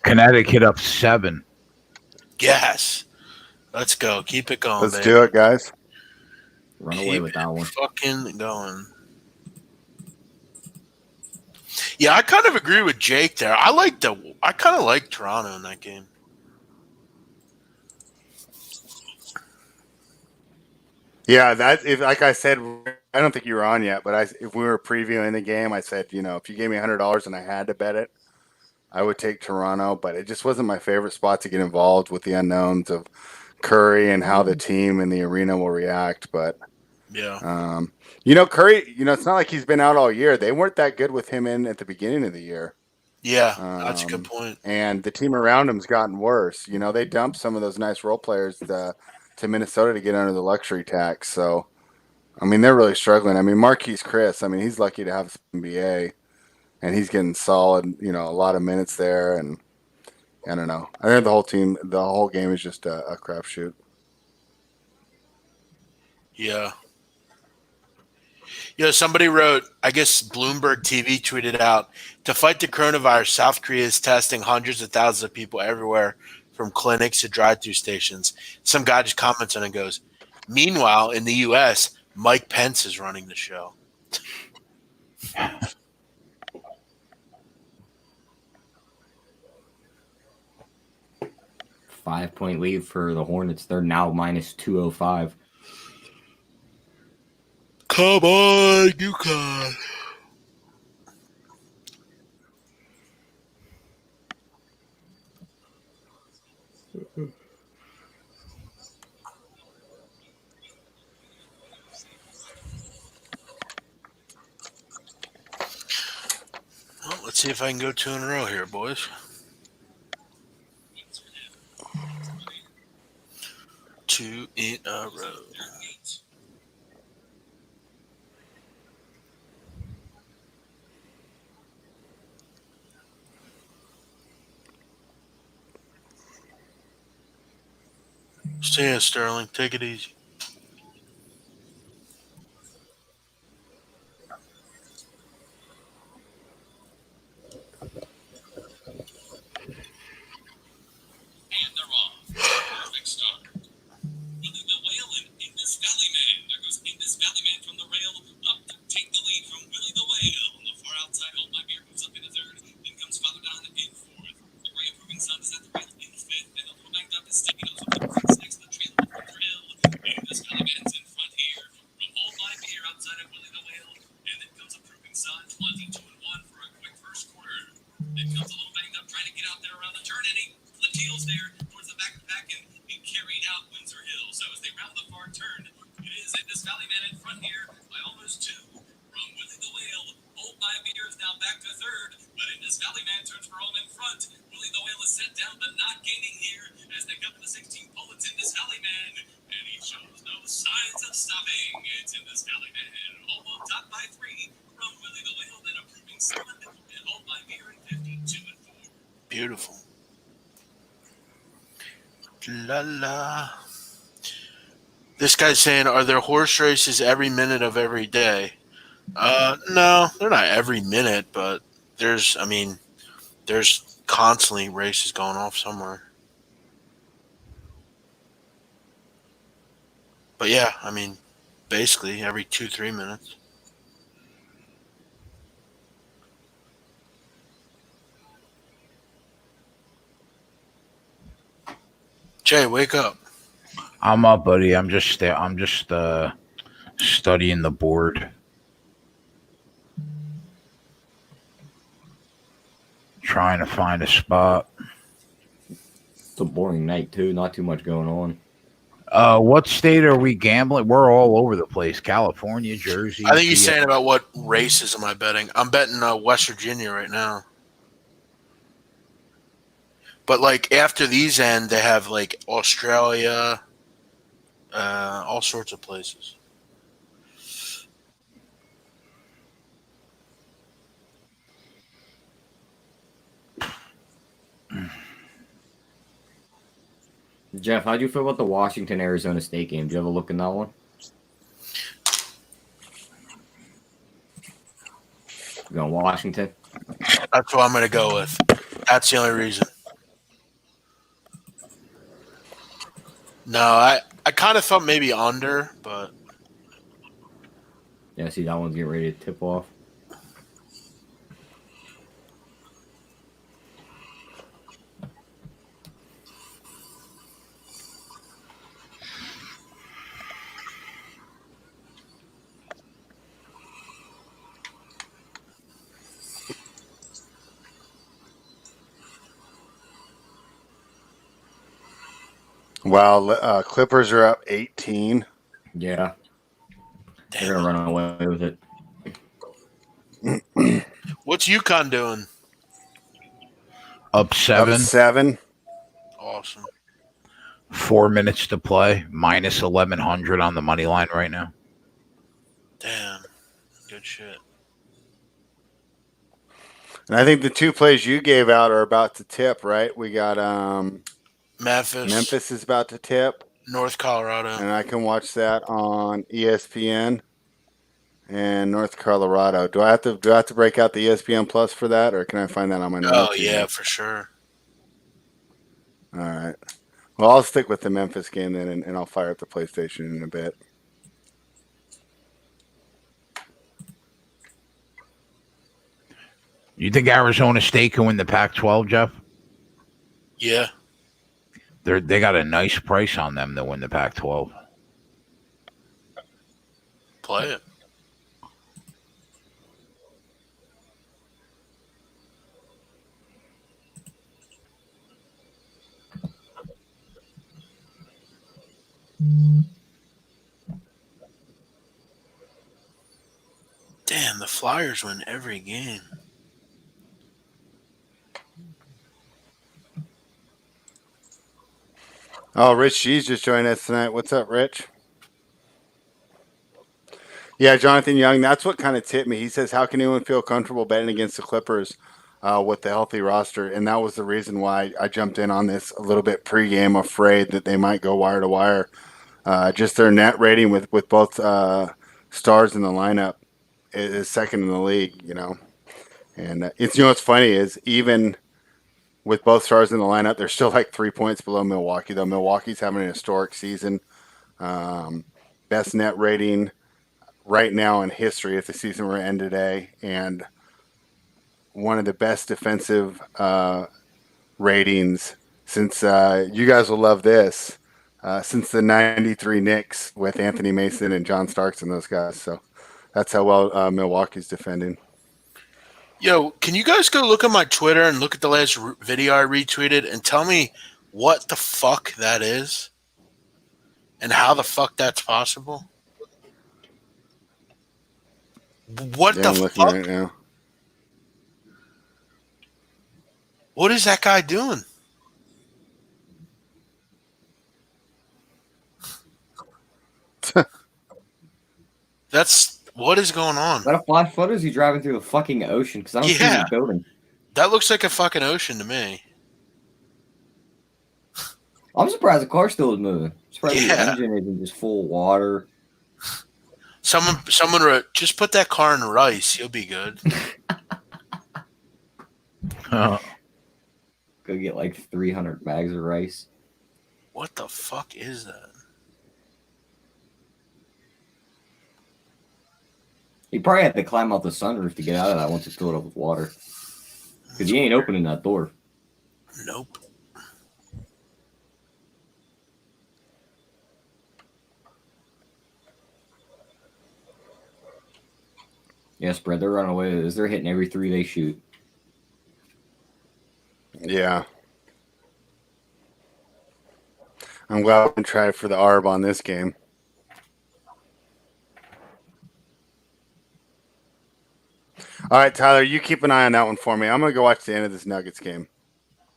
Connecticut up 7. Yes. Let's go. Keep it going, Let's baby. do it, guys. Run away Keep with it that one. fucking going. Yeah, I kind of agree with Jake there. I kind of like Toronto in that game. Yeah, like I said, I don't think you were on yet, but if we were previewing the game, I said, if you gave me $100 and I had to bet it, I would take Toronto, but it just wasn't my favorite spot to get involved with the unknowns of Curry and how the team and the arena will react. But Yeah. Curry, it's not like he's been out all year. They weren't that good with him in at the beginning of the year. Yeah, that's a good point. And the team around him's gotten worse. They dumped some of those nice role players to Minnesota to get under the luxury tax. So, I mean, they're really struggling. I mean, Marquise Chris, I mean, he's lucky to have some NBA, and he's getting solid, a lot of minutes there. And I don't know. I think the whole game is just a crapshoot. Yeah. Somebody wrote, I guess Bloomberg TV tweeted out, to fight the coronavirus, South Korea is testing hundreds of thousands of people everywhere from clinics to drive-through stations. Some guy just comments on it and goes, meanwhile, in the U.S., Mike Pence is running the show. 5-point lead for the Hornets. They're now minus 205. Come on, UConn. Well, let's see if I can go 2 in a row here, boys. 2 in a row. Stay in, Sterling. Take it easy. And they're off. Perfect start. Willie the Whale and Indus Valley Man. There goes Indus Valley Man from the rail up to take the lead from Willie the Whale. On the far outside, Hold My Beer moves up into third. Then comes Father Don in fourth. The Gray Approving Sun is at the rail in fifth. And the little banged up is Sticky Nose up in sixth. The trail of the thrill. Indus Valley Man's in front here. From Hold My Beer outside of Willie the Whale. And then comes Approving Sun, 22-1 for a quick first quarter. Then comes a little banged up trying to get out there around the turn, and he flipped heels there towards the back and he carried out Windsor Hill. So as they round the far turn, it is Indus Valley Man in front here by almost 2 from Willie the Whale. Hold My Beer is now back to third, but Indus Valley Man turns for home in front. Willie the Whale is set down, but not gaining here as they come to the 16 pole. It's Indus Valley Man, and he shows no signs of stopping. It's Indus Valley Man, home on top by 3 from Willie the Whale, then Approving Sun, and Hold My Beer in 52-4. Beautiful. La la. This guy's saying, are there horse races every minute of every day? No, they're not every minute, but there's constantly races going off somewhere. But yeah, basically every 2-3 minutes. Jay, wake up. I'm up, buddy. I'm just studying the board. Trying to find a spot. It's a boring night too. Not too much going on. What state are we gambling? We're all over the place. California, Jersey. I think he's saying about what races am I betting. I'm betting West Virginia right now. But like after these end, they have like Australia, all sorts of places. Jeff, how'd you feel about the Washington-Arizona State game? Did you ever look in that one? You going Washington? That's what I'm going to go with. That's the only reason. No, I kind of thought maybe under, but Yeah, see, that one's getting ready to tip off. Wow, Clippers are up 18. Yeah. They're going to run away with it. What's UConn doing? Up 7. Up 7. Awesome. 4 minutes to play. Minus 1100 on the money line right now. Damn. Good shit. And I think the 2 plays you gave out are about to tip, right? We got Memphis is about to tip. North Colorado. And I can watch that on ESPN and North Colorado. Do I have to break out the ESPN Plus for that, or can I find that on my notes? Oh yeah, for sure. All right. Well, I'll stick with the Memphis game then, and I'll fire up the PlayStation in a bit. You think Arizona State can win the Pac-12, Jeff? Yeah. They got a nice price on them to win the Pac-12. Play it. Damn, the Flyers win every game. Oh, Rich G's just joined us tonight. What's up, Rich? Yeah, Jonathan Young, that's what kind of tipped me. He says, how can anyone feel comfortable betting against the Clippers with the healthy roster? And that was the reason why I jumped in on this a little bit pregame, afraid that they might go wire to wire. Just their net rating with both stars in the lineup is second in the league, you know. And it's, you know, what's funny is even with both stars in the lineup, they're still like 3 points below Milwaukee, though. Milwaukee's having an historic season. Best net rating right now in history if the season were to end today, and one of the best defensive ratings since you guys will love this, since the 93 Knicks with Anthony Mason and John Starks and those guys. So that's how well Milwaukee's defending. Yo, can you guys go look at my Twitter and look at the last video I retweeted and tell me what the fuck that is and how the fuck that's possible? What Yeah, the I'm looking fuck? right now. What is that guy doing? What is going on? Is that a 5-footer? Is he driving through the fucking ocean? Because I don't see Yeah. his building. That looks like a fucking ocean to me. I'm surprised the car still is moving. I'm surprised the Yeah. engine isn't just full of water. Someone wrote, just put that car in rice. You'll be good. Oh. Go get like 300 bags of rice. What the fuck is that? He probably had to climb out the sunroof to get out of that once it's filled up with water. Because he ain't opening that door. Nope. Yeah, spread. They're running away with this. They're hitting every three they shoot. Yeah. I'm glad we tried for the ARB on this game. All right, Tyler, you keep an eye on that one for me. I'm going to go watch the end of this Nuggets game.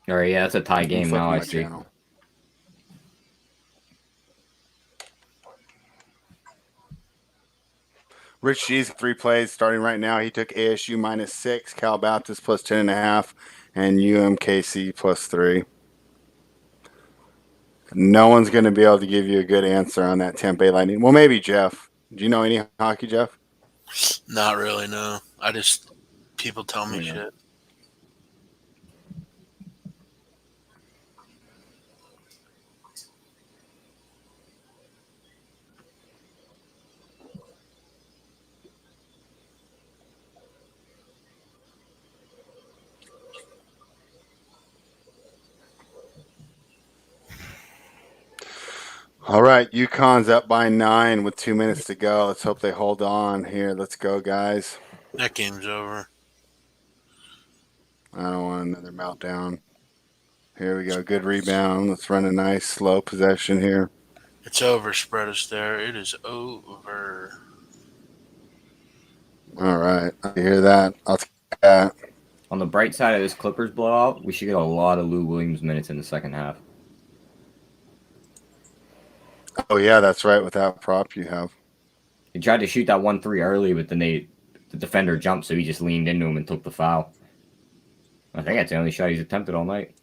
All right, yeah, that's a tie I'm game flipping now. I my see. channel. Rich G's 3 plays starting right now. He took ASU -6, Cal Baptist plus 10.5, and UMKC plus 3. No one's going to be able to give you a good answer on that Tampa Bay Lightning. Well, maybe Jeff. Do you know any hockey, Jeff? Not really, no. I just people tell me Yeah. shit. All right, UConn's up by 9 with 2 minutes to go. Let's hope they hold on here. Let's go, guys. That game's over. I don't want another meltdown. Here we go. Good rebound. Let's run a nice slow possession here. It's over, spread us there. It is over. All right. I hear that. I'll take that. On the bright side of this Clippers blowout, we should get a lot of Lou Williams minutes in the second half. Oh, yeah, that's right. With that prop you have. He tried to shoot that 1-3 early, but then the defender jumped, so he just leaned into him and took the foul. I think that's the only shot he's attempted all night.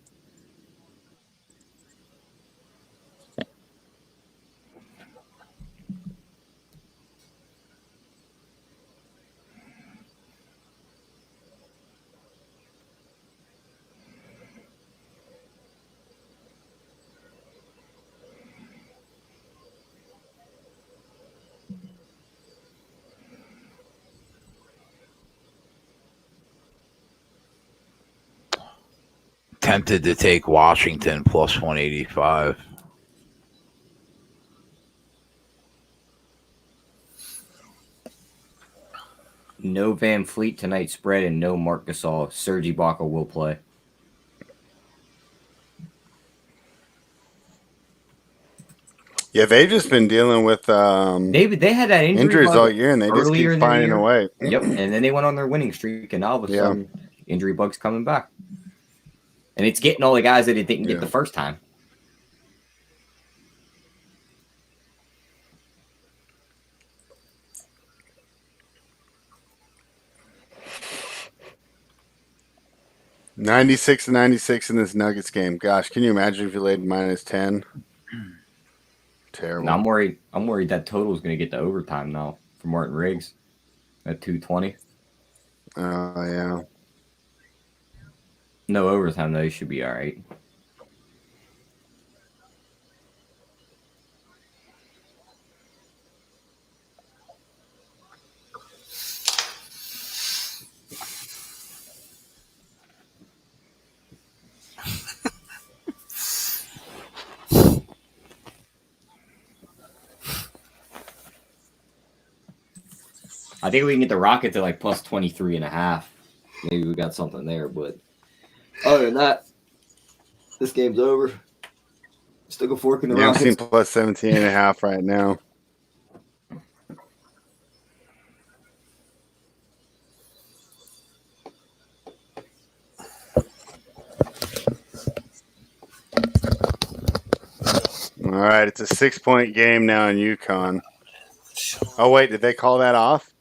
Tempted to take Washington plus 185. No Van Fleet tonight spread and no Marc Gasol. Serge Ibaka will play. Yeah, they've just been dealing with They had that injuries all year, and they just earlier keep in their finding year. a way. Yep, and then they went on their winning streak, and now all of a Yeah. sudden, injury bug's coming back. And it's getting all the guys that it didn't get Yeah. the first time. -96 in this Nuggets game. Gosh, can you imagine if you laid -10? Terrible. Now I'm worried that total is going to get to overtime now for Martin Riggs at 220. Oh, yeah. No overtime though. He should be all right. I think we can get the Rockets at like plus 23.5. Maybe we got something there, but other than that, this game's over. Stick a fork in the Yeah, I'm seeing Rockets. plus 17.5 right now. All right, it's a 6-point game now in UConn. Oh, wait, did they call that off?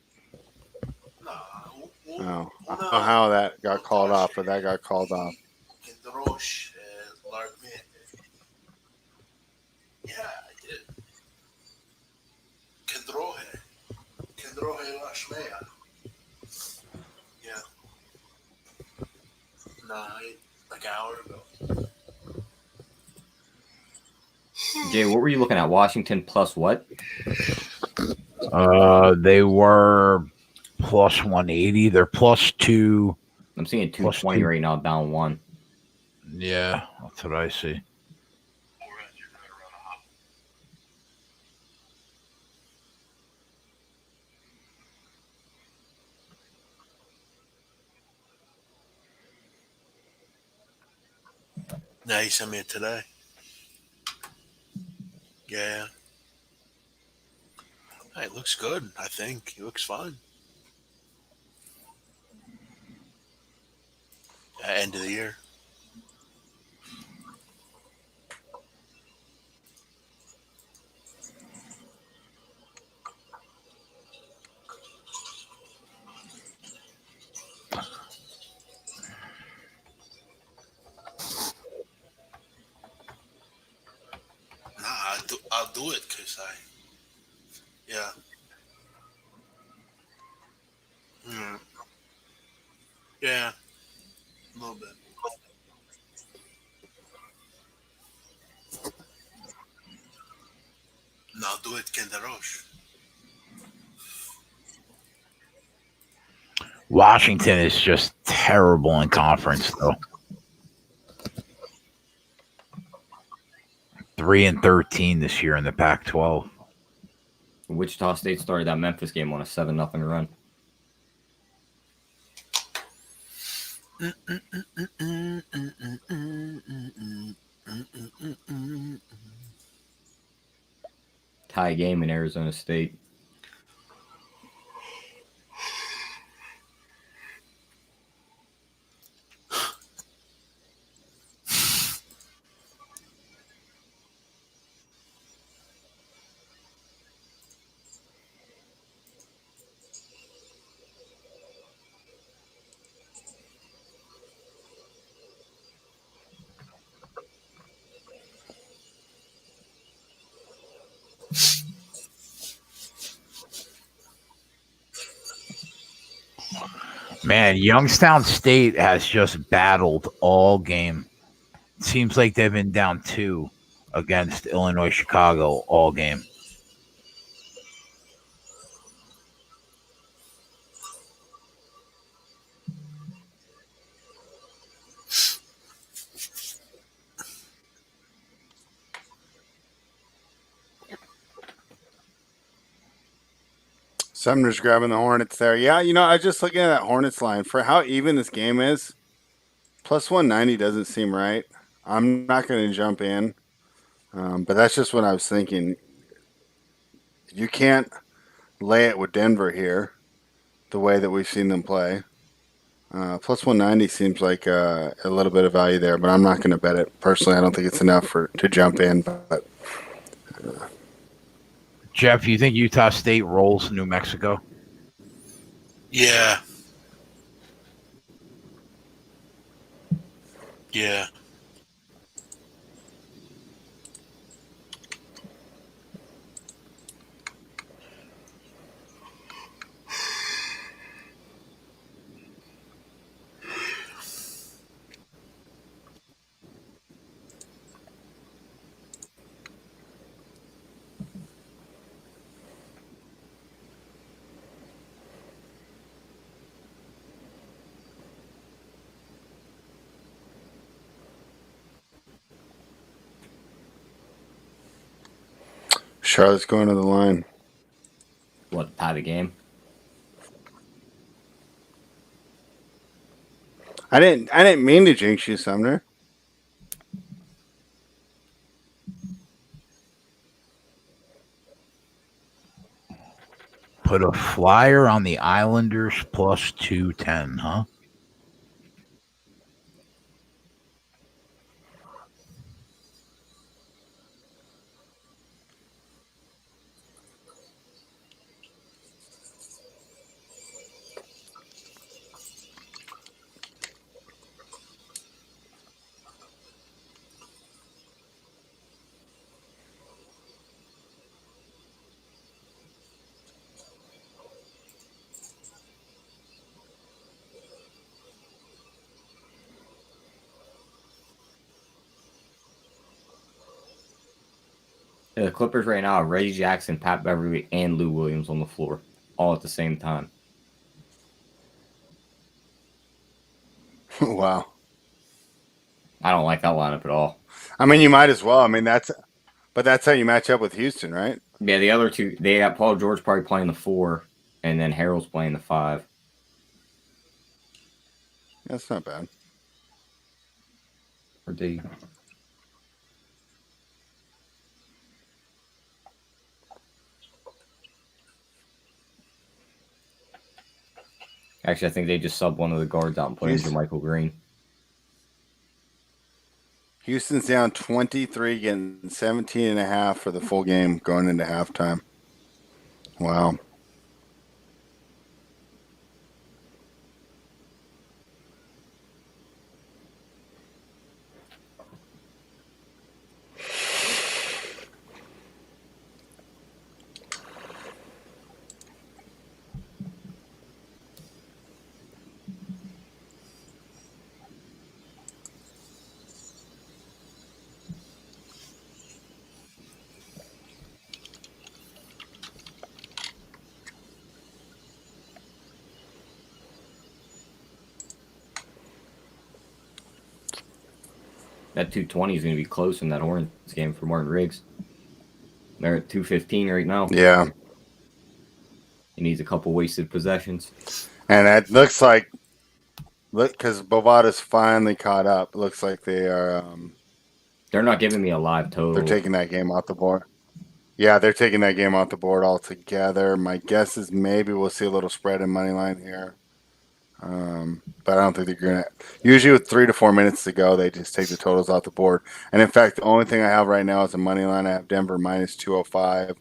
Oh, I don't know how that got called off, but that got called off. Yeah, I did. Kendrohe Lashmea. Yeah. Like an hour ago. Jay, what were you looking at? Washington plus what? They were plus 180. They're plus 2. I'm seeing Plus 220 two. right now, down 1. Yeah, that's what I see. Yeah, he sent me it today. Yeah. Hey, it looks good, I think. He looks fine. End of the year. Nah, I'll do it because yeah. Mm, yeah, a little bit. No, I'll do it, Kendarosh. Washington is just terrible in conference, though. 3-13 this year in the Pac-12. Wichita State started that Memphis game on a 7-0 run. Tie game in Arizona State. Man, Youngstown State has just battled all game. Seems like they've been down 2 against Illinois Chicago all game. Sumner's grabbing the Hornets there. Yeah, I was just looking at that Hornets line. For how even this game is, plus 190 doesn't seem right. I'm not going to jump in, but that's just what I was thinking. You can't lay it with Denver here the way that we've seen them play. Plus 190 seems like a little bit of value there, but I'm not going to bet it. Personally, I don't think it's enough to jump in. But Jeff, you think Utah State rolls New Mexico? Yeah. Yeah. Charlotte's going to the line. What, tie the game? I didn't mean to jinx you, Sumner. Put a flyer on the Islanders plus 210, huh? Yeah, the Clippers right now have Reggie Jackson, Pat Beverly, and Lou Williams on the floor all at the same time. Wow. I don't like that lineup at all. I mean, you might as well. I mean, that's how you match up with Houston, right? Yeah, the other two, they got Paul George probably playing the 4, and then Harold's playing the 5. That's not bad. Or D. Actually, I think they just subbed one of the guards out and put in Jermichael Green. Houston's down 23, getting 17.5 for the full game going into halftime. Wow. That 220 is going to be close in that Hornets game for Martin Riggs. They're at 215 right now. Yeah. He needs a couple wasted possessions. And it looks like, because Bovada's finally caught up. It looks like they are. They're not giving me a live total. They're taking that game off the board. Yeah, they're taking that game off the board altogether. My guess is maybe we'll see a little spread in money line here. But I don't think they're going to. Usually with 3 to 4 minutes to go, they just take the totals off the board. And in fact, the only thing I have right now is a money line. I have Denver minus 205,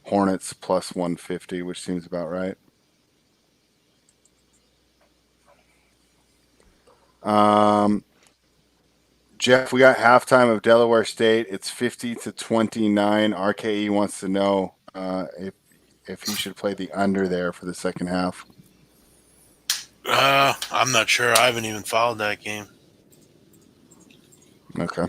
Hornets plus 150, which seems about right. Jeff, we got halftime of Delaware State. It's 50-29. RKE wants to know if he should play the under there for the second half. I'm not sure. I haven't even followed that game. Okay.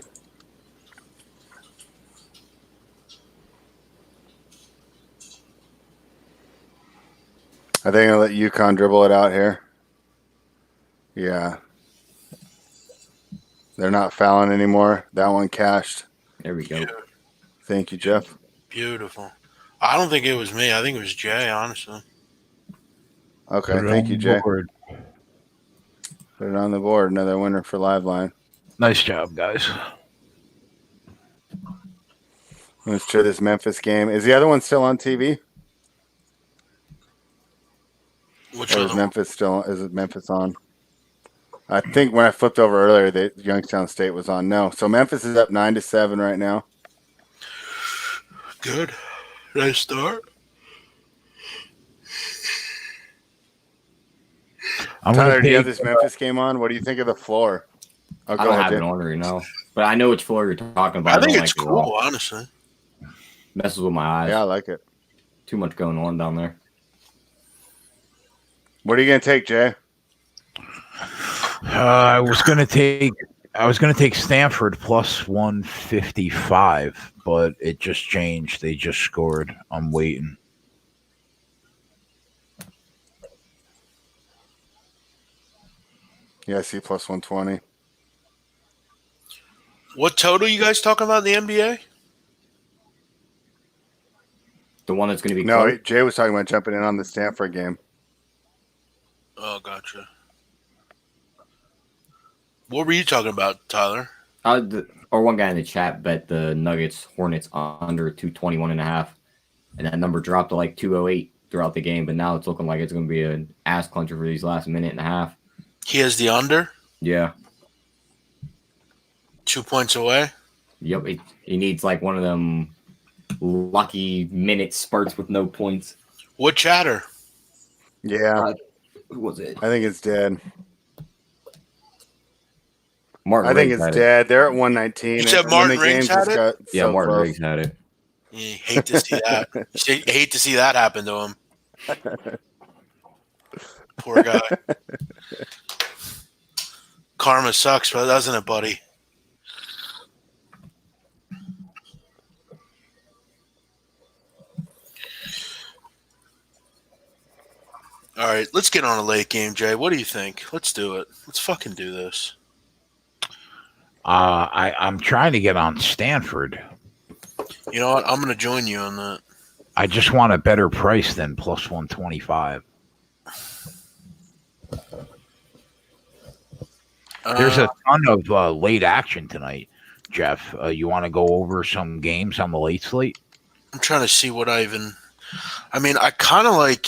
I think I'll let UConn dribble it out here. Yeah. They're not fouling anymore. That one cashed. There we go. Thank you, Jeff. Beautiful. I don't think it was me. I think it was Jay, honestly. Okay, thank you, Jay. Put it on the board. Another winner for Liveline. Nice job, guys. Let's try this Memphis game. Is the other one still on TV? Which or other is Memphis still? Is it Memphis on? I think when I flipped over earlier, Youngstown State was on. No, so Memphis is up 9-7 right now. Good. Nice start. Tyler, do you have this Memphis game on? What do you think of the floor? I don't have an order, but I know which floor you're talking about. I think it's cool, honestly. Messes with my eyes. Yeah, I like it. Too much going on down there. What are you gonna take, Jay? I was gonna take Stanford plus 155, but it just changed. They just scored. I'm waiting. Yeah, I see plus 120. What total you guys talking about in the NBA? The one that's going to be no. Jay was talking about jumping in on the Stanford game. Oh, gotcha. What were you talking about, Tyler? Or one guy in the chat bet the Nuggets Hornets under 221.5, and that number dropped to like 208 throughout the game. But now it's looking like it's going to be an ass clincher for these last minute and a half. He has the under? Yeah. 2 points away? Yep. He needs like one of them lucky minute spurts with no points. What chatter? Yeah. Who was it? I think it's dead. Martin I think it's dead. They're at 119. You said Martin Riggs had it? Yeah, Martin Riggs had it. You hate to see that. You hate to see that happen to him. Poor guy. Karma sucks, doesn't it, buddy? All right, let's get on a late game, Jay. What do you think? Let's do it. Let's fucking do this. I'm trying to get on Stanford. You know what? I'm going to join you on that. I just want a better price than plus 125. There's a ton of late action tonight, Jeff. You want to go over some games on the late slate? I'm trying to see what I mean, I kind of like.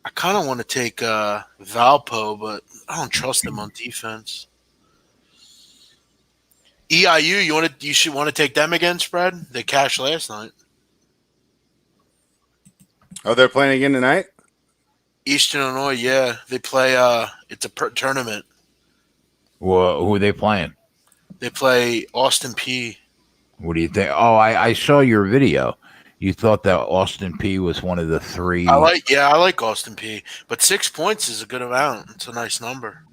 I kind of want to take Valpo, but I don't trust him on defense. EIU, you should want to take them again, spread. They cashed last night. Oh, they're playing again tonight? Eastern Illinois, yeah, they play. It's a tournament. Well, who are they playing? They play Austin P. What do you think? Oh, I saw your video. You thought that Austin P was one of the three. I like Austin P. But 6 points is a good amount. It's a nice number.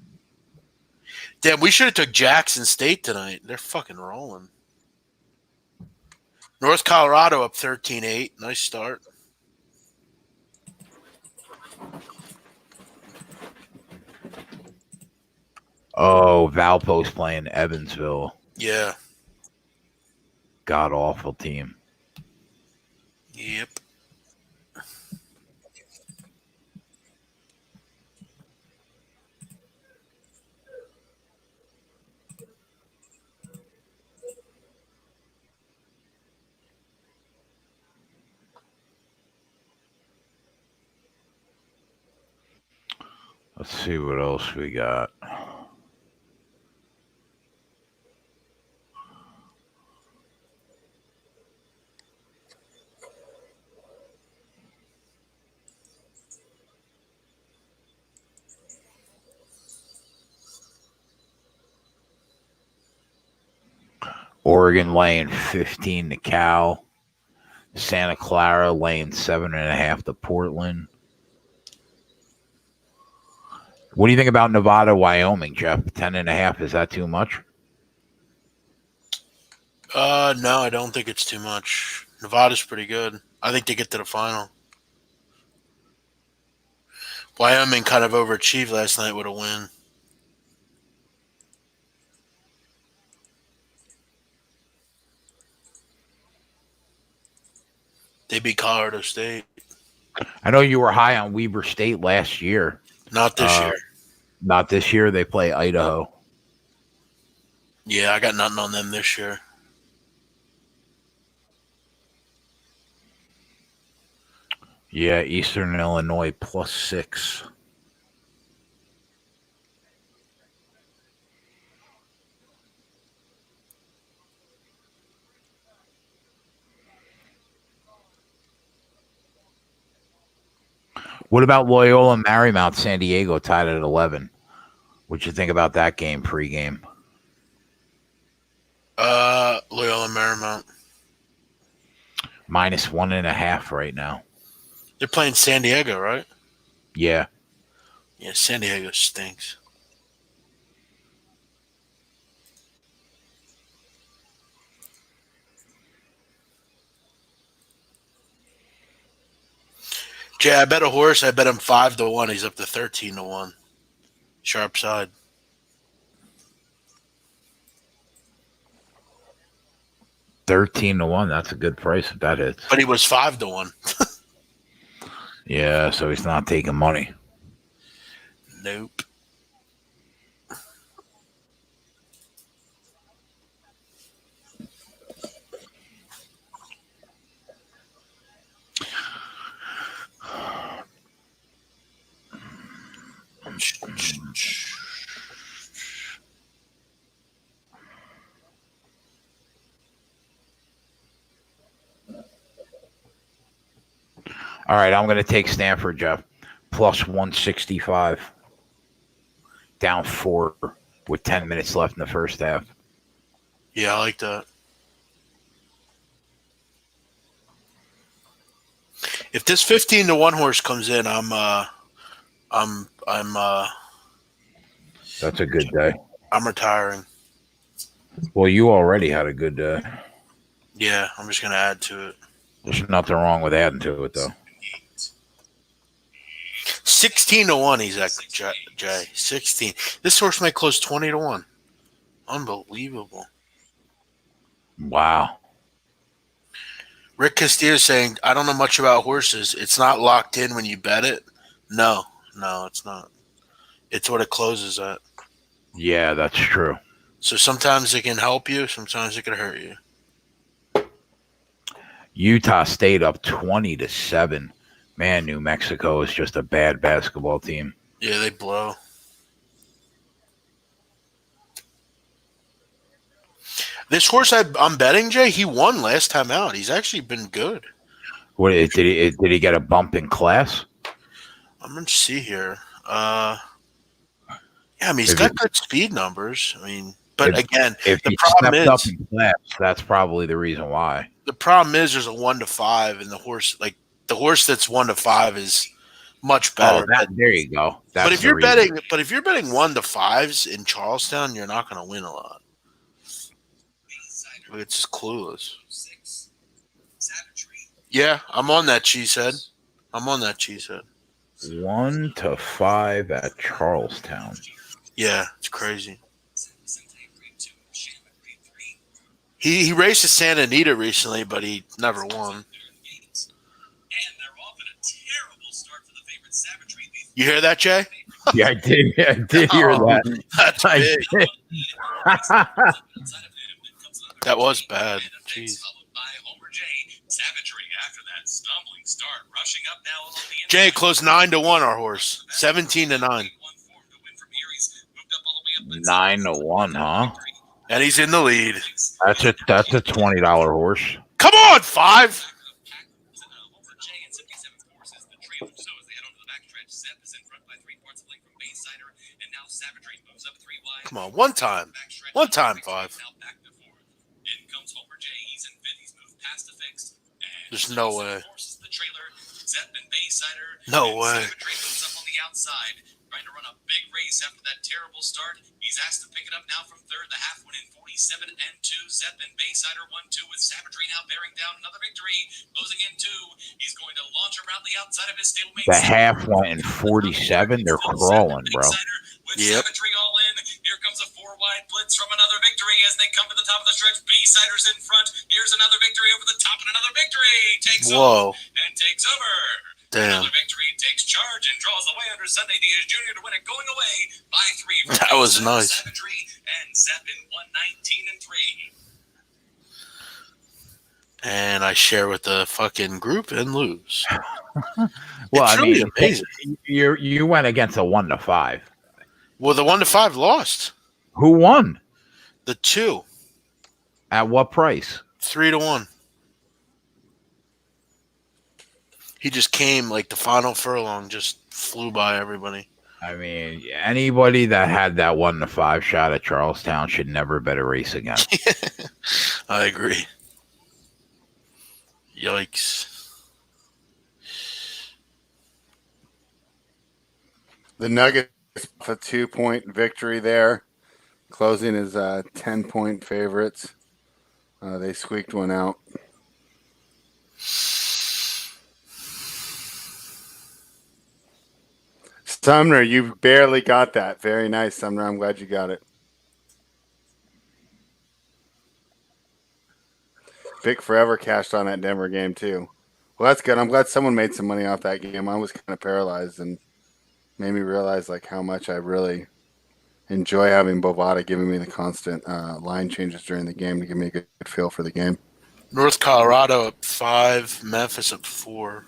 Damn, we should have took Jackson State tonight. They're fucking rolling. North Colorado up 13-8. Nice start. Oh, Valpo's playing Evansville. Yeah. God awful team. Yep. Let's see what else we got. Oregon laying 15 to Cal. Santa Clara laying 7.5 to Portland. What do you think about Nevada, Wyoming, Jeff? 10.5, is that too much? No, I don't think it's too much. Nevada's pretty good. I think they get to the final. Wyoming kind of overachieved last night with a win. They beat Colorado State. I know you were high on Weber State last year. Not this year. Not this year. They play Idaho. Yeah, I got nothing on them this year. Yeah, Eastern Illinois +6. What about Loyola Marymount, San Diego tied at 11? What'd you think about that game pregame? Loyola Marymount. -1.5 right now. They're playing San Diego, right? Yeah. Yeah, San Diego stinks. Jay, I bet a horse. I bet him 5-1. He's up to 13-1. Sharp side. $13-1. That's a good price if that hits. But he was 5-1. Yeah, so he's not taking money. Nope. All right, I'm going to take Stanford, Jeff. +165. Down 4 with 10 minutes left in the first half. Yeah, I like that. If this 15-1 horse comes in, That's a good day. I'm retiring. Well, you already had a good day. Yeah, I'm just gonna add to it. There's nothing wrong with adding to it, though. 16-1, exactly, Jay. 16. This horse might close 20-1. Unbelievable. Wow. Rick Castillo saying, I don't know much about horses. It's not locked in when you bet it. No, it's not. It's what it closes at. Yeah, that's true. So sometimes it can help you. Sometimes it can hurt you. Utah State up 20-7. Man, New Mexico is just a bad basketball team. Yeah, they blow. This horse I'm betting, Jay, he won last time out. He's actually been good. What did he get a bump in class? I'm going to see here. Yeah, I mean, he's If got it- good speed numbers. I mean, but If- again, If the he problem stepped up is in class, that's probably the reason why. there's a 1 to 5, and the horse that's 1 to 5 is much better. There you go. That's But if the you're reason. betting 1 to 5s in Charlestown, you're not going to win a lot. It's just clueless. Yeah, I'm on that cheesehead. 1 to 5 at Charlestown. Yeah, it's crazy. He raced at Santa Anita recently, but he never won. You hear that, Jay? Yeah, I did. I did hear that. That's I big. did. That was bad. Jeez. Jay closed 9-1. Our horse 17-9, 9-1, huh? and he's in the lead. That's a $20 horse. Come on, 5. Come on, one time, 5. There's no way. No way. Trying to run a big race after that terrible start. He's asked to pick it up now from third. The half went in 47-2. Zepp and Baysider 1-2 with Savagery now bearing down another victory. Closing in 2. He's going to launch around the outside of his stablemate. The half went in 47. They're crawling, bro. Yep. Savagery all in. Here comes a 4-wide blitz from another victory as they come to the top of the stretch. Baysider's in front. Here's another victory over the top and another victory. Takes over. Damn. Another victory takes charge and draws away under Sunday Diaz Jr. to win it going away by 3. That was nice. Savagery and Zepp in 119-3. And I share with the fucking group and lose. Well, It's I really mean, amazing. you went against a 1 to 5. Well, the 1 to 5 lost. Who won? The 2, At what price? 3-1. He just came like the final furlong, just flew by everybody. I mean, anybody that had that 1 to 5 shot at Charlestown should never bet a race again. I agree. Yikes. The Nuggets a 2-point victory there. Closing is 10-point favorites. They squeaked one out. Sumner, you barely got that. Very nice, Sumner. I'm glad you got it. Vic Forever cashed on that Denver game, too. Well, that's good. I'm glad someone made some money off that game. I was kind of paralyzed and made me realize like how much I really enjoy having Bovada giving me the constant line changes during the game to give me a good feel for the game. North Colorado up 5, Memphis up 4.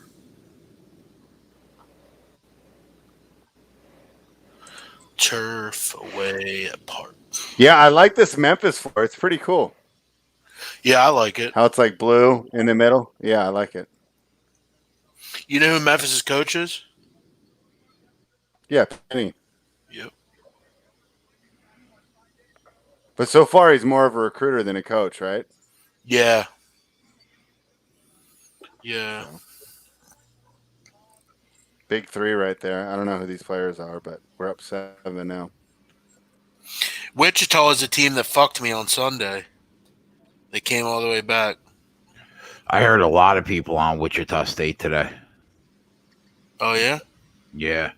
Turf away at Park. Yeah, I like this Memphis floor. It's pretty cool. Yeah, I like it. How it's like blue in the middle. Yeah, I like it. You know who Memphis' coach is? Yeah, Penny. Yep. But so far, he's more of a recruiter than a coach, right? Yeah. Yeah. Big 3 right there. I don't know who these players are, but we're up 7 now. Wichita is a team that fucked me on Sunday. They came all the way back. I heard a lot of people on Wichita State today. Oh, yeah? Yeah.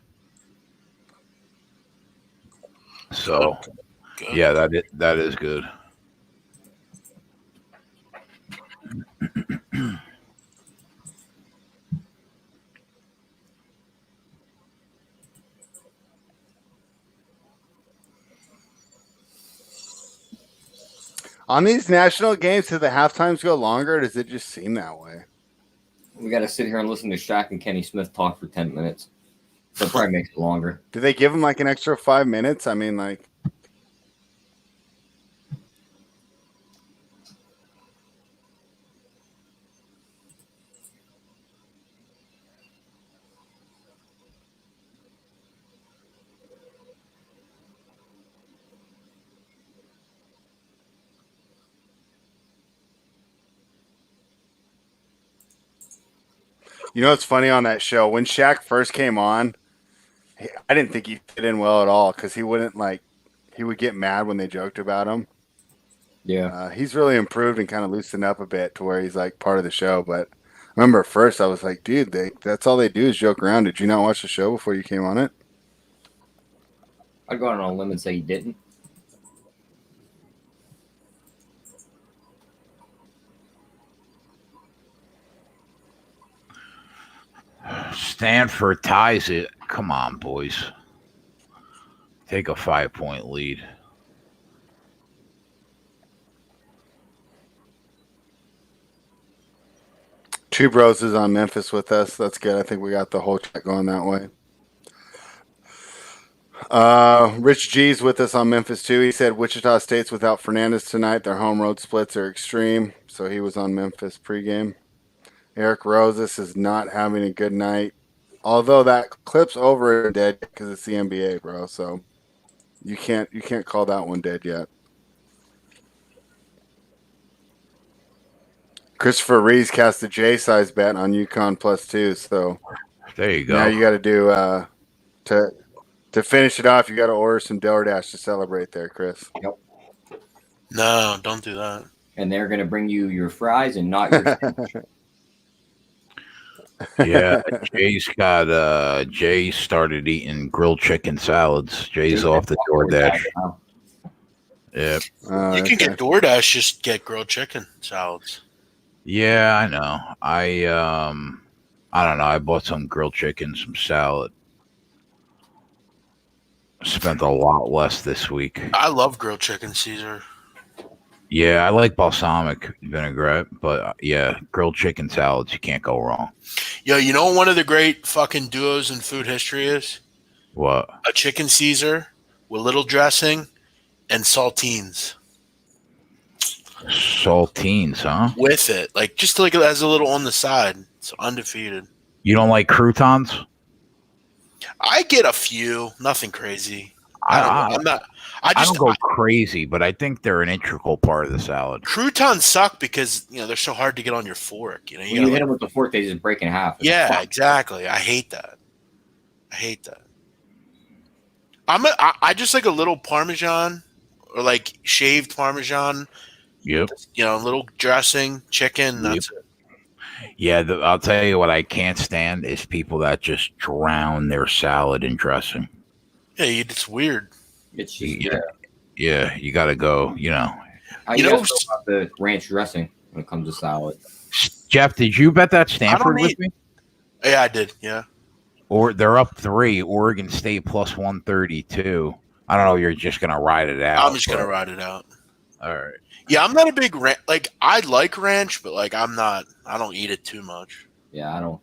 So, Good. yeah, that is good. On these national games, do the half times go longer, or does it just seem that way? We got to sit here and listen to Shaq and Kenny Smith talk for 10 minutes. That probably makes it longer. Do they give him like an extra 5 minutes? I mean, like. You know what's funny on that show? When Shaq first came on, I didn't think he fit in well at all because he would get mad when they joked about him. Yeah. He's really improved and kind of loosened up a bit to where he's like part of the show. But I remember at first I was like, dude, that's all they do is joke around. Did you not watch the show before you came on it? I'd go out on a limb and say he didn't. Stanford ties it. Come on, boys. Take a 5-point lead. Two Bros is on Memphis with us. That's good. I think we got the whole chat going that way. Rich G's with us on Memphis too. He said Wichita State's without Fernandez tonight. Their home road splits are extreme. So he was on Memphis pregame. Eric Roses is not having a good night. Although that clip's over and dead because it's the NBA, bro. So you can't call that one dead yet. Christopher Reeves cast a J-size bet on UConn +2. So there you go. Now you got to do to finish it off. You got to order some DoorDash to celebrate there, Chris. Yep. No, don't do that. And they're going to bring you your fries and not your Yeah, Jay started eating grilled chicken salads. Jay's off the DoorDash. Yeah. You can get DoorDash, just get grilled chicken salads. Yeah, I know. I don't know. I bought some grilled chicken, some salad. Spent a lot less this week. I love grilled chicken, Caesar. Yeah, I like balsamic vinaigrette, but yeah, grilled chicken salads, you can't go wrong. Yo, you know what one of the great fucking duos in food history is? What? A chicken Caesar with little dressing and saltines. Saltines, huh? With it. Like, just like as a little on the side. It's undefeated. You don't like croutons? I get a few. Nothing crazy. I don't go crazy, but I think they're an integral part of the salad. Croutons suck because they're so hard to get on your fork. You when you hit them with the fork, they just break in half. Yeah, exactly. I hate that. I just like a little Parmesan or like shaved Parmesan. Yep. Little dressing, chicken. That's it. Yeah, I'll tell you what I can't stand is people that just drown their salad in dressing. Yeah, it's weird. It's just, yeah, you got to go, How you know about the ranch dressing when it comes to salad? Jeff, did you bet that Stanford with me? Yeah, I did, yeah. Or they're up 3, Oregon State plus 132. I don't know, you're just going to ride it out. I'm just going to ride it out. All right. Yeah, I'm not a big ranch. Like, I like ranch, but like I don't eat it too much. Yeah, I don't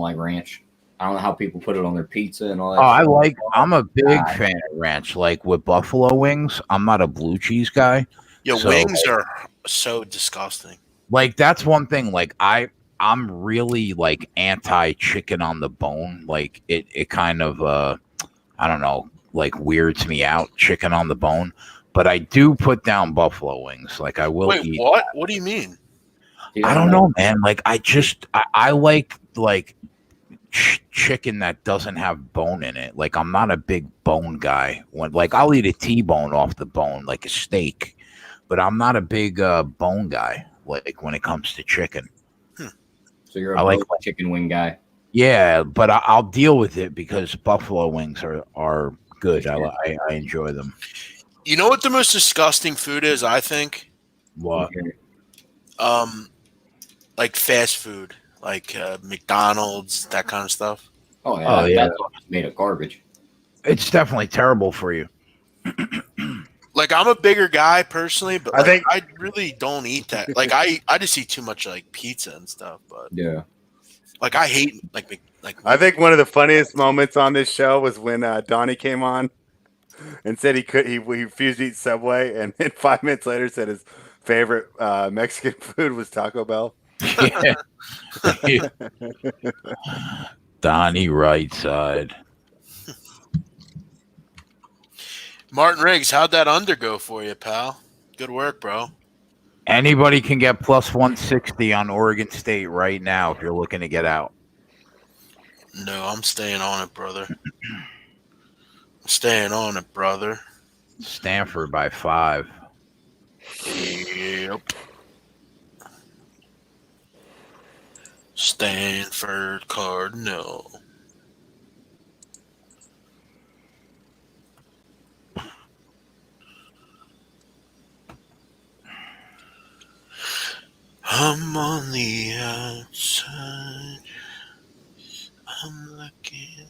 like ranch. I don't know how people put it on their pizza and all that. I'm a big fan of ranch. Like with buffalo wings, I'm not a blue cheese guy. Yeah, wings are so disgusting. Like that's one thing. Like I'm really like anti chicken on the bone. Like it kind of I don't know, like weirds me out, chicken on the bone. But I do put down buffalo wings. Like I will eat. What? That. What do you mean? I don't know, man. Like I like chicken that doesn't have bone in it. Like I'm not a big bone guy. I'll eat a T-bone off the bone, like a steak, but I'm not a big bone guy. Like when it comes to chicken. So you're a chicken wing guy. Yeah, but I'll deal with it because buffalo wings are good. I enjoy them. You know what the most disgusting food is? I think. What? Like fast food. Like McDonald's, that kind of stuff. Oh yeah, that's all made of garbage. It's definitely terrible for you. Like Like I'm a bigger guy personally, but I like, think- I really don't eat that. Like I just eat too much like pizza and stuff. But Yeah. like I hate like I think one of the funniest moments on this show was when Donnie came on and said he refused to eat Subway, and then 5 minutes later said his favorite Mexican food was Taco Bell. Yeah. Donnie right side. Martin Riggs. How'd that under go for you, pal? Good work, bro. Anybody can get plus 160 on Oregon State right now if you're looking to get out. No, I'm staying on it, brother. I'm staying on it, brother. Stanford by 5. Yep. Stanford Cardinal. I'm on the outside. I'm looking.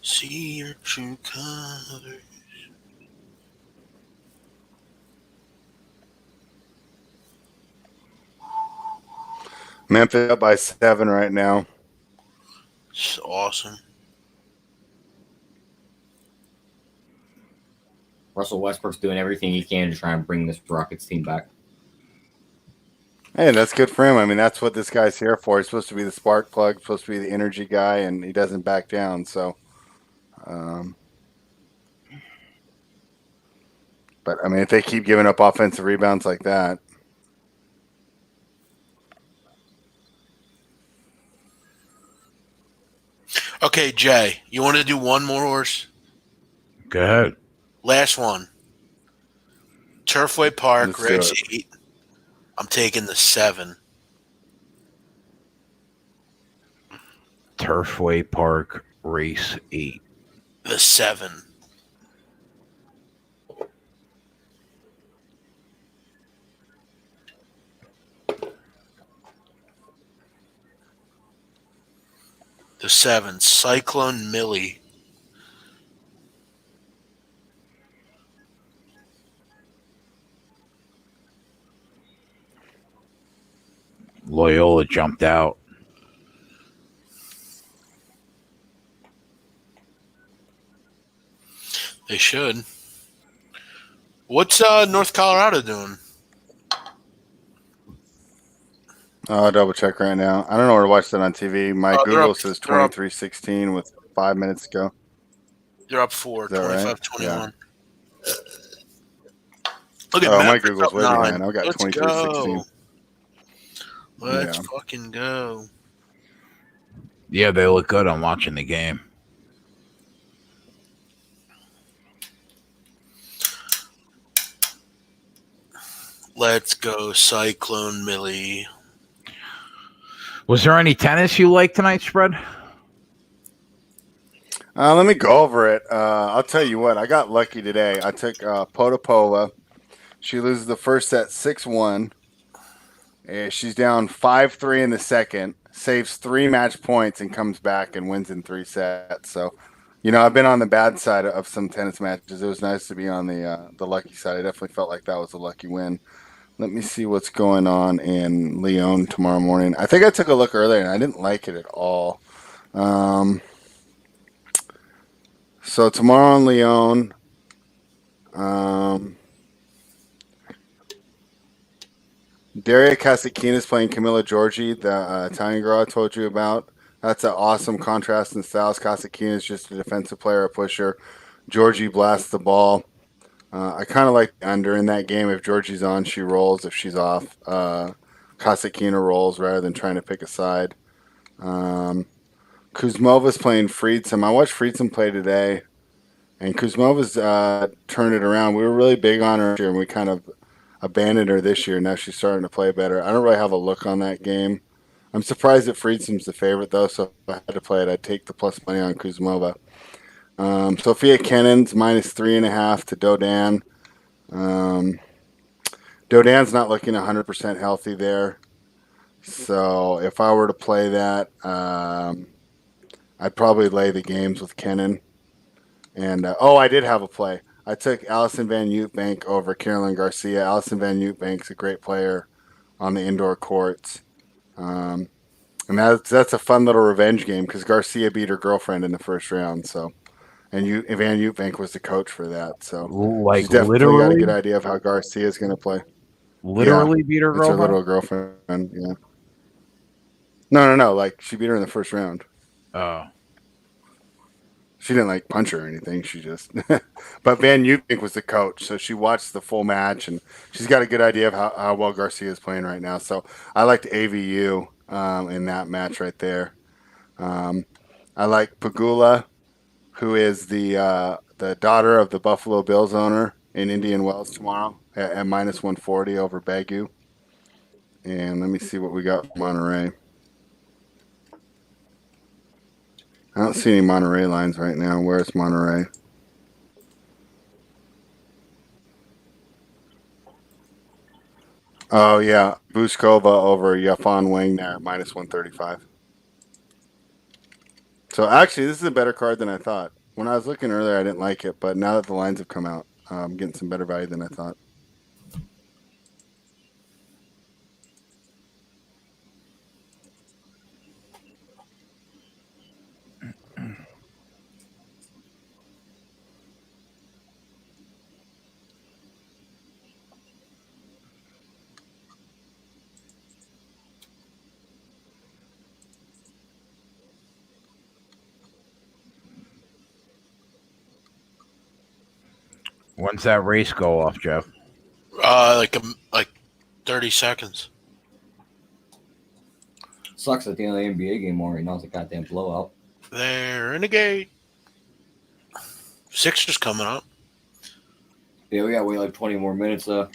See your true colors. Memphis up by 7 right now. It's awesome. Russell Westbrook's doing everything he can to try and bring this Rockets team back. Hey, that's good for him. I mean, that's what this guy's here for. He's supposed to be the spark plug, supposed to be the energy guy, and he doesn't back down. So, but I mean, if they keep giving up offensive rebounds like that, Okay, Jay, you want to do one more horse? Go ahead. Last one. Turfway Park, Let's do race it. 8. I'm taking the 7. Turfway Park race 8. The 7. The 7. Cyclone Millie. Loyola jumped out. They should. What's North Colorado doing? I'll double check right now. I don't know where to watch that on TV. My They're Google up- says they're up. 23-16 with 5 minutes to go. They're up 4, Is that right? 25-21. Look at Oh, my Memphis Google's up way 9. behind. I've got Let's 23-16. go. Let's Yeah. fucking go. Yeah, they look good. I'm watching the game. Let's go, Cyclone Millie. Was there any tennis you liked tonight, Spread? Let me go over it. I'll tell you what. I got lucky today. I took Potapova. She loses the first set 6-1. She's down 5-3 in the second, saves 3 match points, and comes back and wins in 3 sets. So, you know, I've been on the bad side of some tennis matches. It was nice to be on the lucky side. I definitely felt like that was a lucky win. Let me see what's going on in Lyon tomorrow morning. I think I took a look earlier, and I didn't like it at all. So tomorrow in Lyon, Daria Kasatkina is playing Camilla Giorgi, the Italian girl I told you about. That's an awesome contrast in styles. Kasatkina is just a defensive player, a pusher. Giorgi blasts the ball. I kind of like the under in that game. If Giorgi's on, she rolls. If she's off, Kasatkina rolls rather than trying to pick a side. Kuzmova's playing Friedsam. I watched Friedsam play today, and Kuzmova's turned it around. We were really big on her, and we kind of abandoned her this year. Now she's starting to play better. I don't really have a look on that game. I'm surprised that Friedsam's the favorite, though, so if I had to play it, I'd take the plus money on Kuzmova. Sophia Kennan's minus 3.5 to Dodan. Dodan's not looking 100% healthy there. So if I were to play that, I'd probably lay the games with Kennan And I did have a play. I took Allison Van Uytvanck over Carolyn Garcia. Allison Van Uytvank's a great player on the indoor courts. And that's a fun little revenge game because Garcia beat her girlfriend in the first round. So, and Van Uytvanck was the coach for that. So she's Like definitely got a good literally, idea of how Garcia is going to play. literally beat her It's her girlfriend. little girlfriend. Yeah. No. Like she beat her in the first round. Oh, She didn't like punch her or anything. She just, but Van Uytvanck was the coach, so she watched the full match and she's got a good idea of how well Garcia is playing right now. So I liked AVU in that match right there. I like Pagula, who is the daughter of the Buffalo Bills owner in Indian Wells tomorrow at minus 140 over Bagu. And let me see what we got for Monterey. I don't see any Monterey lines right now. Where's Monterey? Oh yeah, Vuskova over Yafan Wang there at minus 135. So actually, this is a better card than I thought. When I was looking earlier, I didn't like it, but now that the lines have come out, I'm getting some better value than I thought. when's that race go off, Jeff? Like 30 seconds. Sucks at the end of the NBA game right now. It's a goddamn blowout. They're in the gate. Sixers coming up. Yeah, we got to wait like 20 more minutes. I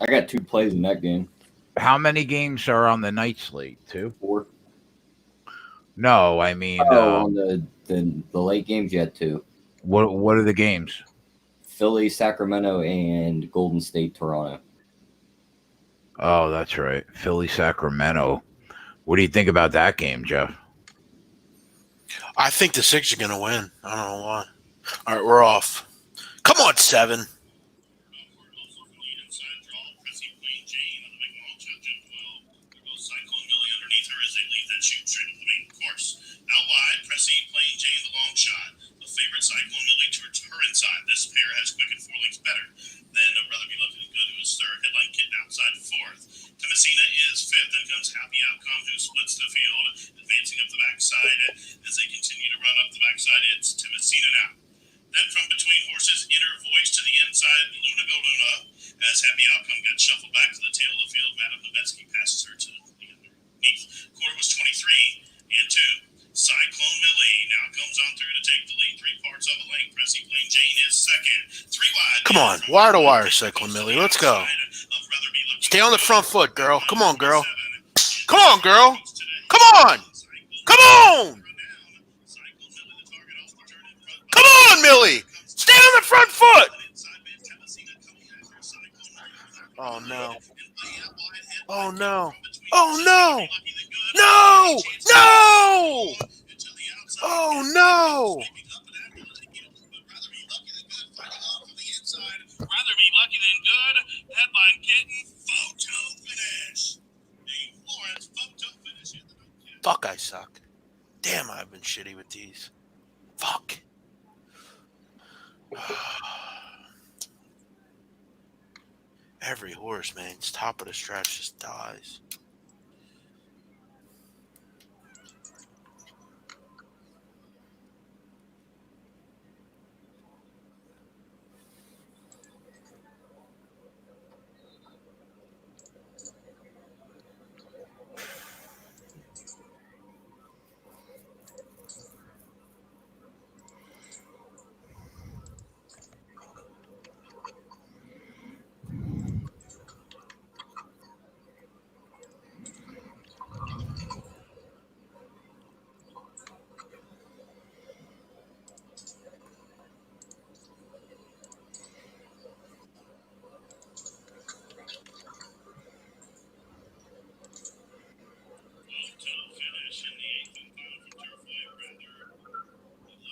got 2 plays in that game. How many games are on the night slate? 2? 4. No, I mean, On the late games, you had 2. what are the games? Philly, Sacramento, and Golden State, Toronto. Oh, that's right, Philly, Sacramento. What do you think about that game, Jeff? I think the Sixers are going to win. I don't know why. All right, we're off. Come on, 7. Out wide, Pressy playing Jay in the long shot. The favorite Cyclone Millie to her inside. This pair has quick and 4 links better than Brother Be Loved and Good, who is third. Headline Kitten outside 4th. Messina is 5th. Then comes Happy Outcome, who splits the field, advancing up the backside. As they continue to run up the backside, it's Messina now. Then from between horses, Inner Voice to the inside, Luna Go Luna. As Happy Outcome got shuffled back to the tail of the field, Madame Novetsky passes her to the underneath. Quarter was 23 and 2. Cyclone Millie now comes on through to take the lead. 3 parts of a lane. Pressy Plain Jane is second. 3 wide. Come on, wire to wire, Cyclone Millie. Let's go. Stay on the front foot, girl. Come on, girl. Come on, girl. Come on. Come on. Come on, Millie. Stay on the front foot. Oh, no. Oh, no. Oh, no. No. No. Oh, no. Rather be lucky than good. Headline Kitten. Photo finish. A Florence photo finish. Fuck, I suck. Damn, I've been shitty with these. Fuck. Every horse, man, it's top of the stretch just dies.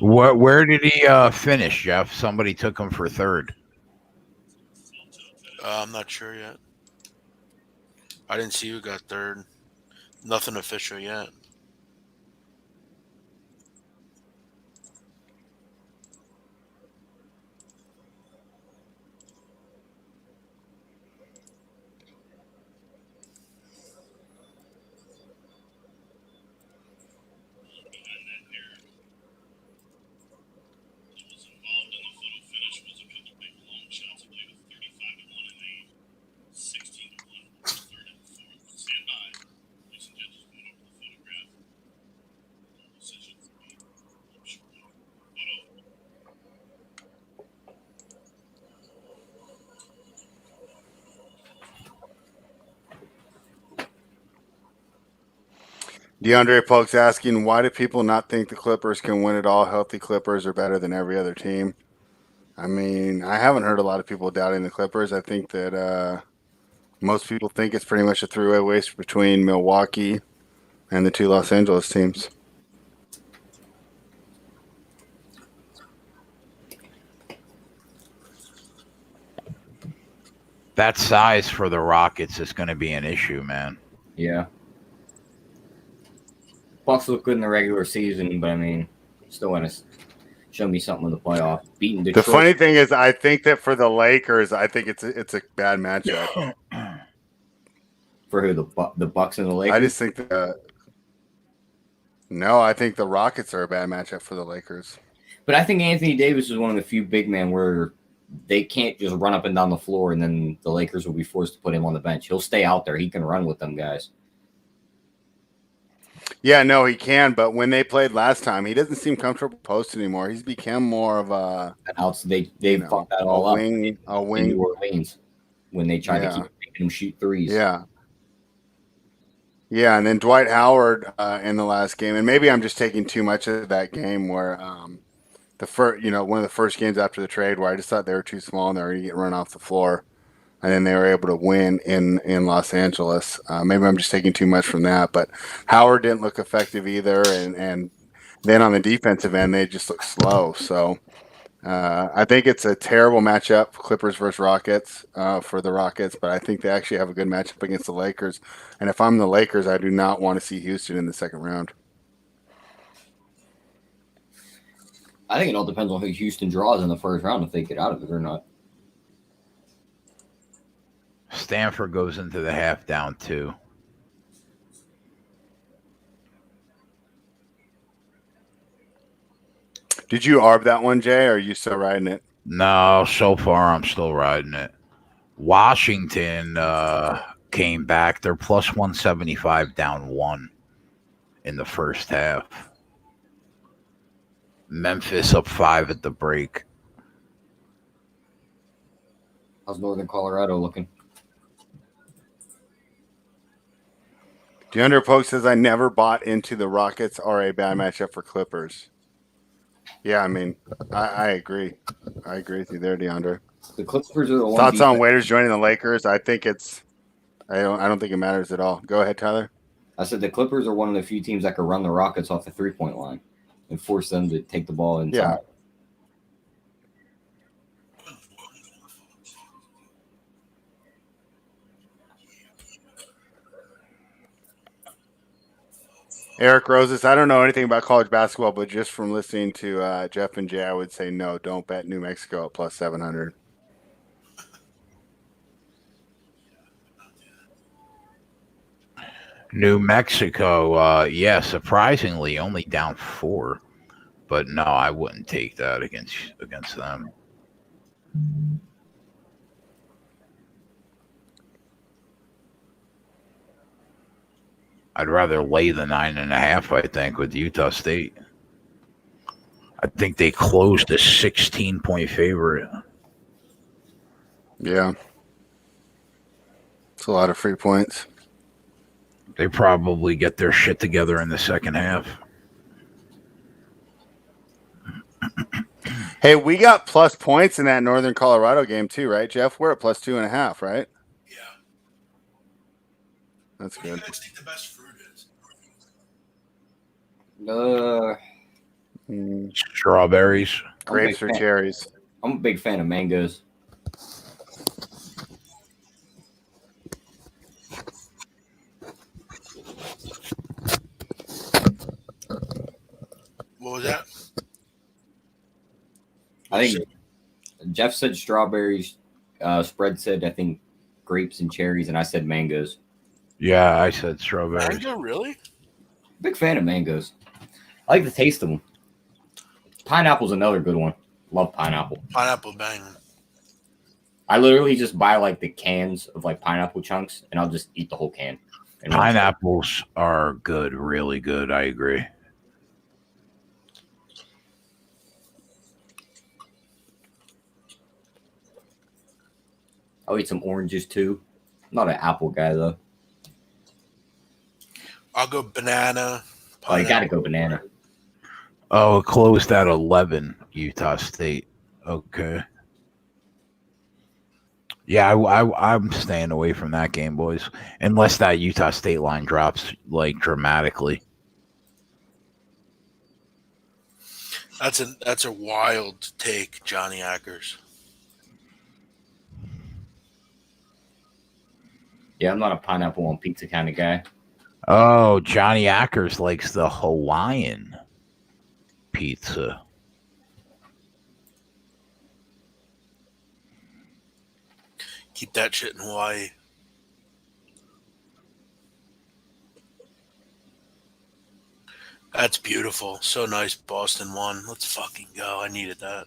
Where did he finish, Jeff? Somebody took him for third. I'm not sure yet. I didn't see who got third. Nothing official yet. DeAndre Polk's asking, why do people not think the Clippers can win it all? Healthy Clippers are better than every other team. I mean, I haven't heard a lot of people doubting the Clippers. I think that most people think it's pretty much a three-way race between Milwaukee and the two Los Angeles teams. That size for the Rockets is going to be an issue, man. Yeah. Bucks look good in the regular season, but I mean, still want to show me something in the playoff. Beating Detroit. The funny thing is, I think that for the Lakers, I think it's a bad matchup. For who? The Bucks and the Lakers? I just think that no, I think the Rockets are a bad matchup for the Lakers. But I think Anthony Davis is one of the few big men where they can't just run up and down the floor, and then the Lakers will be forced to put him on the bench. He'll stay out there. He can run with them guys. Yeah, no, he can. But when they played last time, he doesn't seem comfortable post anymore. He's become more of a They fucked that all up. A wing. In New Orleans when they tried to keep making him shoot threes. Yeah. Yeah, and then Dwight Howard in the last game, and maybe I'm just taking too much of that game where the first, one of the first games after the trade where I just thought they were too small and they were going to get run off the floor, and then they were able to win in Los Angeles. Maybe I'm just taking too much from that, but Howard didn't look effective either, and then on the defensive end they just looked slow. So I think it's a terrible matchup, Clippers versus Rockets, for the Rockets, but I think they actually have a good matchup against the Lakers. And if I'm the Lakers, I do not want to see Houston in the second round. I think it all depends on who Houston draws in the first round, if they get out of it or not. Stanford goes into the half down 2. Did you arb that one, Jay, or are you still riding it? No, so far I'm still riding it. Washington came back. They're plus 175 down 1 in the first half. Memphis up 5 at the break. How's Northern Colorado looking? DeAndre Polk says, I never bought into the Rockets are a bad matchup for Clippers. Yeah, I mean, I agree. I agree with you there, DeAndre. The Clippers are the one. Thoughts on Waiters joining the Lakers? I think I don't think it matters at all. Go ahead, Tyler. I said the Clippers are one of the few teams that could run the Rockets off the 3-point line and force them to take the ball inside. Yeah. Eric Roses, I don't know anything about college basketball, but just from listening to Jeff and Jay, I would say no, don't bet New Mexico at plus 700. New Mexico, surprisingly only down 4. But no, I wouldn't take that against them. I'd rather lay the 9.5, I think, with Utah State. I think they closed a 16-point favorite. Yeah. It's a lot of free points. They probably get their shit together in the second half. Hey, we got plus points in that Northern Colorado game too, right, Jeff? We're at plus 2.5, right? Yeah. That's What do you good. guys think the best fruit is? Strawberries. Grapes or cherries? I'm a big fan of mangoes. What was that? I think Jeff said strawberries. Spread said, I think, grapes and cherries, and I said mangoes. Yeah, I said strawberries. Mango, really? Big fan of mangoes. I like the taste of them. Pineapple's another good one. Love pineapple. Pineapple bang. I literally just buy like the cans of like pineapple chunks, and I'll just eat the whole can. And Pineapples are good, really good. I agree. I'll eat some oranges too. I'm not an apple guy though. I'll go banana. Oh, you gotta go banana. Oh, it closed at 11, Utah State. Okay. Yeah, I'm staying away from that game, boys. Unless that Utah State line drops, like, dramatically. That's a wild take, Johnny Ackers. Yeah, I'm not a pineapple on pizza kind of guy. Oh, Johnny Ackers likes the Hawaiian pizza. Keep that shit in Hawaii. That's beautiful. So nice. Boston won. Let's fucking go. I needed that.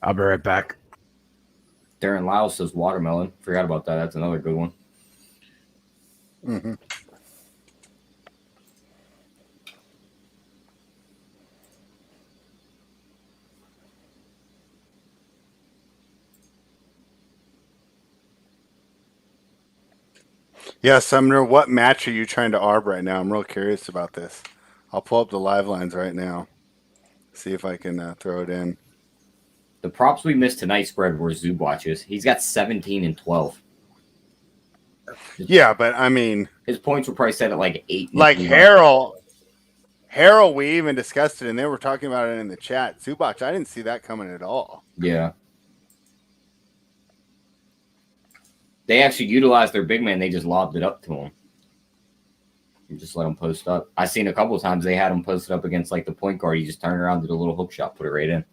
I'll be right back. Darren Lyles says watermelon. Forgot about that. That's another good one. Mm-hmm. Yeah, Sumner, what match are you trying to arb right now? I'm real curious about this. I'll pull up the live lines right now. See if I can throw it in. The props we missed tonight spread were Zub watches. He's got 17 and 12. Yeah, but I mean, his points were probably set at like 8. Like Harold, we even discussed it, and they were talking about it in the chat. Zubac, I didn't see that coming at all. Yeah. They actually utilized their big man. They just lobbed it up to him. And just let him post up. I seen a couple of times they had him posted up against like the point guard. He just turned around, did a little hook shot, put it right in.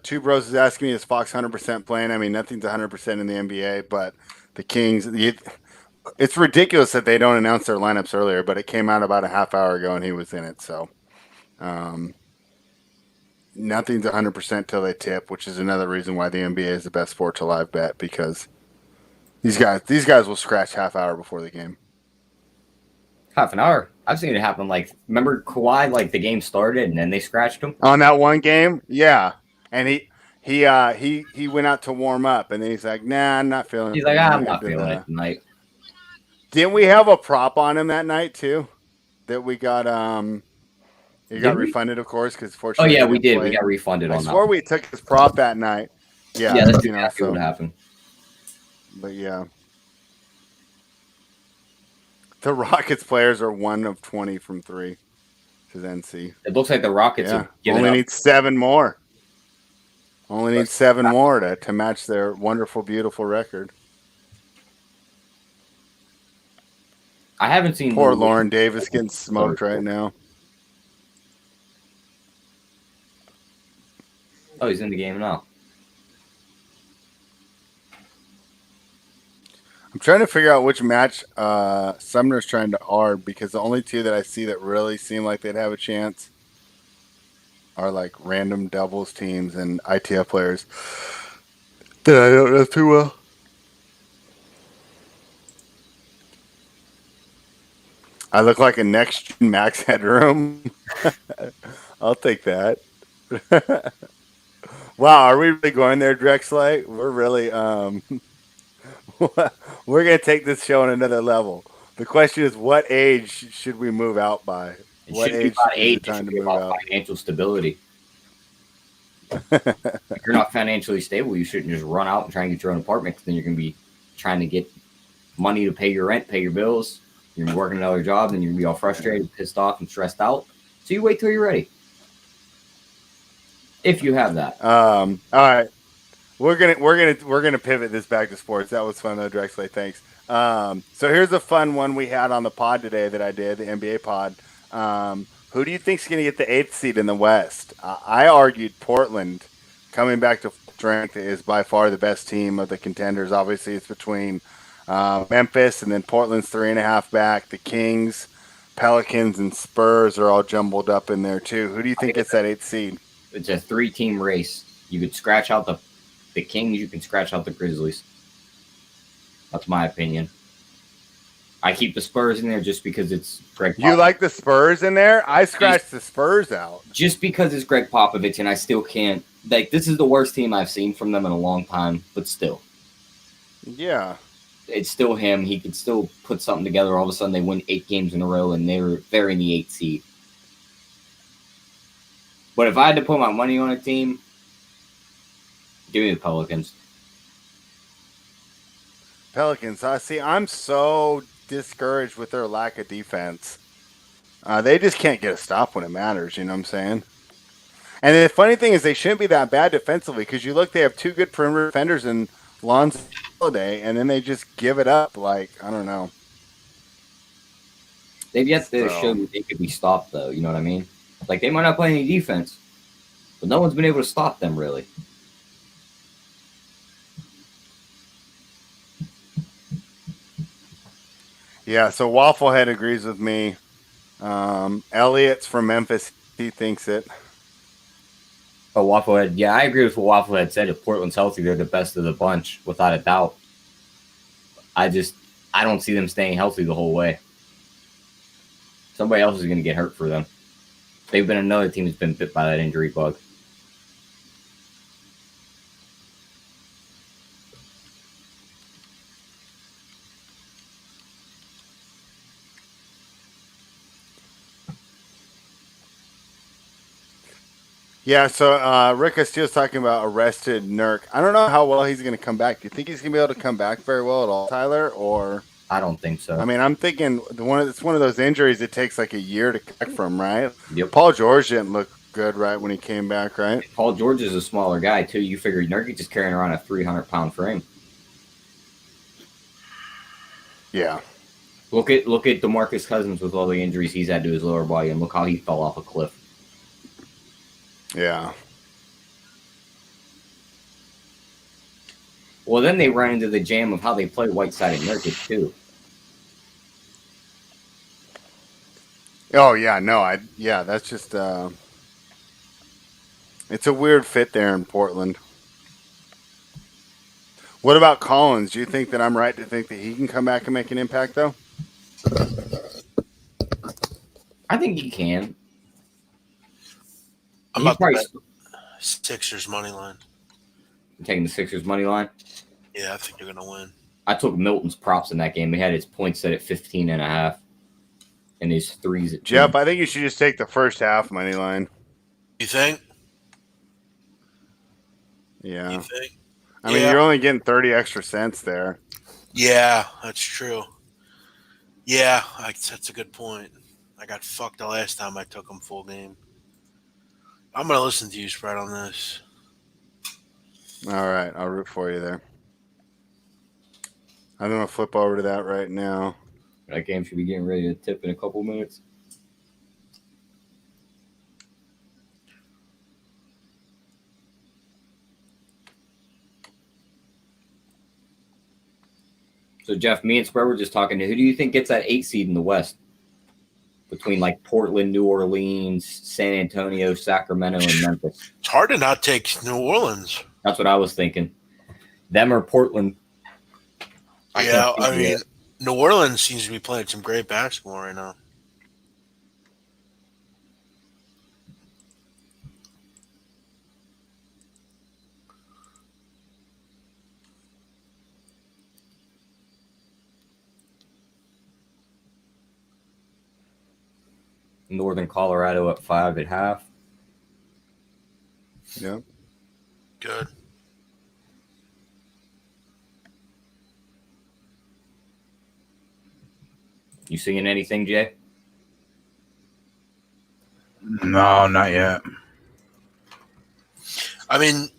Two Bros is asking me, is Fox 100% playing? I mean, nothing's 100% in the NBA, but the Kings, it's ridiculous that they don't announce their lineups earlier, but it came out about a half hour ago and he was in it. So nothing's 100% till they tip, which is another reason why the NBA is the best sport to live bet, because these guys will scratch half hour before the game. Half an hour? I've seen it happen. Like, remember Kawhi, like the game started and then they scratched him? On that one game? Yeah. And he went out to warm up, and then he's like, "Nah, I'm not feeling it." He's like, I'm not feeling it tonight. Didn't we have a prop on him that night too? That we got he got refunded, of course, because fortunately. Oh yeah, we did. We got refunded on that. I swore we took his prop that night. Yeah, that's exactly what happened. But yeah, the Rockets players are 1 of 20 from 3 to NC. It looks like the Rockets only need 7 more. Only need 7 more to match their wonderful, beautiful record. I haven't seen poor Lauren Davis getting smoked right now. Oh, he's in the game now. I'm trying to figure out which match Sumner's trying to arb, because the only 2 that I see that really seem like they'd have a chance are like random doubles teams and ITF players that I don't know too well. I look like a next max headroom. I'll take that. Wow, are we really going there, Drexlite? We're really We're going to take this show on another level. The question is, what age should we move out by? It What shouldn't be age about is age. the It time should to be move about out? financial stability. If you're not financially stable, you shouldn't just run out and try and get your own apartment, because then you're going to be trying to get money to pay your rent, pay your bills. You're going to be working another job, and you're going to be all frustrated, pissed off, and stressed out. So you wait till you're ready. If you have that. All right. We're gonna pivot this back to sports. That was fun though, Drexley. Thanks. So here's a fun one we had on the pod today that I did, the NBA pod. Who do you think's gonna get the 8th seed in the West? I argued Portland, coming back to strength, is by far the best team of the contenders. Obviously, it's between Memphis and then Portland's 3.5 back. The Kings, Pelicans, and Spurs are all jumbled up in there too. Who do you think gets that 8th seed? It's a 3-team race. You could scratch out the Kings, you can scratch out the Grizzlies. That's my opinion. I keep the Spurs in there just because it's Greg Popovich. You like the Spurs in there? I scratched the Spurs out. Just because it's Greg Popovich, and I still can't. Like, this is the worst team I've seen from them in a long time, but still. Yeah. It's still him. He could still put something together. All of a sudden, they win 8 games in a row, and they're in the 8th seed. But if I had to put my money on a team, give me the Pelicans. Pelicans. See, I'm so discouraged with their lack of defense. They just can't get a stop when it matters. You know what I'm saying? And the funny thing is, they shouldn't be that bad defensively, because you look, they have 2 good perimeter defenders in Lonzo Holiday, and then they just give it up. Like, I don't know. They've yet to show that they could be stopped, though. You know what I mean? Like, they might not play any defense, but no one's been able to stop them, really. Yeah, so Wafflehead agrees with me. Elliott's from Memphis. He thinks it. Oh, Wafflehead. Yeah, I agree with what Wafflehead said. If Portland's healthy, they're the best of the bunch, without a doubt. I don't see them staying healthy the whole way. Somebody else is going to get hurt for them. They've been another team that's been bit by that injury bug. Yeah, so Rick Castillo's talking about arrested Nurk. I don't know how well he's going to come back. Do you think he's going to be able to come back very well at all, Tyler? Or I don't think so. I mean, I'm thinking it's one of those injuries that takes like a year to come back from, right? Yep. Paul George didn't look good, right, when he came back, right? Paul George is a smaller guy, too. You figure Nurkic is carrying around a 300-pound frame. Yeah. Look at DeMarcus Cousins with all the injuries he's had to his lower body, and look how he fell off a cliff. Yeah. Well, then they run into the jam of how they play Whiteside and Nurkic, too. Oh, yeah, no, that's just, it's a weird fit there in Portland. What about Collins? Do you think that I'm right to think that he can come back and make an impact, though? I think he can. I'm He about to probably bet Sixers money line. taking the Sixers money line. Yeah, I think they're gonna win. I took Milton's props in that game. He had his points set at 15.5, and his threes at 2. Jeff, I think you should just take the first half money line. You think? Yeah. You think? I mean, you're only getting 30 extra cents there. Yeah, that's true. Yeah, that's a good point. I got fucked the last time I took them full game. I'm gonna listen to you, Spread, on this. All right, I'll root for you there. I'm going to flip over to that right now. That game should be getting ready to tip in a couple minutes. So, Jeff, me and Spread were just talking. Who do you think gets that 8 seed in the West? Between, like, Portland, New Orleans, San Antonio, Sacramento, and Memphis. It's hard to not take New Orleans. That's what I was thinking. Them or Portland. I mean, New Orleans seems to be playing some great basketball right now. Northern Colorado up 5 at half. Yeah. Good. You seeing anything, Jay? No, not yet. I mean,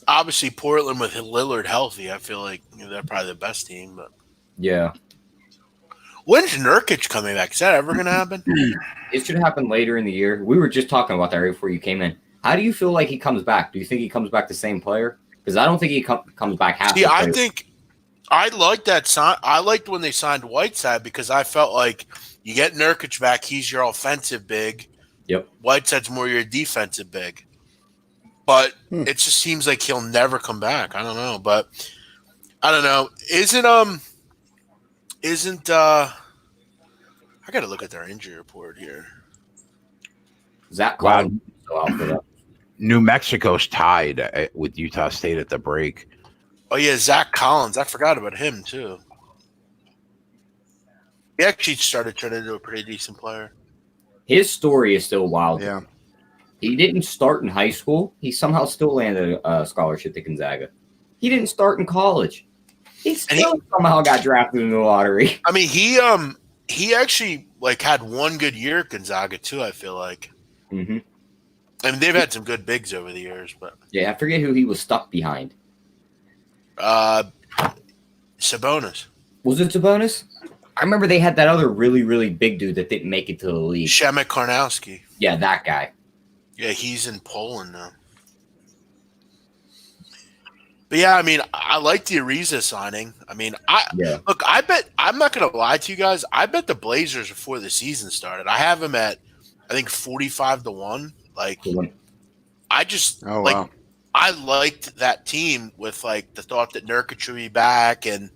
obviously Portland with Lillard healthy, I feel like they're probably the best team. But Yeah. when's Nurkic coming back? Is that ever going to happen? It should happen later in the year. We were just talking about that right before you came in. How do you feel like he comes back? Do you think he comes back the same player? Because I don't think he comes back half See, the I player. think I like that sign. I liked when they signed Whiteside because I felt like you get Nurkic back, he's your offensive big. Yep. Whiteside's more your defensive big. But it just seems like he'll never come back. I don't know, but I don't know. I got to look at their injury report here. Zach Wow. Collins is still out for that. New Mexico's tied with Utah State at the break. Oh yeah, Zach Collins. I forgot about him too. He actually started turning into a pretty decent player. His story is still wild. Yeah. He didn't start in high school. He somehow still landed a scholarship to Gonzaga. He didn't start in college. He still somehow got drafted in the lottery. I mean, he actually like had one good year at Gonzaga too. I feel like. Mm-hmm. I mean, they've had some good bigs over the years, but Yeah, I forget who he was stuck behind. Sabonis, Was it Sabonis? I remember they had that other really, really big dude that didn't make it to the league. Shemek Karnowski. Yeah, that guy. Yeah, he's in Poland now. But yeah, I mean, I like the Ariza signing. I mean, I'm not gonna lie to you guys. I bet the Blazers before the season started. I have them at, I think 45-1. Like, I just Wow. I liked that team with like the thought that Nurkic would be back, and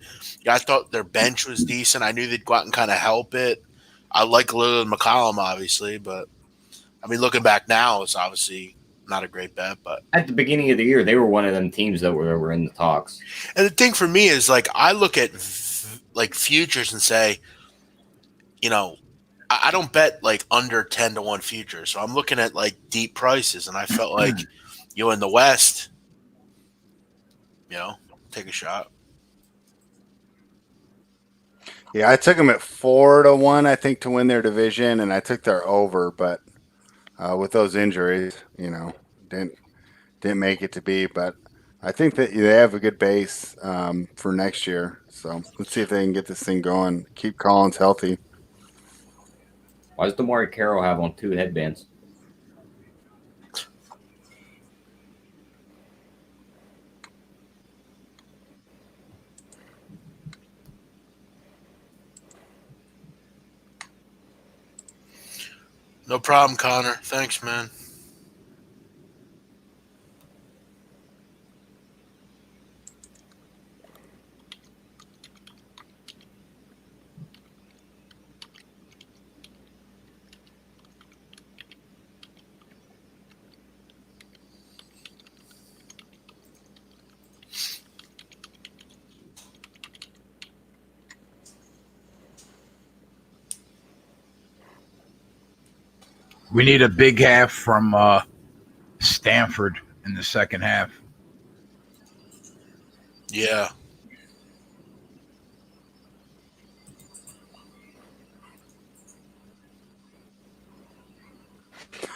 I thought their bench was decent. I knew they'd go out and kind of help it. I like Lillard McCollum, obviously, but I mean, looking back now, it's obviously not a great bet. But at the beginning of the year, they were one of them teams that were in the talks. And the thing for me is like I look at like futures and say, I don't bet like under 10-1 futures. So I'm looking at like deep prices, and I felt like in the West, take a shot. Yeah, I took them at 4-1, I think, to win their division, and I took their over, but with those injuries, didn't make it to be. But I think that they have a good base for next year. So let's see if they can get this thing going. Keep Collins healthy. Why does DeMarre Carroll have on 2 headbands? No problem, Connor. Thanks, man. We need a big half from Stanford in the second half. Yeah.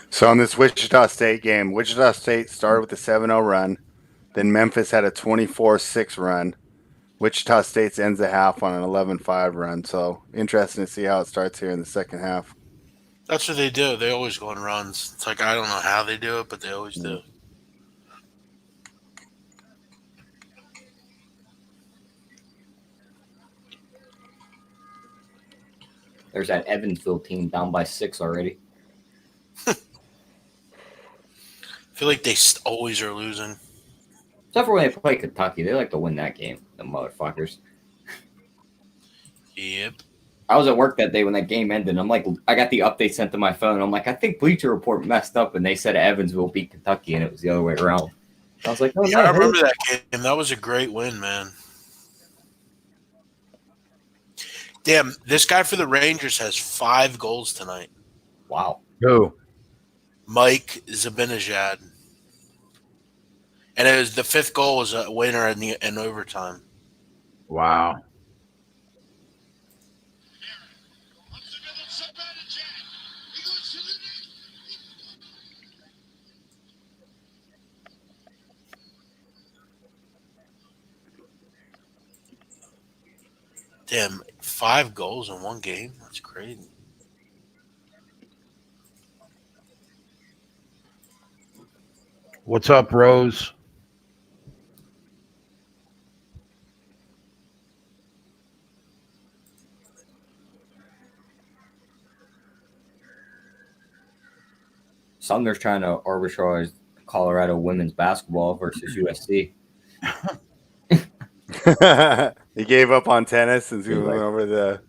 So in this Wichita State game, Wichita State started with a 7-0 run. Then Memphis had a 24-6 run. Wichita State ends the half on an 11-5 run. So interesting to see how it starts here in the second half. That's what they do. They always go on runs. It's like I don't know how they do it, but they always do. There's that Evansville team down by 6 already. I feel like they always are losing. Except for when they play Kentucky. They like to win that game, the motherfuckers. Yep. I was at work that day when that game ended. I'm like, I got the update sent to my phone. I'm like, I think Bleacher Report messed up and they said Evansville beat Kentucky and it was the other way around. I was like, oh, Yeah, no, I remember that game. That was a great win, man. Damn, this guy for the Rangers has 5 goals tonight. Wow. Who? Mike Zibanejad. And it was the fifth goal was a winner in overtime. Wow. Damn, 5 goals in one game? That's crazy. What's up, Rose? Sumner's trying to arbitrage Colorado women's basketball versus USC. He gave up on tennis since we He's went like- over the.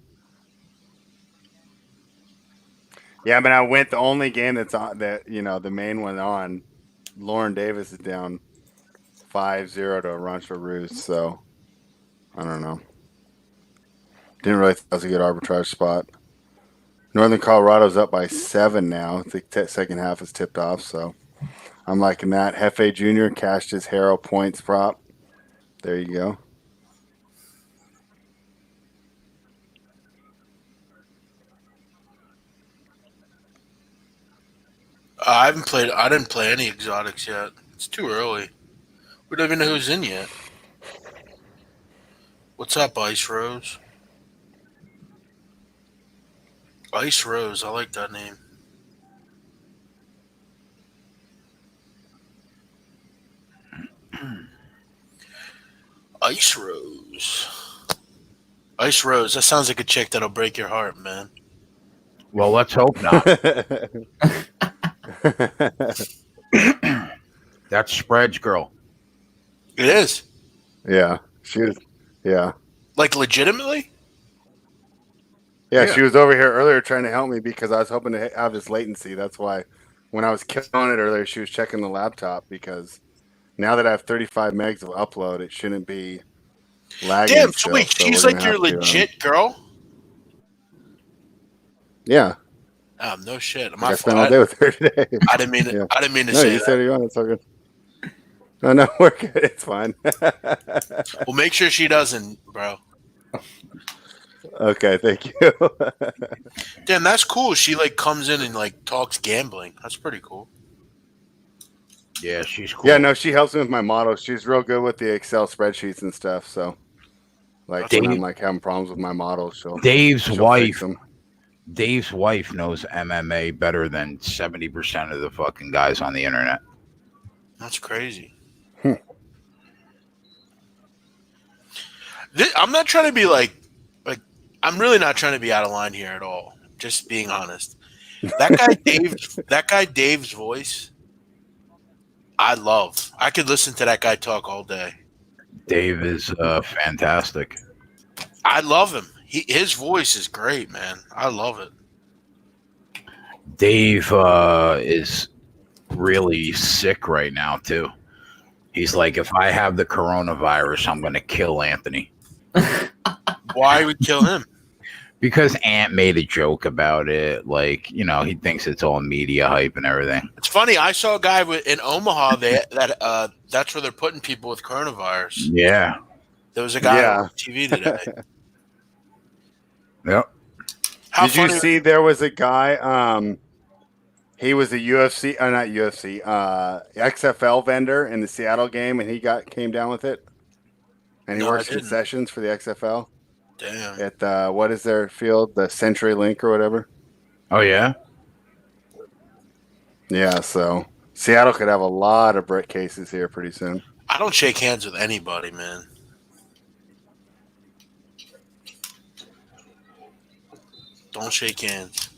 Yeah, but I went the only game that's on that the main one on. Lauren Davis is down 5-0 to Rancho Roost, so I don't know. Didn't really think that was a good arbitrage spot. Northern Colorado's up by 7 now. The second half is tipped off, so I'm liking that. Hefe Jr. cashed his Harrow points prop. There you go. I didn't play any exotics yet. It's too early. We don't even know who's in yet. What's up, Ice Rose? Ice Rose, I like that name. Ice Rose. Ice Rose, that sounds like a chick that'll break your heart, man. Well, let's hope not. That's Spread's girl. It is. Yeah, she was. Yeah. Like, legitimately? Yeah, Yeah. she was over here earlier trying to help me because I was hoping to have this latency. That's why when I was killing it earlier, she was checking the laptop because now that I have 35 megs of upload, it shouldn't be lagging. Damn, so still, wait, so she's we're like gonna your have to, legit girl? Yeah. No shit. I spent all day with her today. I didn't mean to. Yeah. I didn't mean to No, say you that. said you want it. It's all good. No, we're good. It's fine. Well, make sure she doesn't, bro. Okay, thank you. Damn, that's cool. She like comes in and like talks gambling. That's pretty cool. Yeah, she's cool. Yeah, no, she helps me with my models. She's real good with the Excel spreadsheets and stuff. So, like That's when Dave- I'm like having problems with my models, she'll Dave's fix wife. them. Dave's wife knows MMA better than 70% of the fucking guys on the internet. That's crazy. Hmm. I'm not trying to be like I'm really not trying to be out of line here at all. Just being honest. That guy Dave's voice, I love. I could listen to that guy talk all day. Dave is fantastic. I love him. His voice is great, man. I love it. Dave is really sick right now, too. He's like, if I have the coronavirus, I'm going to kill Anthony. Why would kill him? Because Ant made a joke about it. Like, he thinks it's all media hype and everything. It's funny. I saw a guy in Omaha that's where they're putting people with coronavirus. Yeah. There was a guy Yeah. on TV today. Yep. How Did you funny? see there was a guy? He was a UFC, not UFC, XFL vendor in the Seattle game, and he came down with it. And he No, I works didn't. concessions for the XFL Damn. at the what is their field, the Century Link or whatever. Oh, yeah? Yeah, so Seattle could have a lot of brick cases here pretty soon. I don't shake hands with anybody, man. Don't shake hands.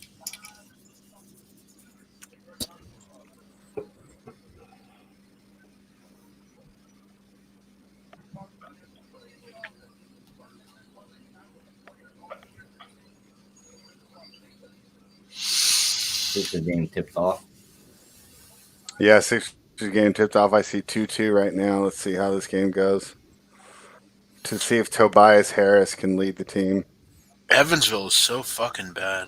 Is the game tipped off? Yeah, Sixers game tipped off. I see 2-2 right now. Let's see how this game goes. To see if Tobias Harris can lead the team. Evansville is so fucking bad.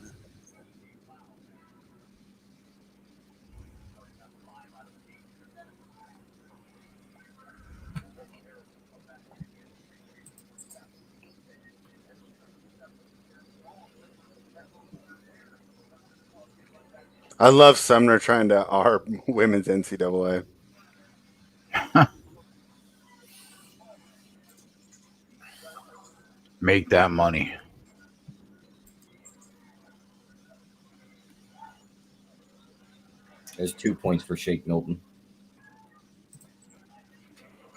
I love Sumner trying to ARB women's NCAA. Make that money. There's 2 points for Shake Milton.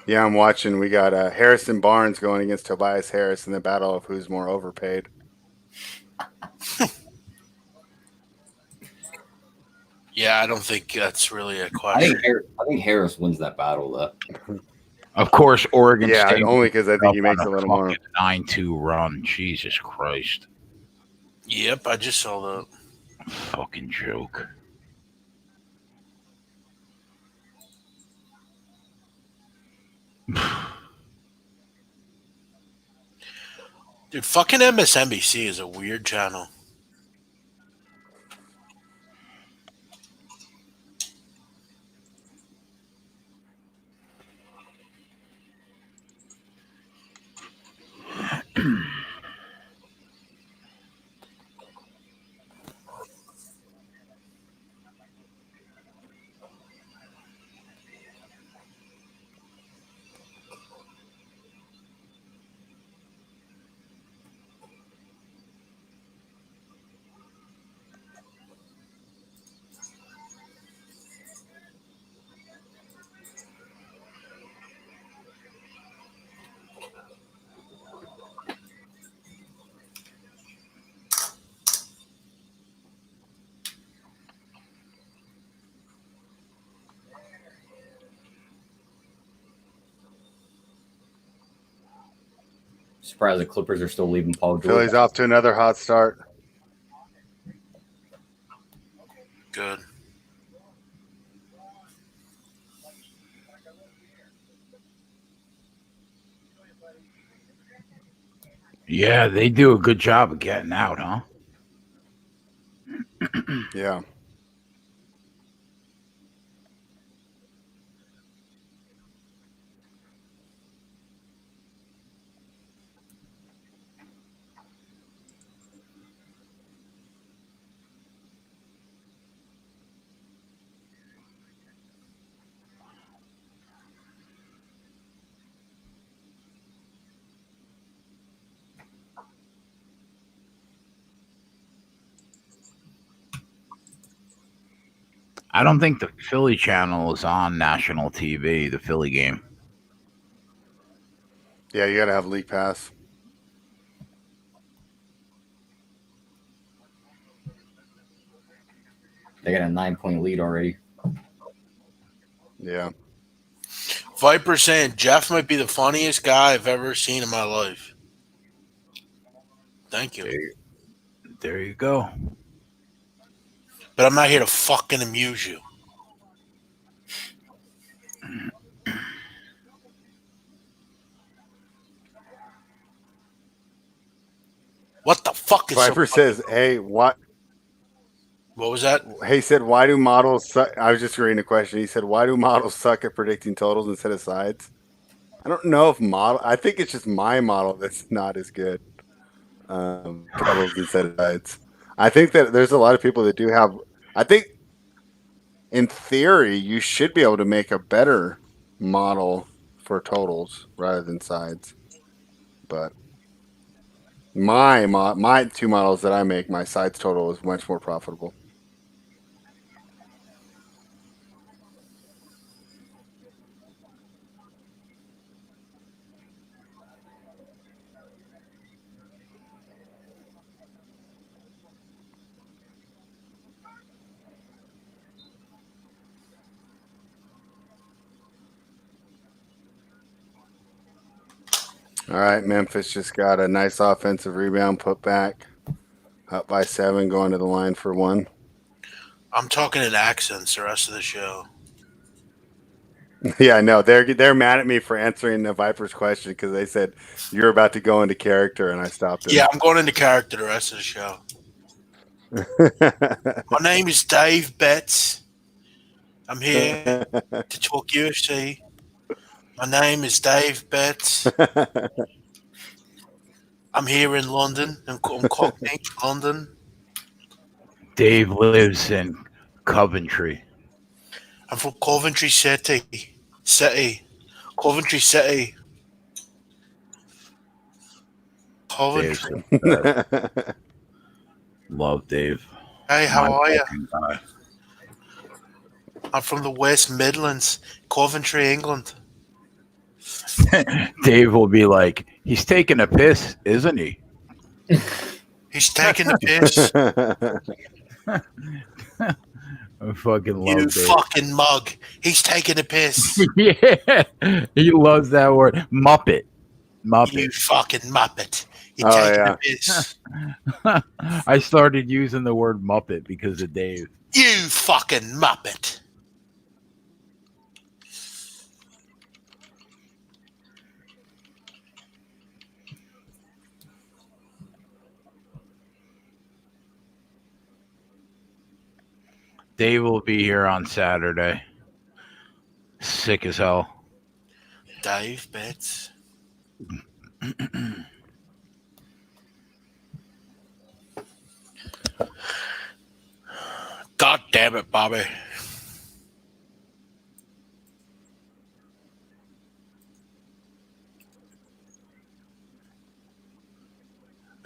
Yeah, I'm watching. We got Harrison Barnes going against Tobias Harris in the battle of who's more overpaid. Yeah, I don't think that's really a I question. think Harris wins that battle though. Of course, Oregon Yeah, State. only because I think he up makes on a little more. fucking 9-2 run. Jesus Christ. Yep, I just saw that. Fucking joke. Dude, fucking MSNBC is a weird channel. Surprised the Clippers are still leaving Paul George. Philly's off to another hot start. Good. Yeah, they do a good job of getting out, huh? Yeah. I don't think the Philly channel is on national TV, the Philly game. Yeah, you got to have League Pass. They got a 9-point lead already. Yeah. Viper saying Jeff might be the funniest guy I've ever seen in my life. Thank you. There you go. But I'm not here to fucking amuse you. What the fuck is Viper so says, "Hey, what?" What was that? He said, "Why do models suck?" I was just reading a question. He said, "Why do models suck at predicting totals instead of sides?" I don't know if model. I think it's just my model that's not as good. Totals instead of sides. I think that there's a lot of people that do have. I think, in theory, you should be able to make a better model for totals rather than sides. But my two models that I make, my sides total is much more profitable. All right, Memphis just got a nice offensive rebound put back, up by 7, going to the line for 1. I'm talking in accents the rest of the show. Yeah, no, they're mad at me for answering the Vipers question because they said you're about to go into character, and I stopped it. Yeah, I'm going into character the rest of the show. My name is Dave Betts. I'm here to talk UFC. My name is Dave Betts. I'm here in London. I'm Cockney, London. Dave lives in Coventry. I'm from Coventry City. Coventry City. Dave's Coventry. the best. Love Dave. Hey, how are you? fucking guy. I'm from the West Midlands, Coventry, England. Dave will be like, he's taking a piss, isn't he? He's taking the piss. I fucking love You Dave. fucking mug. He's taking a piss. Yeah, he loves that word. Muppet. You fucking muppet. You're Oh, taking yeah. a piss. I started using the word Muppet because of Dave. You fucking muppet. Dave will be here on Saturday. Sick as hell. Dave Betts. God damn it, Bobby.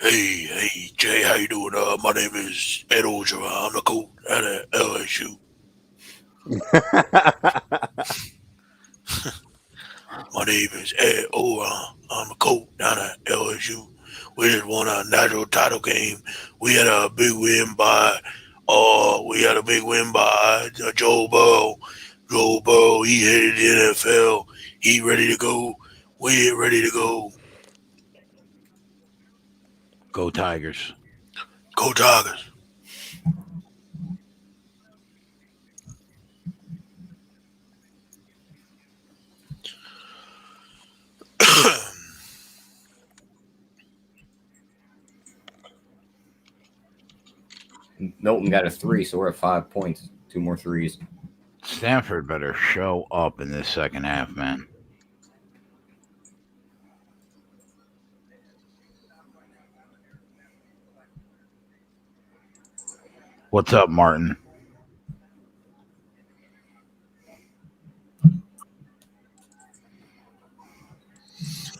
Hey, Jay, how you doing? My name is Ed Orgeron. I'm the coach at LSU. My name is Ed Orgeron. I'm the coach down at LSU. We just won a national title game. We had a big win by Joe Burrow. Joe Burrow, he headed the NFL. He ready to go. We're ready to go. Go Tigers. Go Tigers. Milton got a 3, so we're at 5 points. 2 more threes. Stanford better show up in this second half, man. What's up, Martin?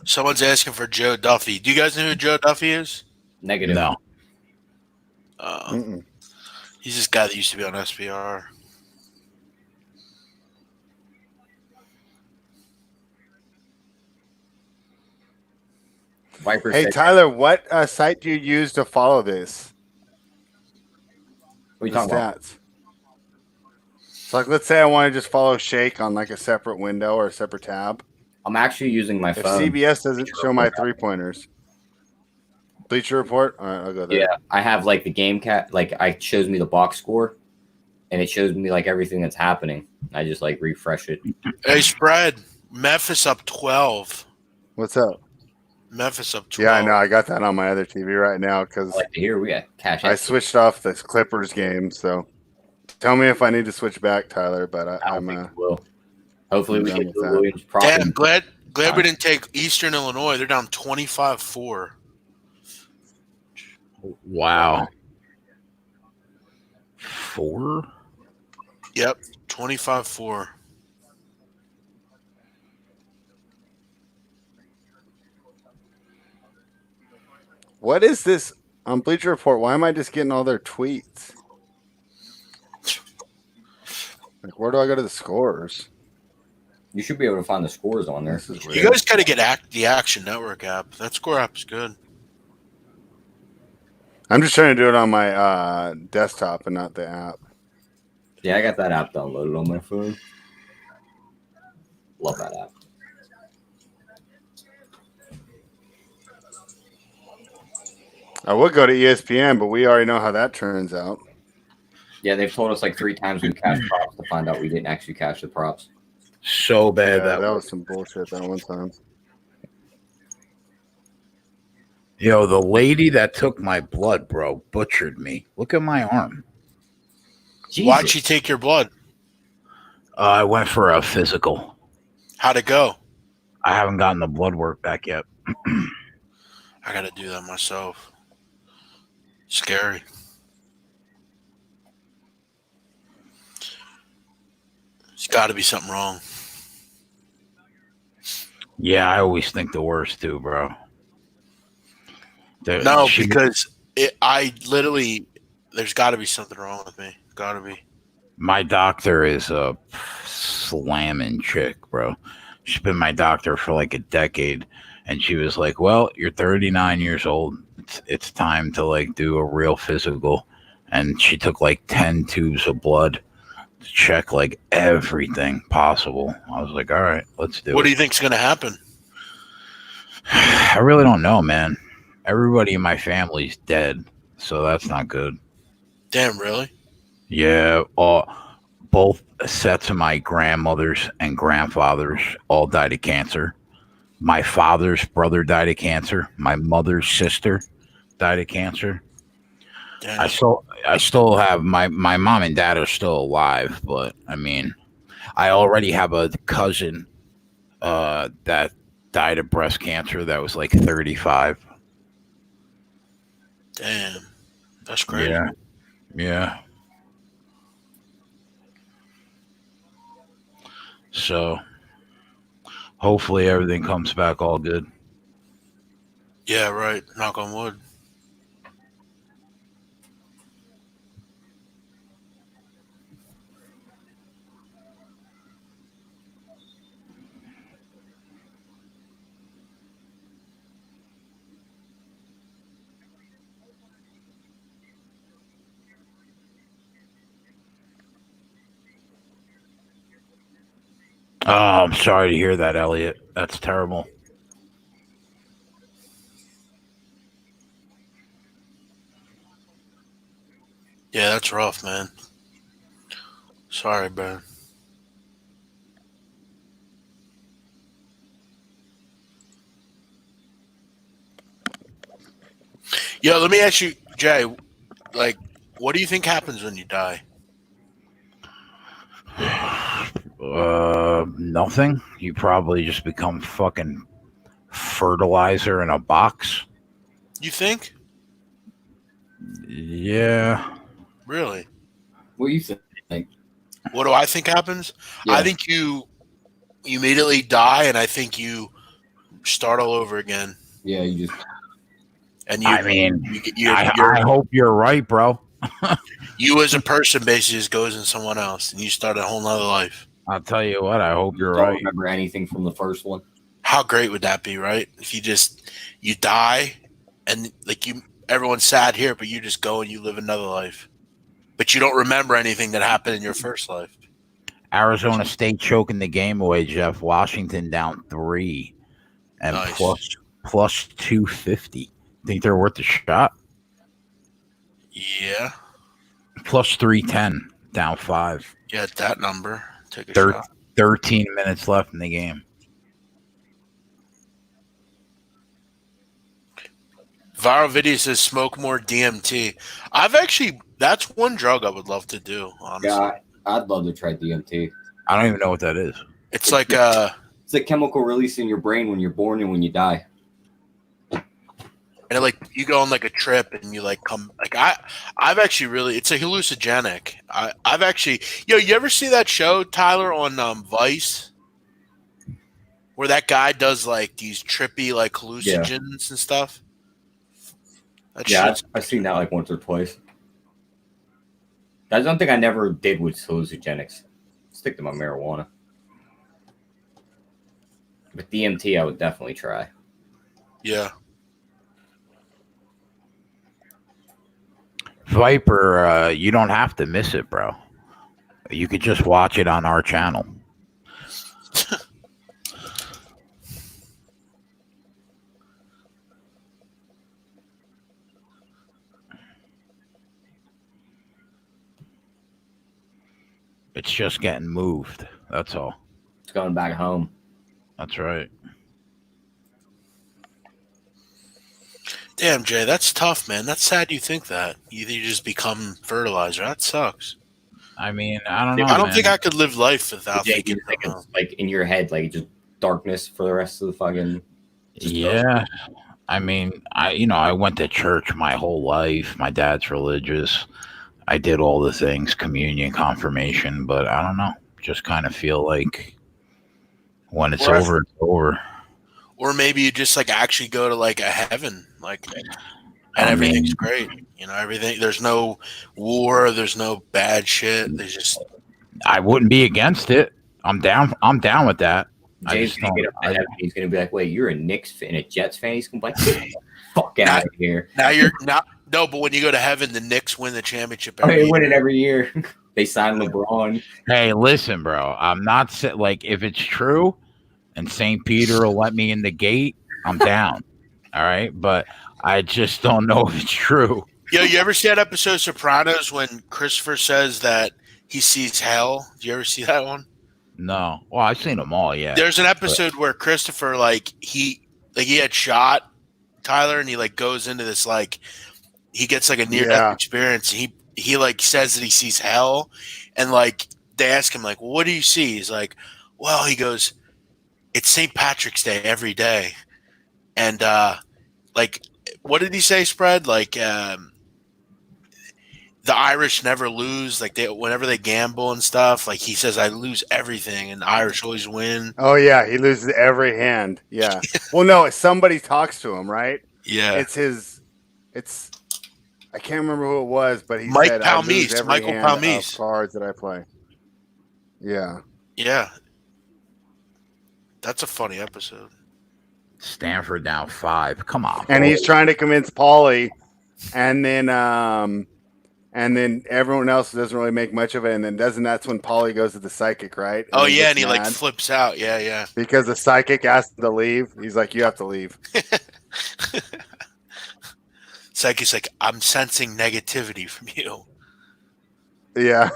Someone's asking for Joe Duffy. Do you guys know who Joe Duffy is? Negative. No. He's this guy that used to be on SPR. Viper Hey, said, Tyler, what site do you use to follow this? what are you The talking about? stats. So, like, let's say I want to just follow Shake on like a separate window or a separate tab. I'm actually using my If phone. CBS doesn't show my 3-pointers, Bleacher Report. All right, I'll go there. Yeah, I have like the game cat. Like, it shows me the box score, and it shows me like everything that's happening. I just like refresh it. Hey, spread. Memphis up 12. What's up? Memphis up 12. Yeah, I know. I got that on my other TV right now because I like to hear we got cash. I switched off the Clippers game. So, tell me if I need to switch back, Tyler. But I I'm don't think we will. Hopefully, we done get with Lou that. Williams Damn, profit. glad we didn't take Eastern Illinois. They're down 25-4. Wow. 4? Yep, 25-4. What is this on Bleacher Report? Why am I just getting all their tweets? Like, where do I go to the scores? You should be able to find the scores on there. This is You weird. guys got to get the Action Network app. That score app is good. I'm just trying to do it on my desktop and not the app. Yeah, I got that app downloaded on my phone. Love that app. I would go to ESPN, but we already know how that turns out. Yeah, they've told us like 3 times we cashed props to find out we didn't actually cash the props. So bad Yeah, that that was some bullshit that one time. Yo, the lady that took my blood, bro, butchered me. Look at my arm. Why'd she take your blood? I went for a physical. How'd it go? I haven't gotten the blood work back yet. I got to do that myself. Scary. There's got to be something wrong. Yeah, I always think the worst too, bro. No, because I literally, there's got to be something wrong with me. Got to be. My doctor is a slamming chick, bro. She's been my doctor for like a decade, and she was like, "Well, you're 39 years old. It's time to like do a real physical." And she took like 10 tubes of blood to check like everything possible. I was like, "All right, let's do it." What do you think's gonna happen? I really don't know, man. Everybody in my family's dead, so that's not good. Damn, really? Yeah, both sets of my grandmothers and grandfathers all died of cancer. My father's brother died of cancer. My mother's sister died of cancer. Damn. I still have my mom and dad are still alive, but I mean, I already have a cousin that died of breast cancer that was like 35. Damn, that's crazy. Yeah, yeah. So hopefully everything comes back all good. Yeah, right. Knock on wood. Oh, I'm sorry to hear that, Elliot. That's terrible. Yeah, that's rough, man. Sorry, bro. Yo, let me ask you, Jay, like, what do you think happens when you die? Nothing. You probably just become fucking fertilizer in a box. You think? Yeah. Really? What do you think? What do I think happens? Yeah. I think you immediately die, and I think you start all over again. Yeah, you just. And you, I mean, you're, I hope you're right, bro. you as a person basically just goes in someone else, and you start a whole nother life. I'll tell you what. I hope you're don't right. remember anything from the first one. How great would that be, right? If you die, and like everyone's sad here, but you just go and you live another life, but you don't remember anything that happened in your first life. Arizona State choking the game away. Jeff Washington down 3, and Nice. plus 250. Think they're worth a shot? Yeah. Plus 310, down 5. Yeah, that number. Take a shot. 13 minutes left in the game. Viral video says smoke more DMT. That's one drug I would love to do, honestly. Yeah, I'd love to try DMT. I don't even know what that is. It's like It's a chemical release in your brain when you're born and when you die. and like you go on like a trip and you like come like I've actually really it's a hallucinogenic. I've actually you ever see that show, Tyler, on Vice? Where that guy does like these trippy like hallucinogens and stuff? I've seen that like once or twice. That's something I never did with hallucinogenics. Stick to my marijuana. But DMT, I would definitely try. Yeah. Viper, you don't have to miss it, bro. You could just watch it on our channel. It's just getting moved. That's all. It's going back home. That's right. Damn, Jay, that's tough, man. That's sad you think that. You just become fertilizer. That sucks. I mean, I don't know. I don't think I could live life without Yeah, thinking it's like in your head, like just darkness for the rest of the fucking. Yeah. I mean, I went to church my whole life. My dad's religious. I did all the things, communion, confirmation, but I don't know. just kind of feel like when it's Or- over, it's over. Or maybe you just like actually go to like a heaven, like, and I everything's mean- great. You know, everything. There's no war. There's no bad shit. There's just I wouldn't be against it. I'm down. I'm down with that. I James just gonna get don't. up to heaven. He's gonna be like, "Wait, you're a Knicks fan, a Jets fan?" He's gonna be like, "Get the fuck out of here!" now you're not. No, but when you go to heaven, the Knicks win the championship Oh, every they year. win it every year. They sign LeBron. Hey, listen, bro. I'm not like if it's true, and St. Peter will let me in the gate. I'm down. All right, but I just don't know if it's true. Yo, you ever see that episode of Sopranos when Christopher says that he sees hell? Do you ever see that one? No. Well, I've seen them all. Yeah. There's an episode where Christopher he had shot Tyler, and he like goes into this like he gets like a near death Yeah. experience. He like says that he sees hell, and like they ask him like, well, "What do you see?" He's like, "Well," he goes, "It's St. Patrick's Day every day," and like what did he say? Spread like the Irish never lose. Like whenever they gamble and stuff, like he says, I lose everything, and the Irish always win. Oh yeah, he loses every hand. Yeah. Well, no, somebody talks to him, right? Yeah, It's I can't remember who it was, but he Mike said, "I lose Palmise, every Michael hand Palmise. of cards that I play." Yeah. yeah. That's a funny episode. Stanford down 5. Come on. And he's trying to convince Paulie, and then everyone else doesn't really make much of it, and then that's when Paulie goes to the psychic, right? Oh he yeah, gets and he like mad flips out. Yeah, yeah. because the psychic asked him to leave. He's like, "You have to leave." Psyche's like, I'm sensing negativity from you. Yeah.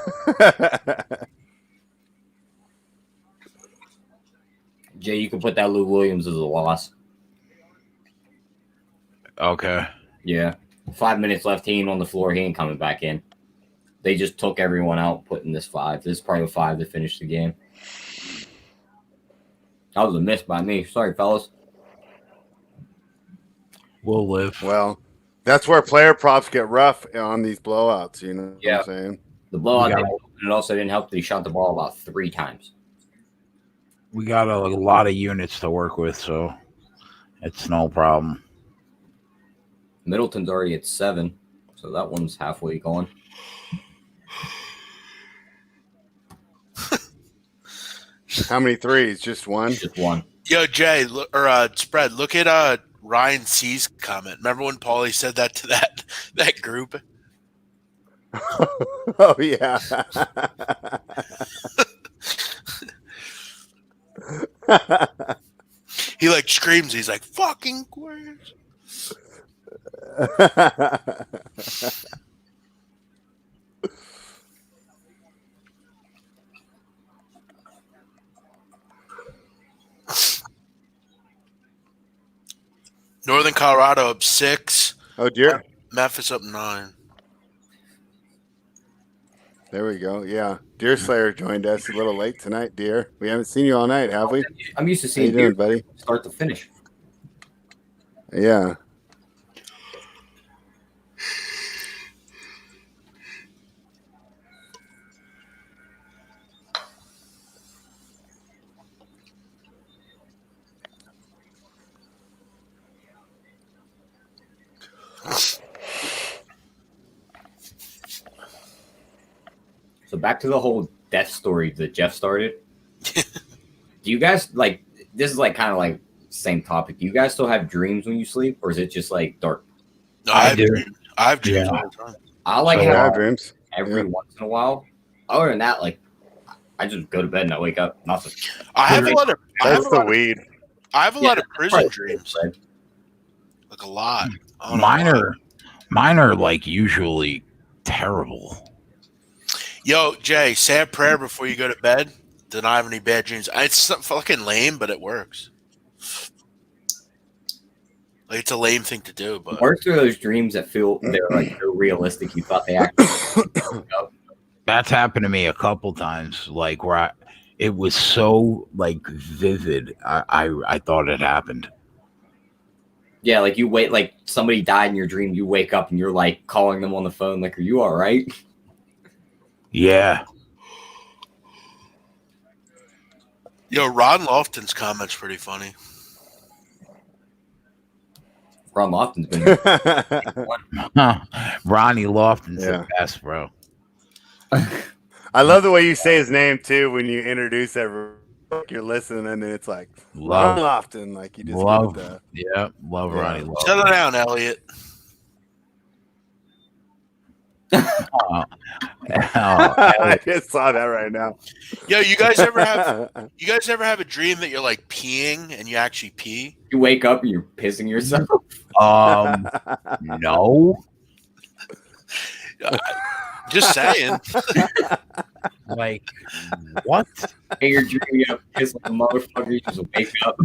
Jay, you can put that Lou Williams as a loss. Okay. Yeah. 5 minutes left. He ain't on the floor. He ain't coming back in. They just took everyone out, putting this 5. This is probably the 5 to finish the game. That was a miss by me. Sorry, fellas. We'll live. Well, that's where player props get rough on these blowouts. You know Yeah. what I'm saying? The blowout, Yeah. didn't help, and it also didn't help that he shot the ball about 3 times. We got a lot of units to work with, so it's no problem. Middleton's already at 7, so that one's halfway gone. How many threes? Just one? Just one. Yo, Jay, Spread, look at Ryan C's comment. Remember when Paulie said that to that group? Oh, yeah. He like screams. He's like, fucking queers. Northern Colorado up 6. Oh, dear. Memphis up 9. There we go. Yeah. Deer Slayer joined us a little late tonight, Deer. We haven't seen you all night, have we? I'm used to How you seeing doing, Deer buddy? start to finish. Yeah. So back to the whole death story that Jeff started. Do you guys like this is like kind of like same topic. Do you guys still have dreams when you sleep, or is it just like dark? No, I I have do. dreams. I have dreams Yeah. all the time. I like So, Yeah, have dreams. every yeah. once in a while. Other than that, like I just go to bed and I wake up. Nothing. I have a lot of. I have That's a the lot of, weed. I have a lot of prison Right. dreams. Like a lot. I don't know Mine are like usually terrible. Yo, Jay, say a prayer before you go to bed. Do not have any bad dreams. It's fucking lame, but it works. Like it's a lame thing to do, but Worst are those dreams that feel they're like so realistic. You thought they actually. That's happened to me a couple times. Like where it was so like vivid. I thought it happened. Yeah, like you wait, like somebody died in your dream. You wake up and you're like calling them on the phone, like, "Are you all right?" Yeah. Yo, Ron Lofton's comment's pretty funny. Ron Lofton's been Ronnie Lofton's Yeah. the best, bro. I love the way you say his name too when you introduce everyone. You're listening, and it's like Love, Ron Lofton. Like you just love, give it yeah, love Yeah. Ronnie Lofton. Settle down, Elliot. Oh, I just saw that right now. Yo, you guys ever have a dream that you're like peeing and you actually pee? You wake up and you're pissing yourself. No, Just saying. like what? And you're dreaming up piss like a motherfucker. You just wake up.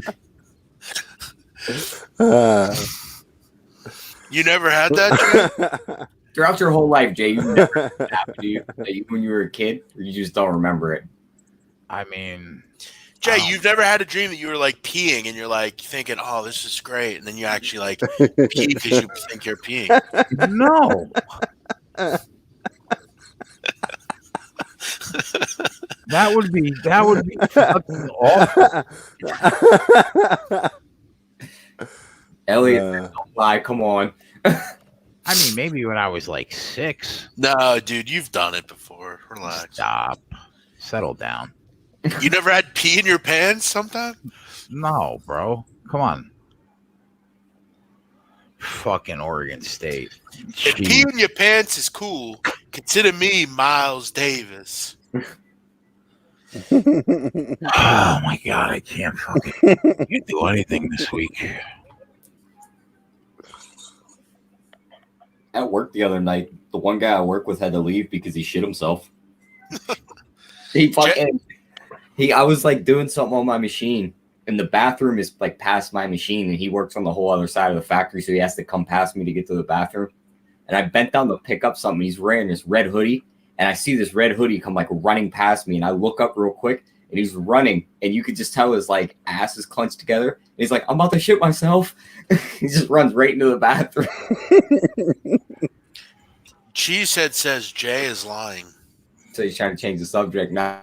You never had that dream? Throughout your whole life, Jay, you never happened to you when you were a kid, or you just don't remember it. I mean, Jay, you've never had a dream that you were like peeing and you're like thinking, "Oh, this is great," and then you actually like pee because you think you're peeing. no. That would be fucking awful. Elliot, don't lie. Come on. I mean, maybe when I was like 6. No, dude, you've done it before. Relax. Stop. Settle down. You never had pee in your pants sometime? No, bro. Come on. Fucking Oregon State. If pee in your pants is cool, consider me Miles Davis. Oh my god, I can't fucking do anything this week. At work the other night, the one guy I work with had to leave because he shit himself. I was like doing something on my machine, and the bathroom is like past my machine, and he works on the whole other side of the factory, so he has to come past me to get to the bathroom. And I bent down to pick up something. He's wearing this red hoodie, and I see this red hoodie come like running past me, and I look up real quick, and he's running, and you could just tell his like ass is clenched together. And he's like, "I'm about to shit myself." He just runs right into the bathroom. Cheesehead says Jay is lying. So he's trying to change the subject now.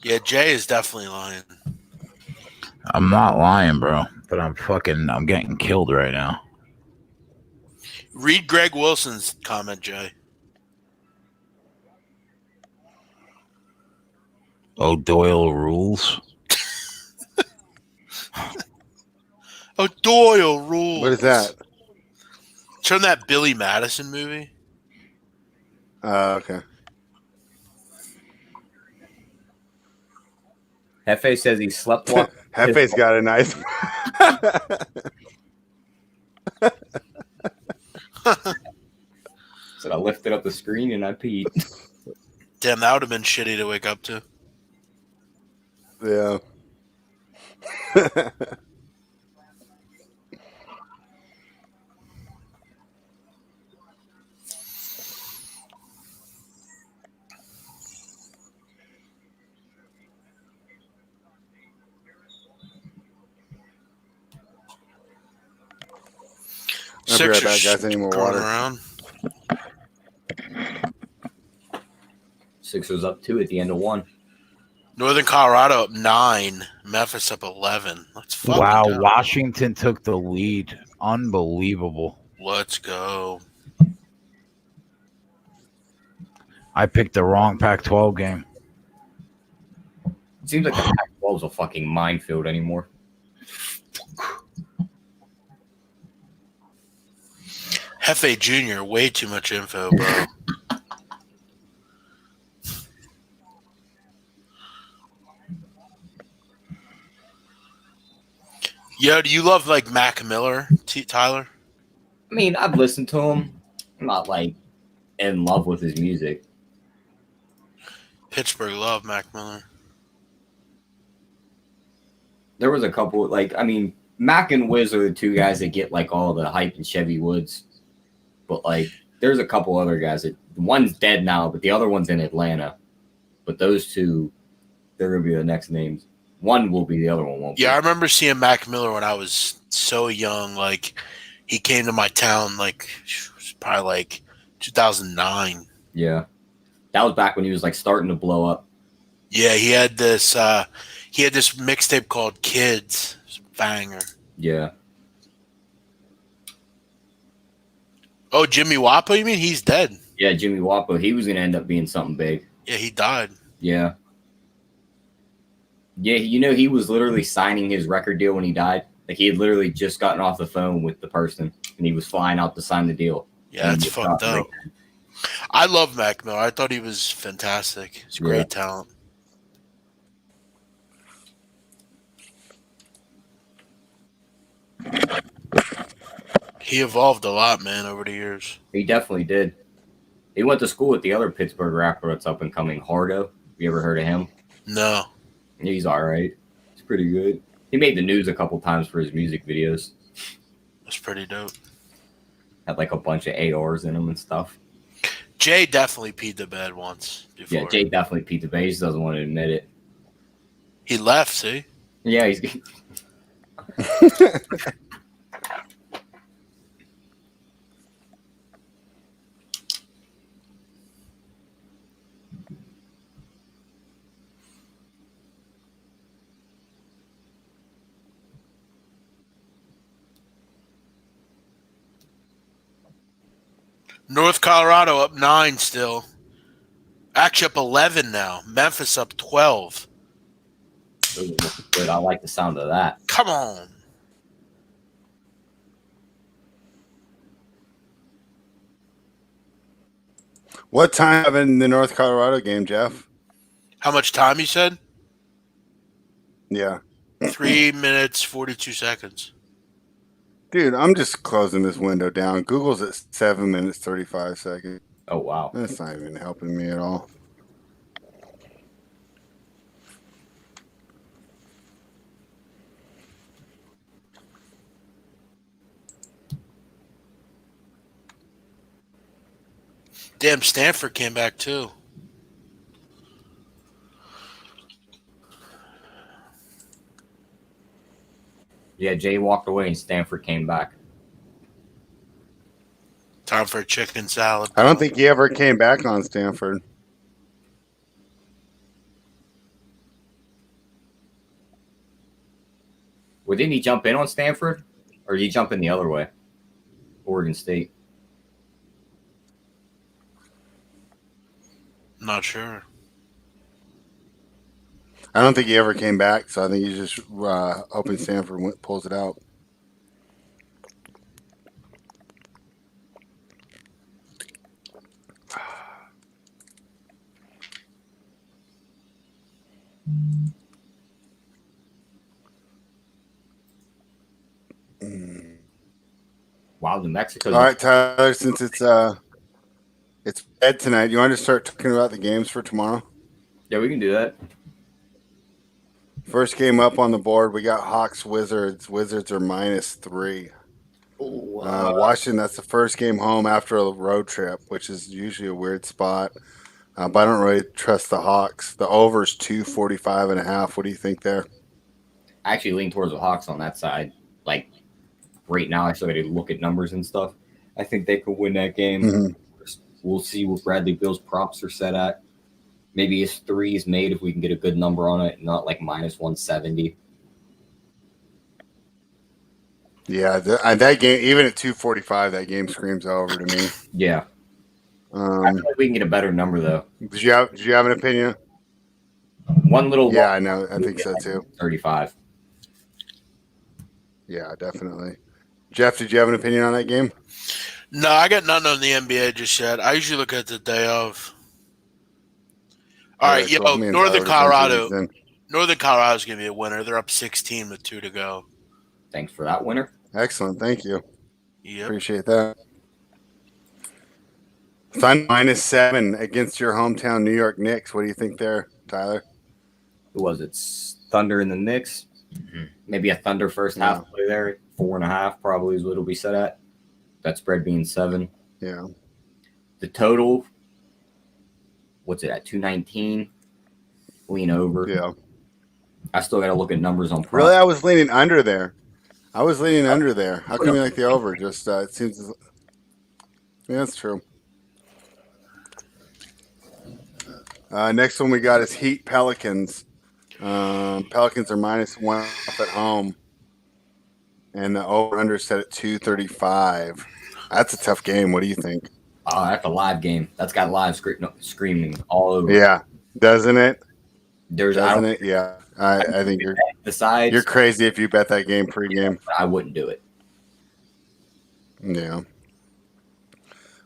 Yeah, Jay is definitely lying. I'm not lying, bro, but I'm getting killed right now. Read Greg Wilson's comment, Jay. Oh, Doyle rules. Oh, Doyle rules. What is that? It's from that Billy Madison movie. Okay. Hefe says he slept walk. Hefe's got a nice. So I lifted up the screen and I peed. Damn, that would have been shitty to wake up to. Yeah. I'll be right back, guys. I need more going water. around. Sixers up 2 at the end of 1. Northern Colorado up 9. Memphis up 11. Let's fucking Wow, go. Washington took the lead. Unbelievable. Let's go. I picked the wrong Pac-12 game. It seems like the Pac-12 is a fucking minefield anymore. Hefe Jr., way too much info, bro. Yo, do you love like Mac Miller, Tyler? I mean, I've listened to him. I'm not like in love with his music. Pittsburgh love Mac Miller. There was a couple, like, I mean, Mac and Wiz are the two guys that get like all the hype in Chevy Woods. But like, there's a couple other guys that one's dead now, but the other one's in Atlanta. But those two, they're gonna be the next names. One will be, the other one won't. Yeah, I be. remember seeing Mac Miller when I was so young. Like, he came to my town, like, it was probably like 2009. Yeah. That was back when he was like starting to blow up. Yeah, he had this mixtape called Kids. It's a banger. Yeah. Oh, Jimmy Wapo, you mean? He's dead. Yeah, Jimmy Wapo. He was going to end up being something big. Yeah, he died. Yeah. Yeah, you know, he was literally signing his record deal when he died. Like, he had literally just gotten off the phone with the person, and he was flying out to sign the deal. Yeah, that's fucked up. I love Mac Miller. I thought he was fantastic. He's a great talent. He evolved a lot, man, over the years. He definitely did. He went to school with the other Pittsburgh rapper that's up and coming, Hardo. You ever heard of him? No. He's all right. He's pretty good. He made the news a couple times for his music videos. That's pretty dope. Had like a bunch of ARs in them and stuff. Jay definitely peed the bed once before. Yeah, Jay definitely peed the bed. He just doesn't want to admit it. He left, see? Yeah, he's... North Colorado up 9 still. Actually up 11 now. Memphis up 12. Good. I like the sound of that. Come on. What time in the North Colorado game, Jeff? How much time you said? Yeah. 3 minutes, 42 seconds. Dude, I'm just closing this window down. Google's at 7 minutes, 35 seconds. Oh, wow. That's not even helping me at all. Damn, Stanford came back too. Yeah, Jay walked away and Stanford came back. Time for a chicken salad. I don't think he ever came back on Stanford. Well, didn't he jump in on Stanford? Or did he jump in the other way? Oregon State. Not sure. I don't think he ever came back, so I think he just opened Stanford and pulls it out. Wow, New Mexico. All right, Tyler, since it's bed tonight, you want to start talking about the games for tomorrow? Yeah, we can do that. First game up on the board, we got Hawks Wizards. Wizards are -3. Washington, that's the first game home after a road trip, which is usually a weird spot. But I don't really trust the Hawks. The over's 245.5. What do you think there? I actually lean towards the Hawks on that side. Like, right now, I still got to look at numbers and stuff. I think they could win that game. Mm-hmm. We'll see what Bradley Beal's props are set at. Maybe his 3 is made if we can get a good number on it, not like -170. Yeah, that game, even at 245, that game screams over to me. Yeah. I feel like we can get a better number, though. Did you have an opinion? One little... Yeah, I know. I think so, too. 35. Yeah, definitely. Jeff, did you have an opinion on that game? No, I got nothing on the NBA just yet. I usually look at the day of. All right, cool. Northern Colorado. Northern Colorado's going to be a winner. They're up 16 with 2 to go. Thanks for that, winner. Excellent. Thank you. Yep. Appreciate that. Thunder -7 against your hometown New York Knicks. What do you think there, Tyler? Who was it? Thunder and the Knicks. Mm-hmm. Maybe a Thunder first half play there. 4.5 probably is what it'll be set at. That spread being 7. Yeah. The total, what's it at? 219. Lean over. Yeah. I still got to look at numbers on. Really, I was leaning under there. How come you like the over? Just it seems. Yeah, that's true. Next one we got is Heat Pelicans. Pelicans are -1 at home, and the over/under set at 235. That's a tough game. What do you think? That's a live game. That's got live screaming all over. Yeah, doesn't it? Doesn't it? Yeah, I think besides you're crazy if you bet that game pregame. I wouldn't do it. Yeah.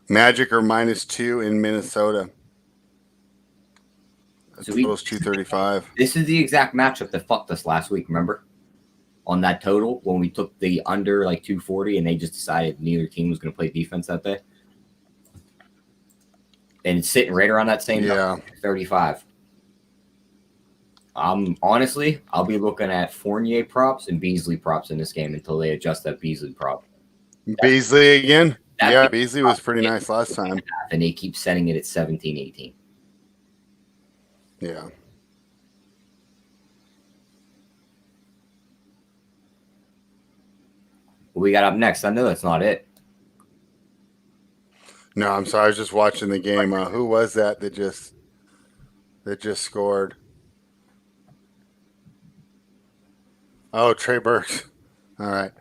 Magic are -2 in Minnesota. So Total's 235. This is the exact matchup that fucked us last week. Remember, on that total when we took the under like 240, and they just decided neither team was going to play defense that day, and it's sitting right around that same number, 35. Honestly, I'll be looking at Fournier props and Beasley props in this game until they adjust that Beasley prop. Beasley again? Yeah, Beasley was pretty nice last time. And they keep setting it at 17-18. Yeah. What we got up next? I know that's not it. No, I'm sorry. I was just watching the game. Who was that just scored? Oh, Trey Burks. All right.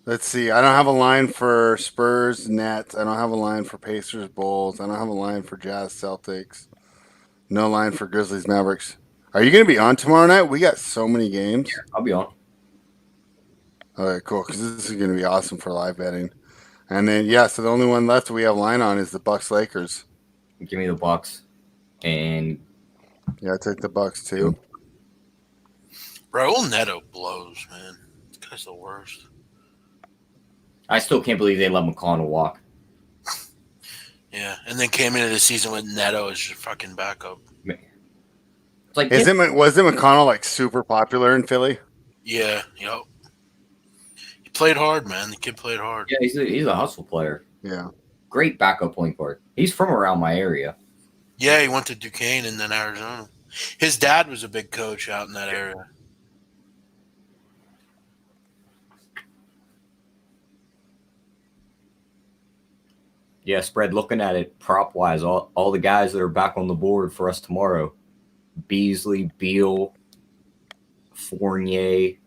Let's see. I don't have a line for Spurs Nets. I don't have a line for Pacers Bulls. I don't have a line for Jazz Celtics. No line for Grizzlies Mavericks. Are you going to be on tomorrow night? We got so many games. I'll be on. Okay, cool. Because this is going to be awesome for live betting. And then so the only one left we have line on is the Bucks Lakers. Give me the Bucks. And yeah, I take the Bucks too. Raul Neto blows, man. This guy's the worst. I still can't believe they let McConnell walk. Yeah, and then came into the season with Neto as your fucking backup. It's like, wasn't McConnell like super popular in Philly? Yeah, yep. He played hard, man. The kid played hard. Yeah, he's a hustle player. Yeah. Great backup point guard. He's from around my area. Yeah, he went to Duquesne and then Arizona. His dad was a big coach out in that area. Yeah, Spread, looking at it prop-wise, all the guys that are back on the board for us tomorrow, Beasley, Beal, Fournier,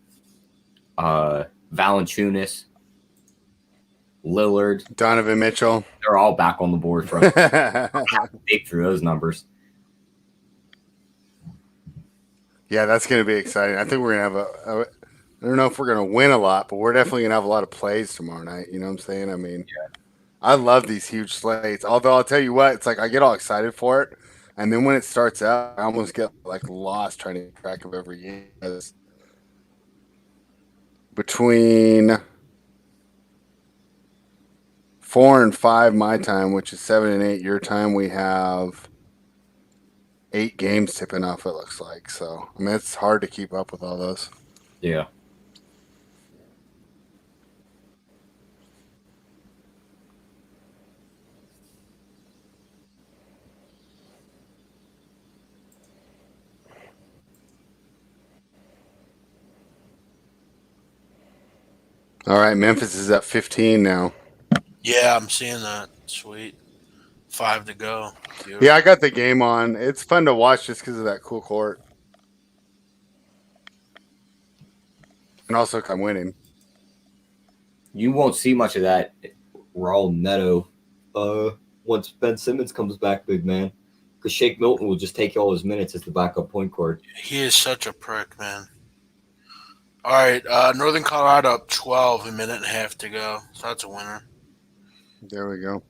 Valanciunas, Lillard, Donovan Mitchell. They're all back on the board for us. Dig through those numbers. Yeah, that's going to be exciting. I think we're going to have I don't know if we're going to win a lot, but we're definitely going to have a lot of plays tomorrow night. You know what I'm saying? I mean, I love these huge slates. Although I'll tell you what, it's like I get all excited for it, and then when it starts out, I almost get like lost trying to keep track of every game. Between 4 and 5 my time, which is 7 and 8 your time, we have 8 games tipping off. It looks like so. I mean, it's hard to keep up with all those. Yeah. All right, Memphis is at 15 now. Yeah, I'm seeing that. Sweet. 5 to go. Beautiful. Yeah, I got the game on. It's fun to watch just because of that cool court. And also, I'm winning. You won't see much of that Raul Neto once Ben Simmons comes back, big man. Because Shake Milton will just take all his minutes as the backup point guard. He is such a prick, man. All right, Northern Colorado up 12, a minute and a half to go. So that's a winner. There we go.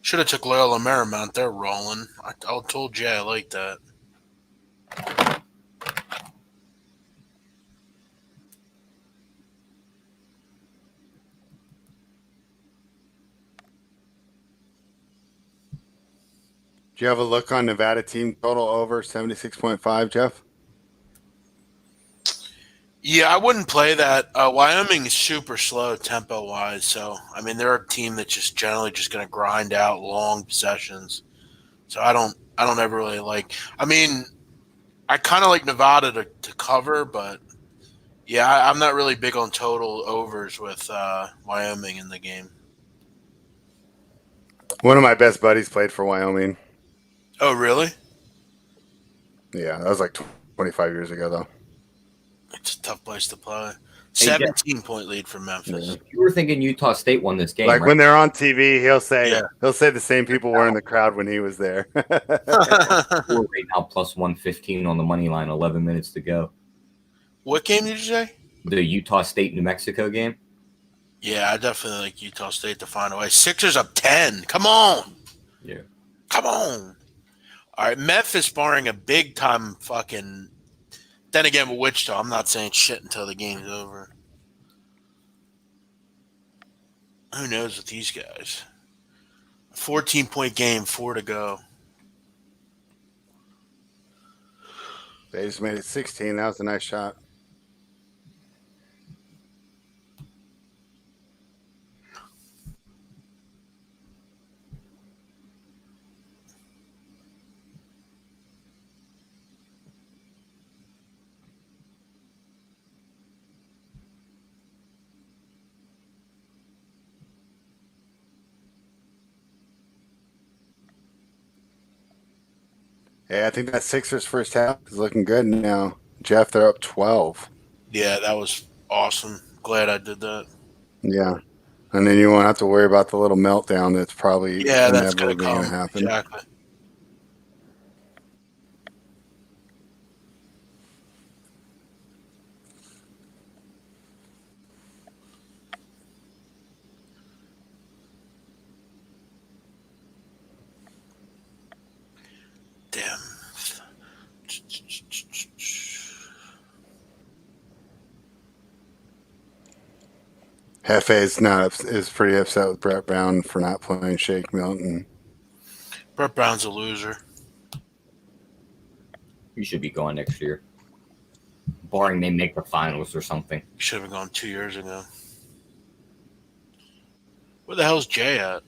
Should have took Loyola Marymount. They're rolling. I told Jay I like that. Do you have a look on Nevada team total over 76.5, Jeff? Yeah, I wouldn't play that. Wyoming is super slow tempo-wise. So, I mean, they're a team that's just generally just going to grind out long possessions. So I don't ever really like – I mean, I kind of like Nevada to cover, but, yeah, I'm not really big on total overs with Wyoming in the game. One of my best buddies played for Wyoming. Oh, really? Yeah, that was like 25 years ago, though. It's a tough place to play. Hey, Jeff. 17-point lead for Memphis. Yeah. You were thinking Utah State won this game, Like right? when they're on TV, he'll say Yeah. the same people were in the crowd when he was there. We're right now plus 115 on the money line. 11 minutes to go. What game did you say? The Utah State New Mexico game. Yeah, I definitely like Utah State to find a way. Sixers up 10. Come on. Yeah. Come on. All right, Memphis barring a big time fucking. Then again, with Wichita, I'm not saying shit until the game's over. Who knows with these guys? 14-point game, 4 to go. They just made it 16. That was a nice shot. Yeah, I think that Sixers first half is looking good now. Jeff, they're up 12. Yeah, that was awesome. Glad I did that. Yeah. And then you won't have to worry about the little meltdown that's probably Yeah, that's inevitably going going to to come. happen. Exactly. Damn. Hefe is pretty upset with Brett Brown for not playing Shake Milton. Brett Brown's a loser. You should be going next year. Barring they make the finals or something. He should have been gone 2 years ago. Where the hell's Jay at?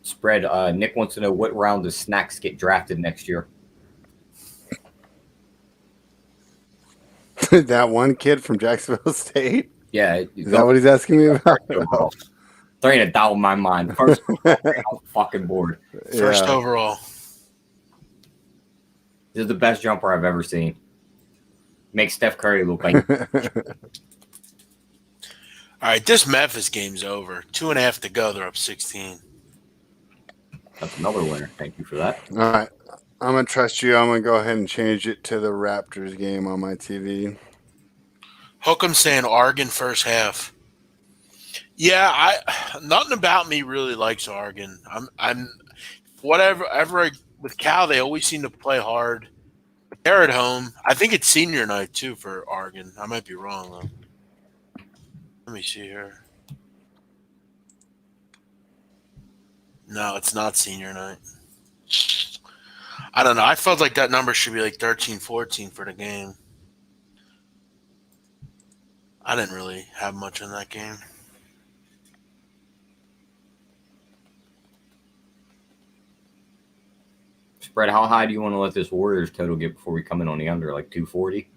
Spread. Nick wants to know what round does Snacks get drafted next year? That one kid from Jacksonville State? Yeah. Is that what he's asking me about? There ain't a doubt in my mind. First I'm fucking bored. First Yeah. overall. This is the best jumper I've ever seen. Makes Steph Curry look like All right, this Memphis game's over. 2.5 to go. They're up 16. that's another winner. Thank you for that. All right. I'm going to trust you. I'm going to go ahead and change it to the Raptors game on my TV. Hook'em saying Oregon first half. Yeah, nothing about me really likes Oregon. I'm whatever. With Cal, they always seem to play hard. They're at home. I think it's senior night too for Oregon. I might be wrong though. Let me see here. No, it's not senior night. I don't know. I felt like that number should be like 13, 14 for the game. I didn't really have much in that game. Spread, how high do you want to let this Warriors total get before we come in on the under? Like 240?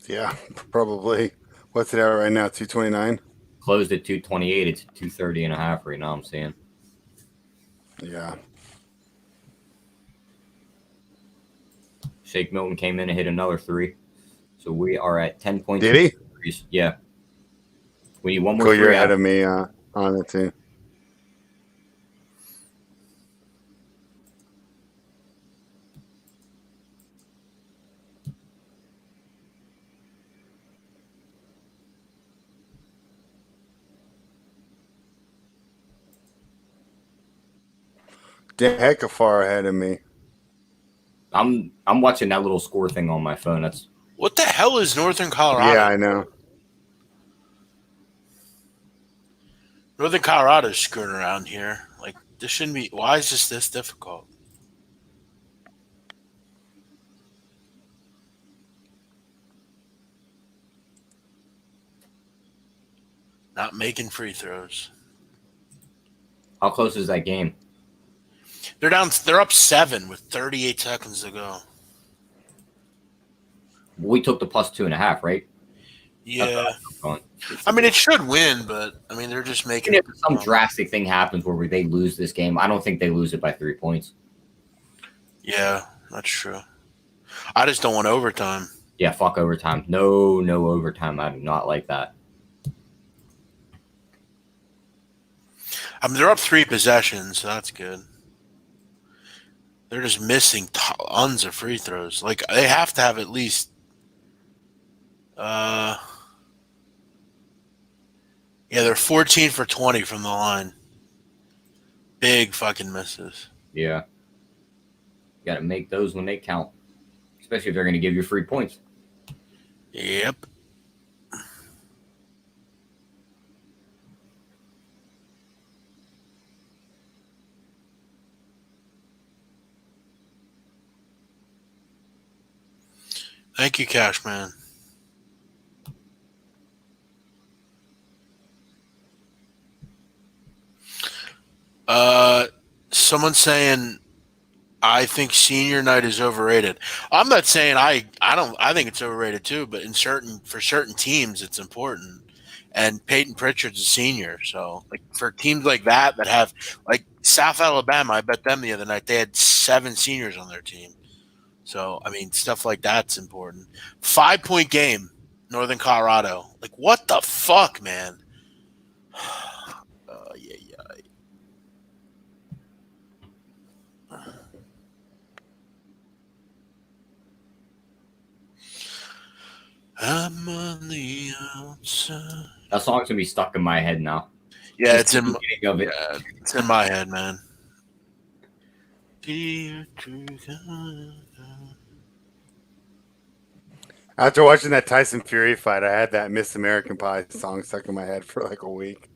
Yeah, probably. What's it at right now? 229? Closed at 228. It's 230 and a half right now, I'm seeing. Yeah. Shake Milton came in and hit another three. So we are at 10 points. Did he? Threes. Yeah. We need one more Cool, three you're out. ahead of me on it too. Heck of far ahead of me. I'm watching that little score thing on my phone. That's What the hell is Northern Colorado? Yeah, I know. Northern Colorado's screwing around here. Like, this shouldn't be. Why is this difficult? Not making free throws. How close is that game? They're down. They're up 7 with 38 seconds to go. We took the plus 2.5, right? Yeah. Going. I mean, it should win, but I mean, they're just making Even it. if some drastic thing happens where they lose this game, I don't think they lose it by 3 points. Yeah, that's true. I just don't want overtime. Yeah, fuck overtime. No overtime. I do not like that. I mean, they're up 3 possessions, so that's good. They're just missing tons of free throws. Like, they have to have at least. Yeah, they're 14 for 20 from the line. Big fucking misses. Yeah. You got to make those when they count, especially if they're going to give you free points. Yep. Thank you, Cashman. Someone saying I think senior night is overrated. I'm not saying I don't. I think it's overrated too. But for certain teams, it's important. And Peyton Pritchard's a senior, so like for teams like that have like South Alabama, I bet them the other night they had 7 seniors on their team. So I mean, stuff like that's important. 5-point game, Northern Colorado. Like what the fuck, man? Yeah. I'm on the outside. That song's gonna be stuck in my head now. Yeah, Just the beginning of it. It's in my head, man. After watching that Tyson Fury fight, I had that Miss American Pie song stuck in my head for like a week.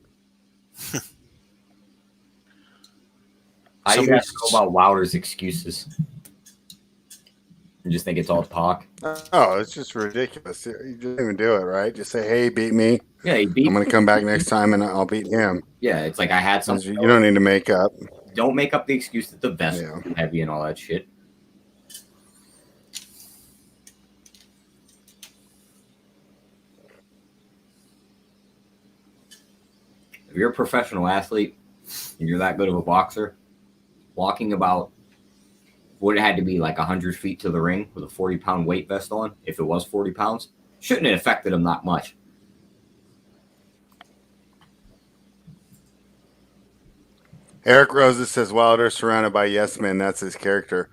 How do you guys know about Wilder's excuses? You just think it's all talk? Oh, it's just ridiculous. You just even do it, right? Just say, "Hey, beat me. Yeah, he beat. I'm going to come back next time and I'll beat him." Yeah, it's like I had something. You don't need to make up. Don't make up the excuse that the vest Yeah. is too heavy and all that shit. If you're a professional athlete and you're that good of a boxer, walking about what it had to be like 100 feet to the ring with a 40-pound weight vest on, if it was 40 pounds, shouldn't have affected him that much. Eric Rosa says Wilder surrounded by yes men. That's his character.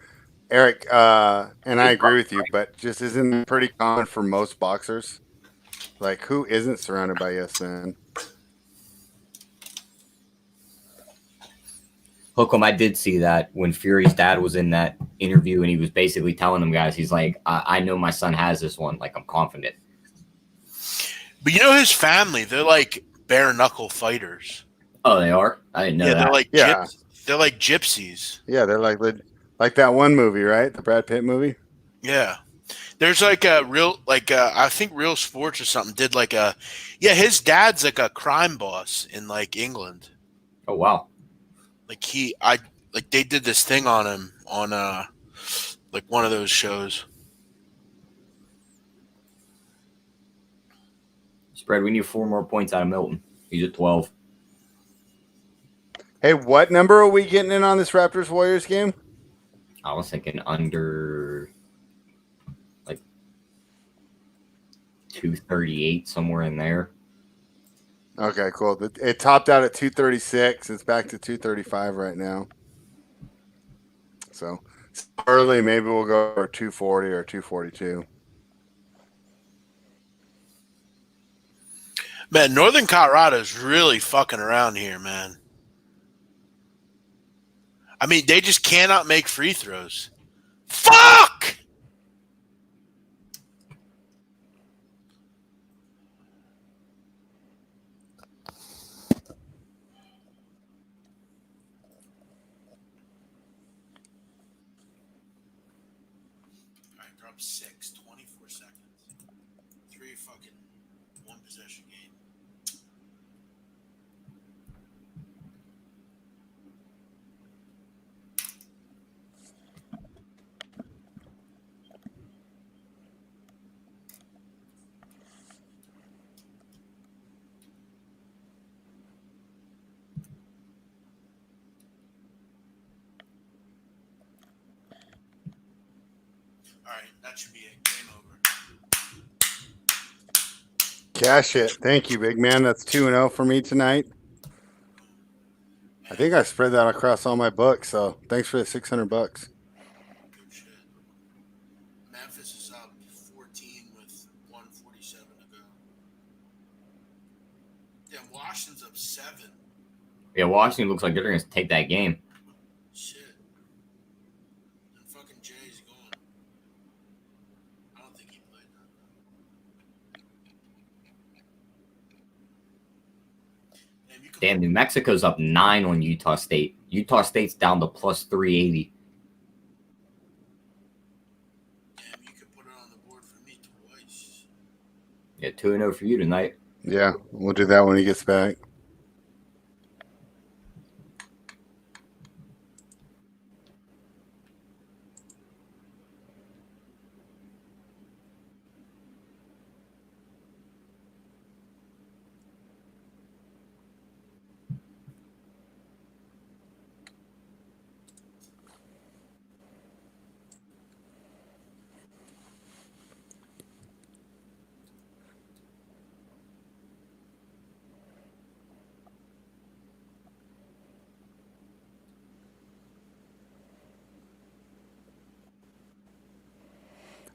Eric, and I agree with you, but just isn't it pretty common for most boxers? Like, who isn't surrounded by yes men? Hookem, I did see that when Fury's dad was in that interview and he was basically telling them guys, he's like, I know my son has this one. Like, I'm confident. But you know his family, they're like bare knuckle fighters. Oh, they are? I didn't know that. They're like gypsies. Yeah, they're like that one movie, right? The Brad Pitt movie. Yeah. There's like a real, I think Real Sports or something did his dad's like a crime boss in like England. Oh, wow. They did this thing on him on like one of those shows. Spread, we need 4 more points out of Milton. He's at 12. Hey, what number are we getting in on this Raptors Warriors game? I was thinking under like 238, somewhere in there. Okay, cool. It topped out at 236. It's back to 235 right now. So early, maybe we'll go for 240 or 242. Man, Northern Colorado's really fucking around here, man. I mean, they just cannot make free throws. Fuck! up 6, 24 seconds. 3 fucking 1 possession game. All right, that should be it. Game over. Cash it. Thank you, big man. That's 2-0 for me tonight. I think I spread that across all my books, so thanks for the $600. Good shit. Memphis is up 14 with 147 to go. Damn, Washington's up 7. Yeah, Washington looks like they're going to take that game. Shit. And fucking Jay's gone. I don't think he played that. Damn, New Mexico's up 9 on Utah State. Utah State's down to plus 380. Damn, you could put it on the board for me twice. Yeah, 2-0 for you tonight. Yeah, we'll do that when he gets back.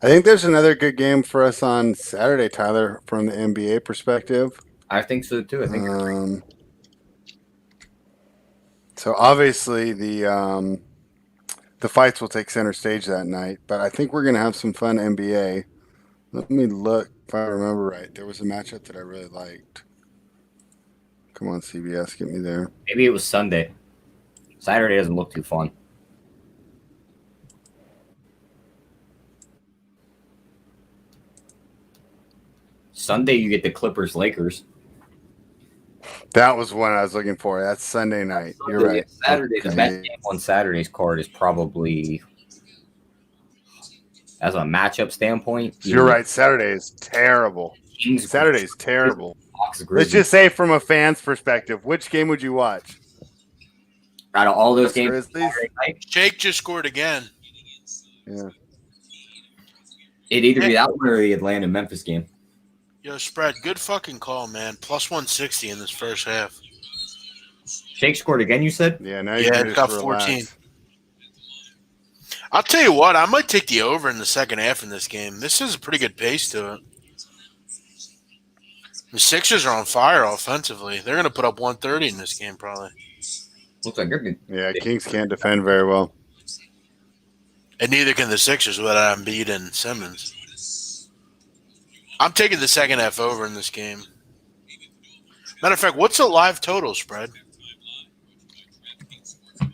I think there's another good game for us on Saturday, Tyler, from the NBA perspective. I think so, too. I think So obviously the fights will take center stage that night, but I think we're going to have some fun NBA. Let me look if I remember right. There was a matchup that I really liked. Come on, CBS, get me there. maybe it was Sunday. Saturday doesn't look too fun. Sunday, you get the Clippers-Lakers. That was one I was looking for. That's Sunday night. You're right. Saturday, the Okay. best game on Saturday's card is probably, as a matchup standpoint. You're right. Saturday is terrible. Kings, Saturday is terrible. Hawks, Let's Grizzlies. just say from a fan's perspective, which game would you watch? Out of all those games, Grizzlies? Saturday night, Jake just scored again. Yeah. it'd either be that one or the Atlanta-Memphis game. Yo, spread. Good fucking call, man. Plus 160 in this first half. Shake scored again, you said? Yeah, now Yeah, you it can got just 14. relax. I'll tell you what, I might take the over in the second half in this game. This is a pretty good pace to it. The Sixers are on fire offensively. They're going to put up 130 in this game, probably. Looks like they're good. Yeah, Kings can't defend very well. And neither can the Sixers without Embiid and Simmons. I'm taking the second half over in this game. Matter of fact, what's the live total spread?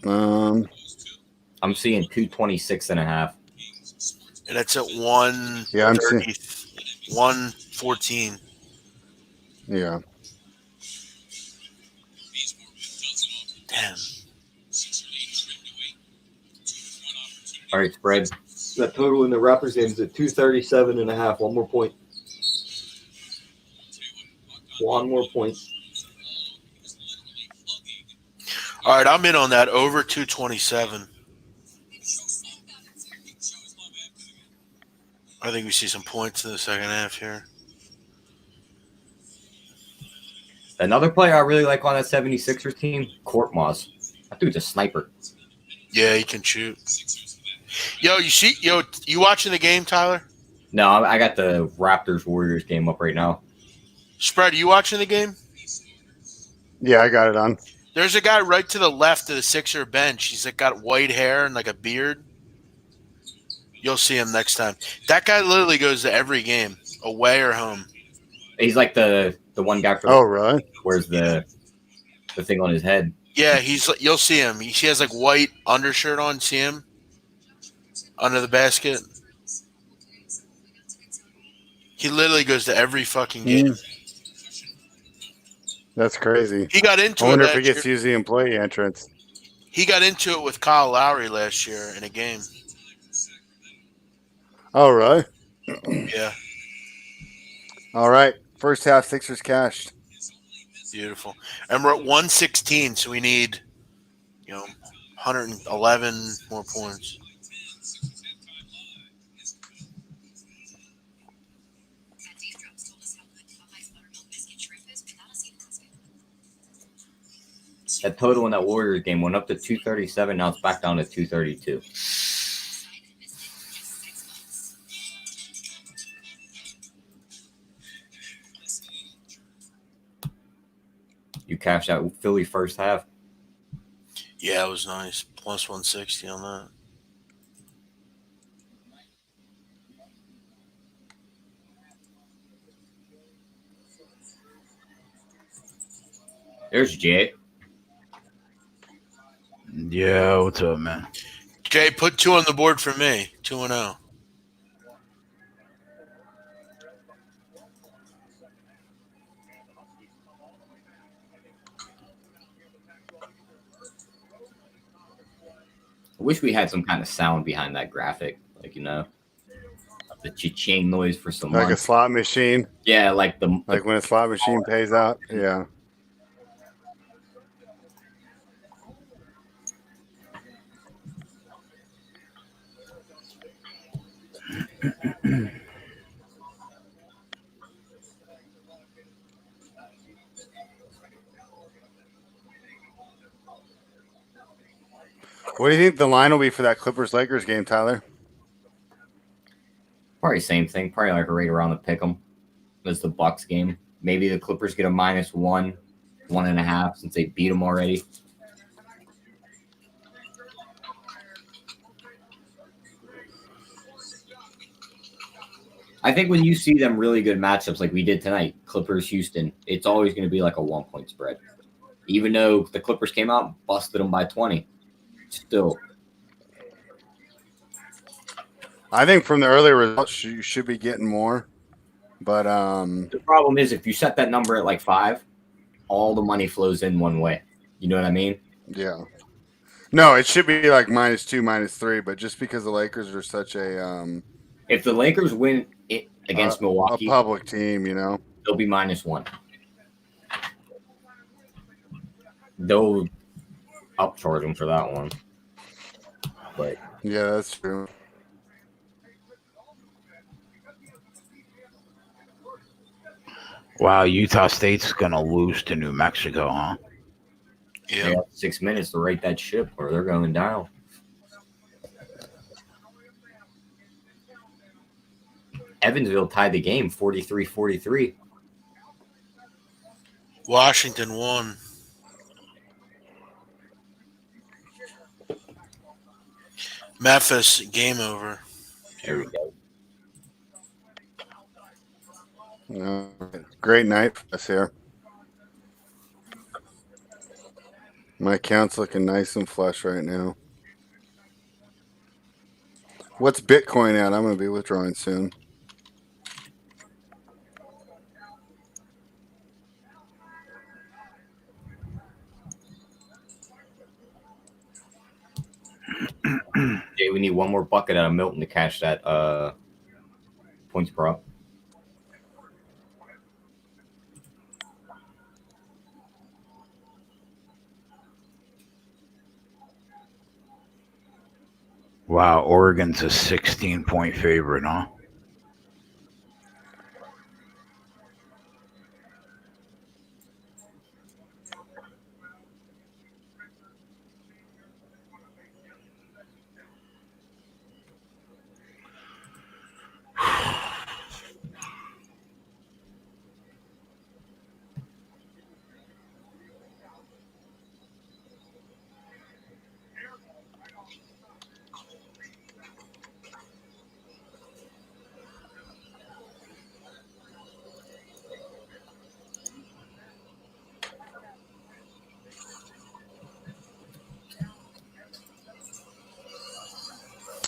Um, I'm seeing 226.5. And it's at 130, Yeah, I'm seeing- 114. yeah. Damn. All right, spread. That total in the Raptors game is at 237.5. One more point. One more point. All right, I'm in on that over 227. I think we see some points in the second half here. Another player I really like on that 76ers team, Korkmaz. That dude's a sniper. Yeah, he can shoot. You watching the game, Tyler? No, I got the Raptors-Warriors game up right now. Spread, are you watching the game? Yeah, I got it on. There's a guy right to the left of the Sixer bench. He's like got white hair and like a beard. You'll see him next time. That guy literally goes to every game, away or home. He's like the one guy for Oh, really? wears the thing on his head. Yeah, you'll see him. He has like white undershirt on. See him under the basket. He literally goes to every fucking game. That's crazy. He got I into it wonder if he last gets to year. use the employee entrance. He got into it with Kyle Lowry last year in a game. Oh, really? Yeah, All right. First half, Sixers cashed. beautiful. And we're at 116, so we need, 111 more points. That total in that Warriors game went up to 237. Now it's back down to 232. You cashed out Philly first half. Yeah, it was nice. Plus 160 on that. There's Jay. Yeah, what's up, man? Jay, put 2 on the board for me. 2-0. I wish we had some kind of sound behind that graphic, like the cha-ching noise for some Like a months. slot machine. Yeah, like Like when a slot machine pays out. Yeah. What do you think the line will be for that Clippers-Lakers game, Tyler? probably same thing. Probably like right around the pick'em as the Bucks game. Maybe the Clippers get a -1, 1.5 since they beat them already. I think when you see them really good matchups like we did tonight, Clippers Houston, it's always going to be like a 1-point spread. Even though the Clippers came out and busted them by 20, still. I think from the earlier results, you should be getting more. But The problem is if you set that number at like 5, all the money flows in one way. You know what I mean? yeah. No, it should be like -2, -3, but just because the Lakers are such a If the Lakers win it against Milwaukee, a public team, they'll be -1. They'll upcharge them for that one. But Yeah, that's true. Wow, Utah State's gonna lose to New Mexico, huh? they Yeah. have 6 minutes to right that ship or they're going down. Evansville tied the game 43-43. Washington won. Memphis, game over. There we go. Great night for us here. My account's looking nice and flush right now. What's Bitcoin at? I'm going to be withdrawing soon. Jay, we need one more bucket out of Milton to cash that points per up. Wow, Oregon's a 16-point favorite, huh?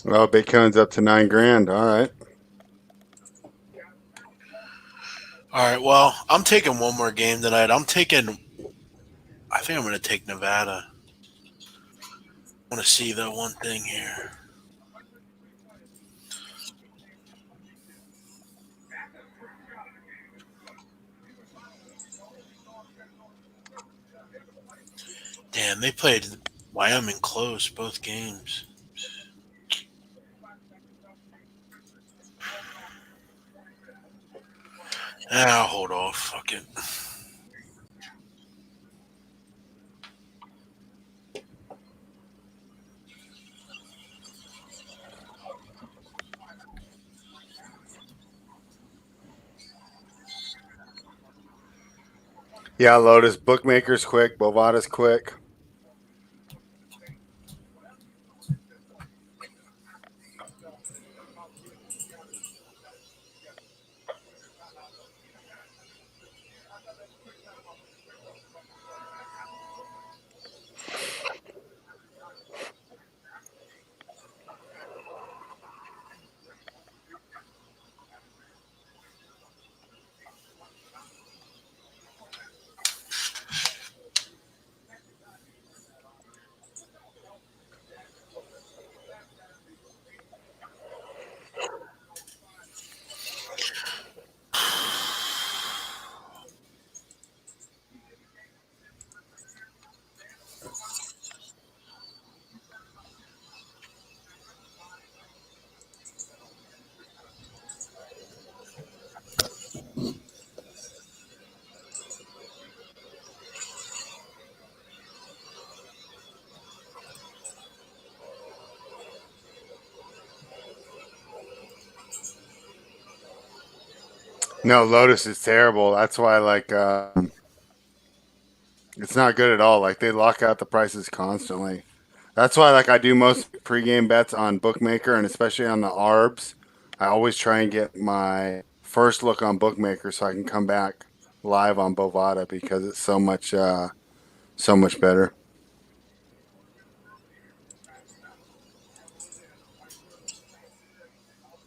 Oh, Bitcoin's up to $9,000. All right. All right. Well, I'm taking one more game tonight. I think I'm going to take Nevada. I want to see that one thing here. Damn, they played Wyoming close both games. I'll hold off. Fuck it. Yeah, Lotus. Bookmakers quick. Bovada's quick. No, Lotus is terrible. That's why, like, it's not good at all. Like, they lock out the prices constantly. That's why, like, I do most pregame bets on Bookmaker and especially on the ARBs. I always try and get my first look on Bookmaker so I can come back live on Bovada because it's so much better.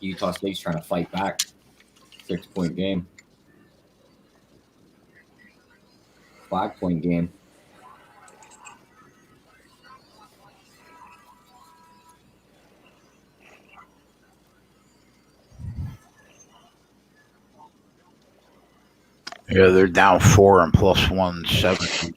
Utah State's trying to fight back. 6-point game. 5-point game. Yeah, they're down 4 and plus 170.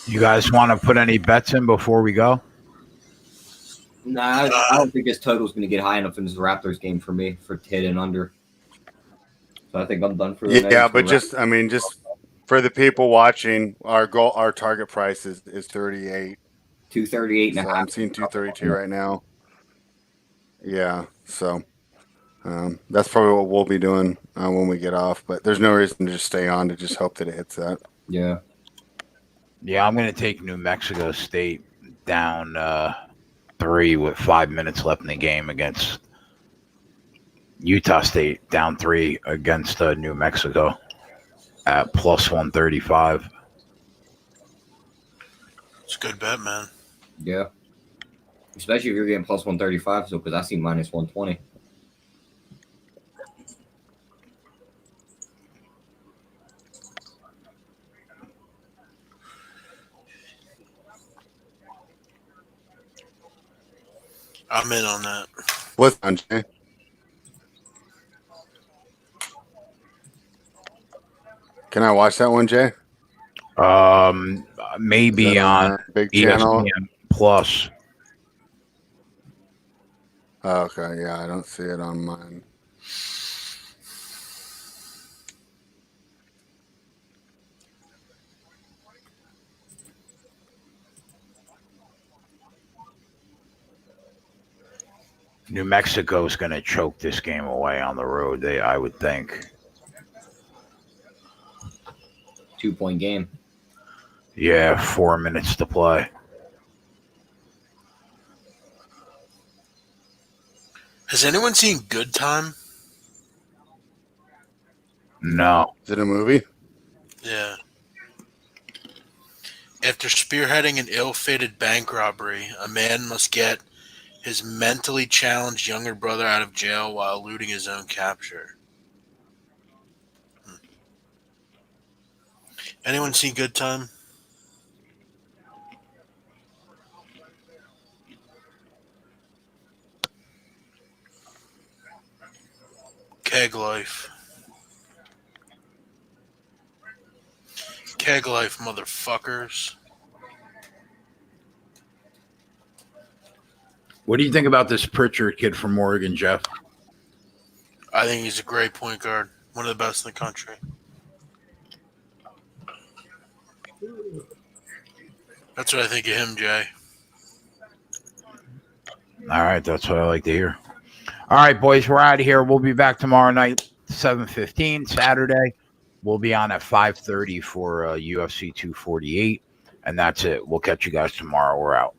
You guys want to put any bets in before we go? Nah, I don't think this total's going to get high enough in this Raptors game for me for hit and under. So I think I'm done for the night. Yeah, but just for the people watching, our target price is 38. 238 and a So half. I'm seeing 232 right now. Yeah, so that's probably what we'll be doing when we get off. But there's no reason to just stay on to just hope that it hits that. Yeah. Yeah, I'm going to take New Mexico State down 3 with 5 minutes left in the game against Utah State, down 3 against New Mexico at plus 135. It's a good bet, man. Yeah. Especially if you're getting plus 135, so because I see minus 120. I'm in on that. What's on, Jay? Can I watch that one, Jay? Maybe Is that on Big Channel? ESPN Plus. Oh, okay, yeah, I don't see it on mine. New Mexico's going to choke this game away on the road. I would think. 2-point game. Yeah, 4 minutes to play. Has anyone seen Good Time? No. Is it a movie? Yeah. After spearheading an ill-fated bank robbery, a man must get his mentally challenged younger brother out of jail while eluding his own capture. Anyone see Good Time? Keg Life. Keg Life, motherfuckers. What do you think about this Pritchard kid from Oregon, Jeff? I think he's a great point guard. One of the best in the country. That's what I think of him, Jay. All right, that's what I like to hear. All right, boys, we're out of here. We'll be back tomorrow night, 7:15, Saturday. We'll be on at 5:30 for UFC 248, and that's it. We'll catch you guys tomorrow. We're out.